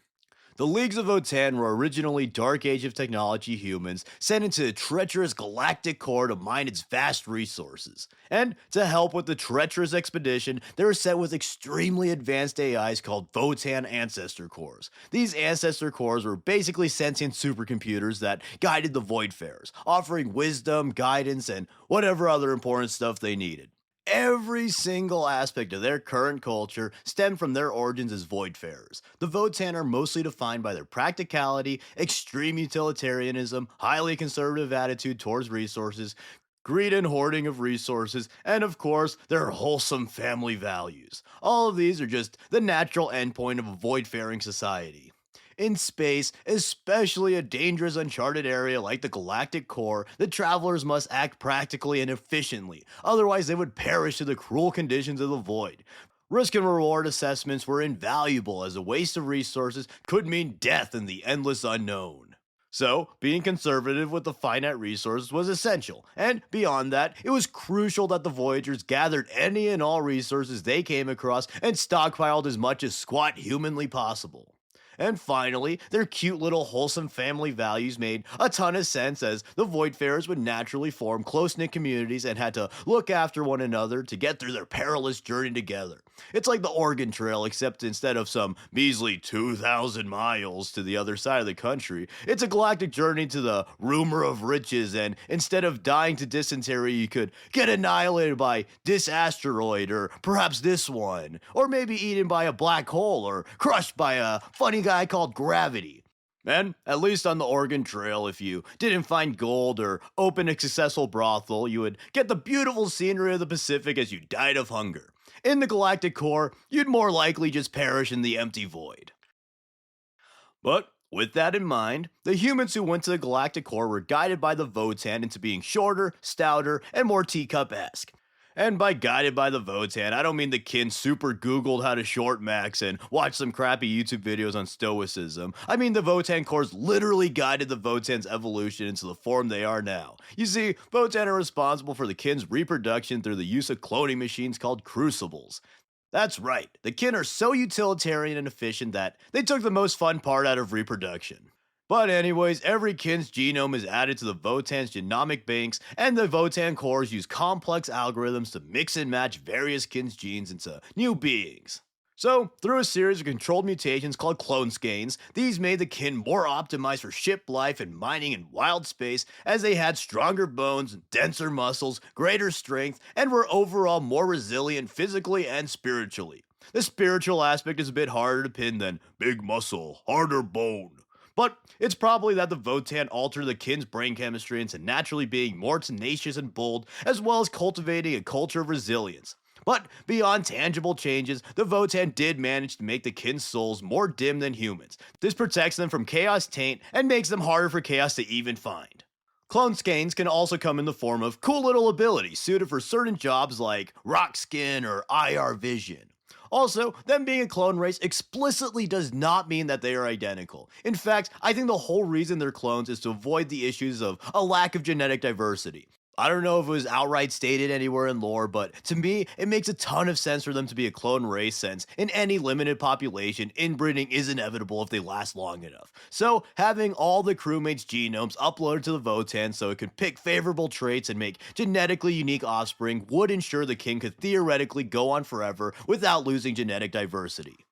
The Leagues of Votann were originally Dark Age of Technology humans sent into the treacherous galactic core to mine its vast resources. And to help with the treacherous expedition, they were sent with extremely advanced AIs called Votann Ancestor Cores. These Ancestor Cores were basically sentient supercomputers that guided the Voidfarers, offering wisdom, guidance, and whatever other important stuff they needed. Every single aspect of their current culture stemmed from their origins as Voidfarers. The Votann are mostly defined by their practicality, extreme utilitarianism, highly conservative attitude towards resources, greed and hoarding of resources, and of course, their wholesome family values. All of these are just the natural endpoint of a voidfaring society. In space, especially a dangerous uncharted area like the galactic core, the travelers must act practically and efficiently, otherwise they would perish to the cruel conditions of the void. Risk and reward assessments were invaluable as a waste of resources could mean death in the endless unknown. So, being conservative with the finite resources was essential, and beyond that, it was crucial that the Voyagers gathered any and all resources they came across and stockpiled as much as squat humanly possible. And finally, their cute little wholesome family values made a ton of sense as the Voidfarers would naturally form close-knit communities and had to look after one another to get through their perilous journey together. It's like the Oregon Trail, except instead of some measly 2,000 miles to the other side of the country, it's a galactic journey to the rumor of riches, and instead of dying to dysentery, you could get annihilated by this asteroid, or perhaps this one, or maybe eaten by a black hole, or crushed by a funny guy called Gravity. And, at least on the Oregon Trail, if you didn't find gold or open a successful brothel, you would get the beautiful scenery of the Pacific as you died of hunger. In the galactic core, you'd more likely just perish in the empty void. But, with that in mind, the humans who went to the galactic core were guided by the Votann into being shorter, stouter, and more teacup-esque. And by guided by the Votann, I don't mean the kin super googled how to short max and watch some crappy YouTube videos on stoicism. I mean the Votann cores literally guided the Votann's evolution into the form they are now. You see, Votann are responsible for the kin's reproduction through the use of cloning machines called crucibles. That's right, the kin are so utilitarian and efficient that they took the most fun part out of reproduction. But anyways, every kin's genome is added to the Votann's genomic banks, and the Votann cores use complex algorithms to mix and match various kin's genes into new beings. So, through a series of controlled mutations called clone skeins, these made the kin more optimized for ship life and mining in wild space, as they had stronger bones, denser muscles, greater strength, and were overall more resilient physically and spiritually. The spiritual aspect is a bit harder to pin than big muscle, harder bone. But it's probably that the Votann alter the kin's brain chemistry into naturally being more tenacious and bold, as well as cultivating a culture of resilience. But beyond tangible changes, the Votann did manage to make the kin's souls more dim than humans. This protects them from chaos taint and makes them harder for chaos to even find. Clone skeins can also come in the form of cool little abilities suited for certain jobs like rock skin or IR vision. Also, them being a clone race explicitly does not mean that they are identical. In fact, I think the whole reason they're clones is to avoid the issues of a lack of genetic diversity. I don't know if it was outright stated anywhere in lore, but to me, it makes a ton of sense for them to be a clone race since in any limited population, inbreeding is inevitable if they last long enough. So, having all the crewmates' genomes uploaded to the Votan so it could pick favorable traits and make genetically unique offspring would ensure the kin could theoretically go on forever without losing genetic diversity.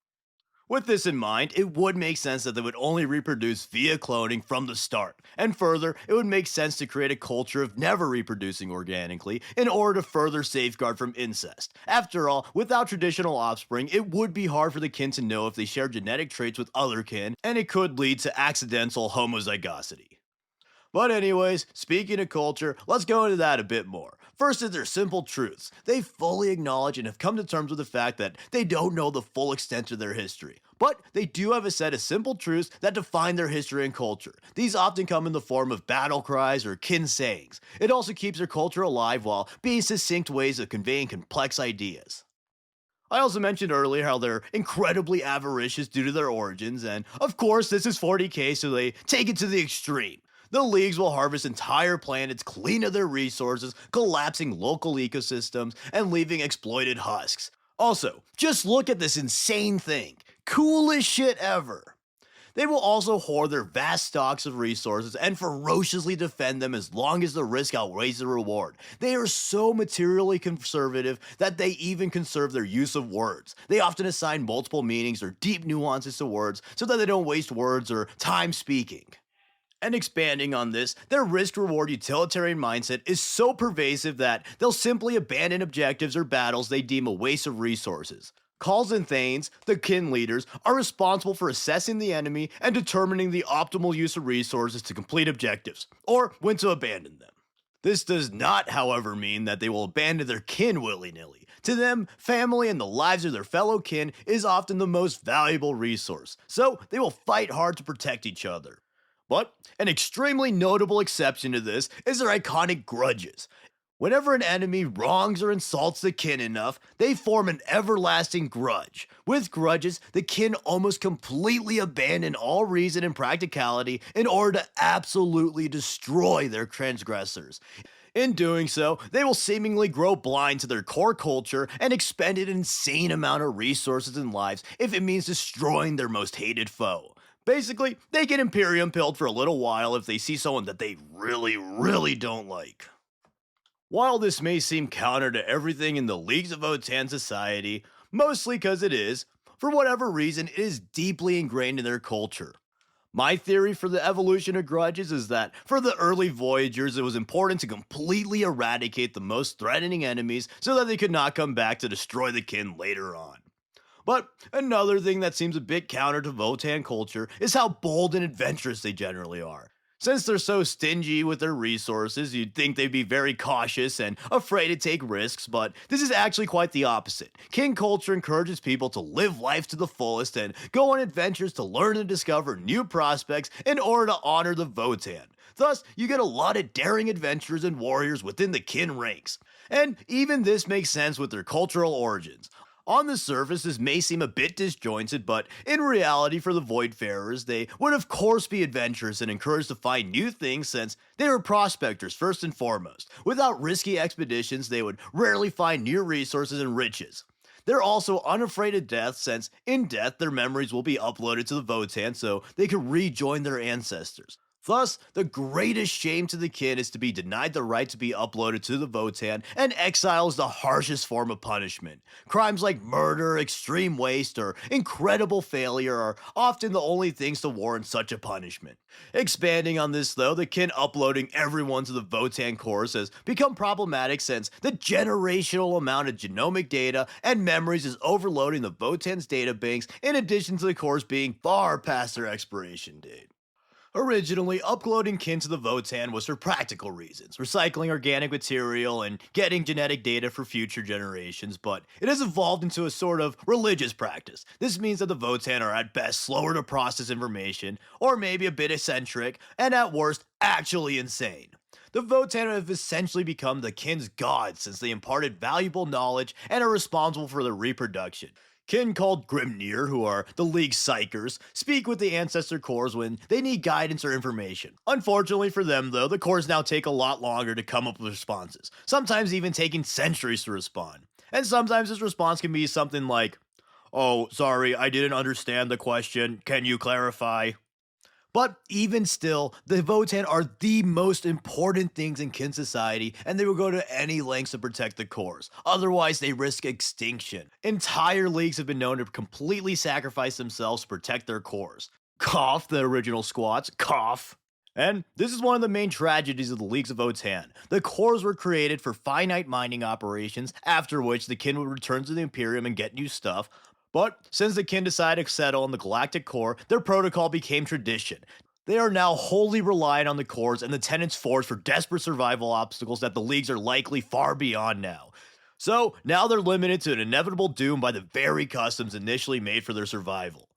With this in mind, it would make sense that they would only reproduce via cloning from the start. And further, it would make sense to create a culture of never reproducing organically in order to further safeguard from incest. After all, without traditional offspring, it would be hard for the kin to know if they share genetic traits with other kin, and it could lead to accidental homozygosity. But anyways, speaking of culture, let's go into that a bit more. First is their simple truths. They fully acknowledge and have come to terms with the fact that they don't know the full extent of their history. But they do have a set of simple truths that define their history and culture. These often come in the form of battle cries or kin sayings. It also keeps their culture alive while being succinct ways of conveying complex ideas. I also mentioned earlier how they're incredibly avaricious due to their origins, and of course, this is 40k, so they take it to the extreme. The leagues will harvest entire planets clean of their resources, collapsing local ecosystems and leaving exploited husks. Also, just look at this insane thing. Coolest shit ever. They will also hoard their vast stocks of resources and ferociously defend them as long as the risk outweighs the reward. They are so materially conservative that they even conserve their use of words. They often assign multiple meanings or deep nuances to words so that they don't waste words or time speaking. And expanding on this, their risk reward utilitarian mindset is so pervasive that they'll simply abandon objectives or battles they deem a waste of resources. Khals and Thanes, the kin leaders, are responsible for assessing the enemy and determining the optimal use of resources to complete objectives, or when to abandon them. This does not, however, mean that they will abandon their kin willy-nilly. To them, family and the lives of their fellow kin is often the most valuable resource, so they will fight hard to protect each other. But an extremely notable exception to this is their iconic grudges. Whenever an enemy wrongs or insults the kin enough, they form an everlasting grudge. With grudges, the kin almost completely abandon all reason and practicality in order to absolutely destroy their transgressors. In doing so, they will seemingly grow blind to their core culture and expend an insane amount of resources and lives if it means destroying their most hated foe. Basically, they get Imperium pilled for a little while if they see someone that they really don't like. While this may seem counter to everything in the Leagues of Votan society, mostly because it is, for whatever reason, it is deeply ingrained in their culture. My theory for the evolution of grudges is that for the early Voyagers, it was important to completely eradicate the most threatening enemies so that they could not come back to destroy the kin later on. But another thing that seems a bit counter to Votan culture is how bold and adventurous they generally are. Since they're so stingy with their resources, you'd think they'd be very cautious and afraid to take risks, but this is actually quite the opposite. Kin culture encourages people to live life to the fullest and go on adventures to learn and discover new prospects in order to honor the Votan. Thus, you get a lot of daring adventurers and warriors within the kin ranks. And even this makes sense with their cultural origins. On the surface, this may seem a bit disjointed, but in reality, for the Voidfarers, they would of course be adventurous and encouraged to find new things since they were prospectors first and foremost. Without risky expeditions, they would rarely find new resources and riches. They're also unafraid of death since in death their memories will be uploaded to the Votan so they can rejoin their ancestors. Thus, the greatest shame to the kin is to be denied the right to be uploaded to the Votan, and exile is the harshest form of punishment. Crimes like murder, extreme waste, or incredible failure are often the only things to warrant such a punishment. Expanding on this though, the kin uploading everyone to the Votan cores has become problematic since the generational amount of genomic data and memories is overloading the Votan's databanks in addition to the cores being far past their expiration date. Originally, uploading kin to the Votan was for practical reasons, recycling organic material and getting genetic data for future generations, but it has evolved into a sort of religious practice. This means that the Votan are at best slower to process information, or maybe a bit eccentric, and at worst, actually insane. The Votan have essentially become the kin's gods since they imparted valuable knowledge and are responsible for their reproduction. Kin called Grimnir, who are the League's psychers, speak with the ancestor cores when they need guidance or information. Unfortunately for them, though, the cores now take a lot longer to come up with responses, sometimes even taking centuries to respond. And sometimes this response can be something like, "Oh, sorry, I didn't understand the question. Can you clarify?" But even still, the Votan are the most important things in Kin society, and they will go to any lengths to protect the cores. Otherwise, they risk extinction. Entire leagues have been known to completely sacrifice themselves to protect their cores. Cough, the original squats, cough. And this is one of the main tragedies of the Leagues of Votan. The cores were created for finite mining operations, after which the Kin would return to the Imperium and get new stuff. But since the Kin decided to settle in the Galactic Core, their protocol became tradition. They are now wholly reliant on the cores and the Tenants' Force for desperate survival obstacles that the Leagues are likely far beyond now. So now they're limited to an inevitable doom by the very customs initially made for their survival.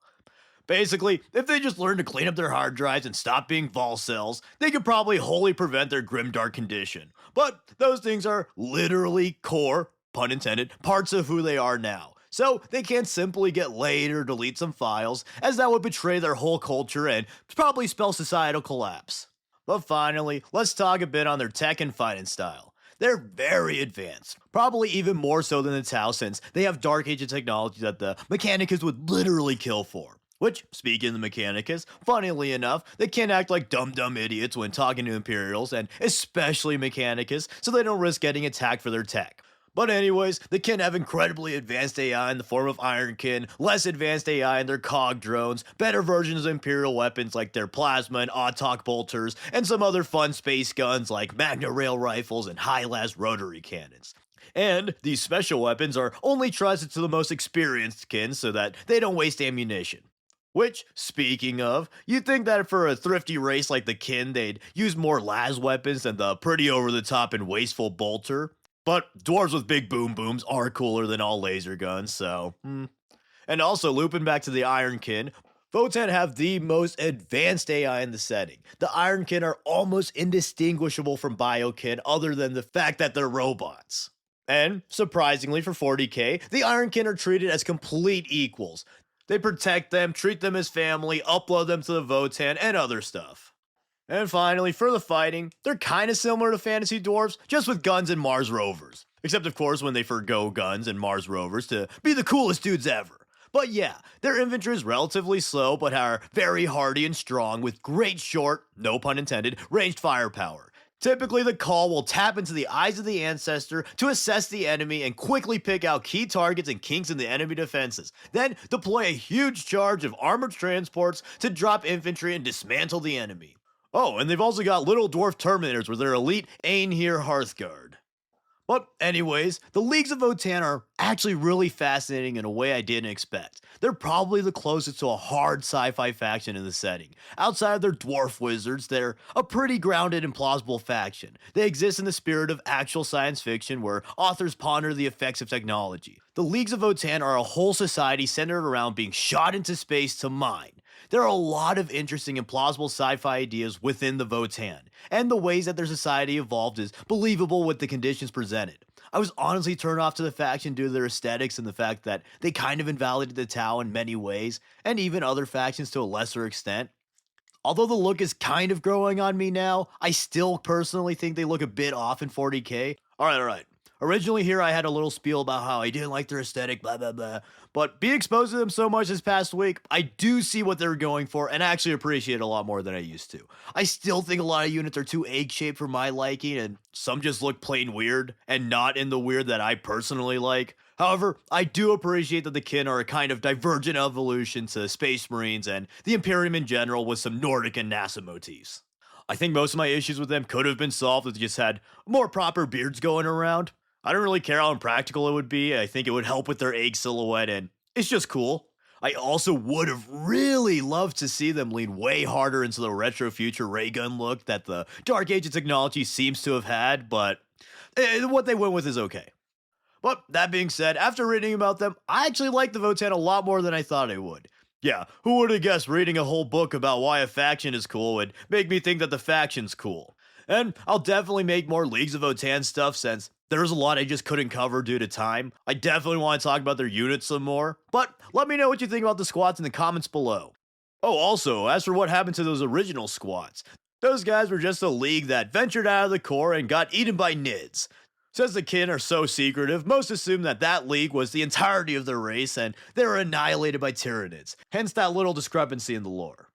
Basically, if they just learn to clean up their hard drives and stop being vol cells, they could probably wholly prevent their grimdark condition. But those things are literally core, pun intended, parts of who they are now. So they can't simply get laid or delete some files, as that would betray their whole culture and probably spell societal collapse. But finally, let's talk a bit on their tech and fighting style. They're very advanced, probably even more so than the Tau, since they have Dark Age technology that the Mechanicus would literally kill for. Which, speaking of the Mechanicus, funnily enough, they can act like dumb idiots when talking to Imperials, and especially Mechanicus, so they don't risk getting attacked for their tech. But anyways, the Kin have incredibly advanced AI in the form of Ironkin, less advanced AI in their cog drones, better versions of Imperial weapons like their plasma and Autok bolters, and some other fun space guns like Magna Rail rifles and high-las rotary cannons. And these special weapons are only trusted to the most experienced Kin so that they don't waste ammunition. Which, speaking of, you'd think that for a thrifty race like the Kin, they'd use more las weapons than the pretty over-the-top and wasteful bolter. But dwarves with big boom booms are cooler than all laser guns, so. And also, looping back to the Ironkin, Votan have the most advanced AI in the setting. The Ironkin are almost indistinguishable from Biokin, other than the fact that they're robots. And, surprisingly for 40k, the Ironkin are treated as complete equals. They protect them, treat them as family, upload them to the Votan, and other stuff. And finally, for the fighting, they're kinda similar to Fantasy Dwarves, just with guns and Mars rovers. Except of course when they forgo guns and Mars rovers to be the coolest dudes ever. But yeah, their infantry is relatively slow but are very hardy and strong with great short, no pun intended, ranged firepower. Typically the call will tap into the eyes of the ancestor to assess the enemy and quickly pick out key targets and kinks in the enemy defenses, then deploy a huge charge of armored transports to drop infantry and dismantle the enemy. Oh, and they've also got little dwarf terminators with their elite Einhir Hearthguard. But anyways, the Leagues of Votan are actually really fascinating in a way I didn't expect. They're probably the closest to a hard sci-fi faction in the setting. Outside of their dwarf wizards, they're a pretty grounded and plausible faction. They exist in the spirit of actual science fiction where authors ponder the effects of technology. The Leagues of Votan are a whole society centered around being shot into space to mine. There are a lot of interesting and plausible sci-fi ideas within the Votan, and the ways that their society evolved is believable with the conditions presented. I was honestly turned off to the faction due to their aesthetics and the fact that they kind of invalidated the Tau in many ways, and even other factions to a lesser extent. Although the look is kind of growing on me now, I still personally think they look a bit off in 40k. Alright. Originally here I had a little spiel about how I didn't like their aesthetic, blah blah blah. But being exposed to them so much this past week, I do see what they're going for and actually appreciate it a lot more than I used to. I still think a lot of units are too egg-shaped for my liking, and some just look plain weird, and not in the weird that I personally like. However, I do appreciate that the Kin are a kind of divergent evolution to Space Marines and the Imperium in general with some Nordic and NASA motifs. I think most of my issues with them could have been solved if they just had more proper beards going around. I don't really care how impractical it would be. I think it would help with their egg silhouette, and it's just cool. I also would have really loved to see them lean way harder into the retro future ray gun look that the Dark Age of technology seems to have had, but what they went with is okay. But that being said, after reading about them, I actually like the Votan a lot more than I thought I would. Yeah, who would have guessed reading a whole book about why a faction is cool would make me think that the faction's cool. And I'll definitely make more Leagues of Votan stuff since There's a lot I just couldn't cover due to time. I definitely want to talk about their units some more, but let me know what you think about the squats in the comments below. Oh, also, as for what happened to those original squats, those guys were just a league that ventured out of the core and got eaten by nids. Since the kin are so secretive, most assume that that league was the entirety of their race and they were annihilated by Tyranids, hence that little discrepancy in the lore.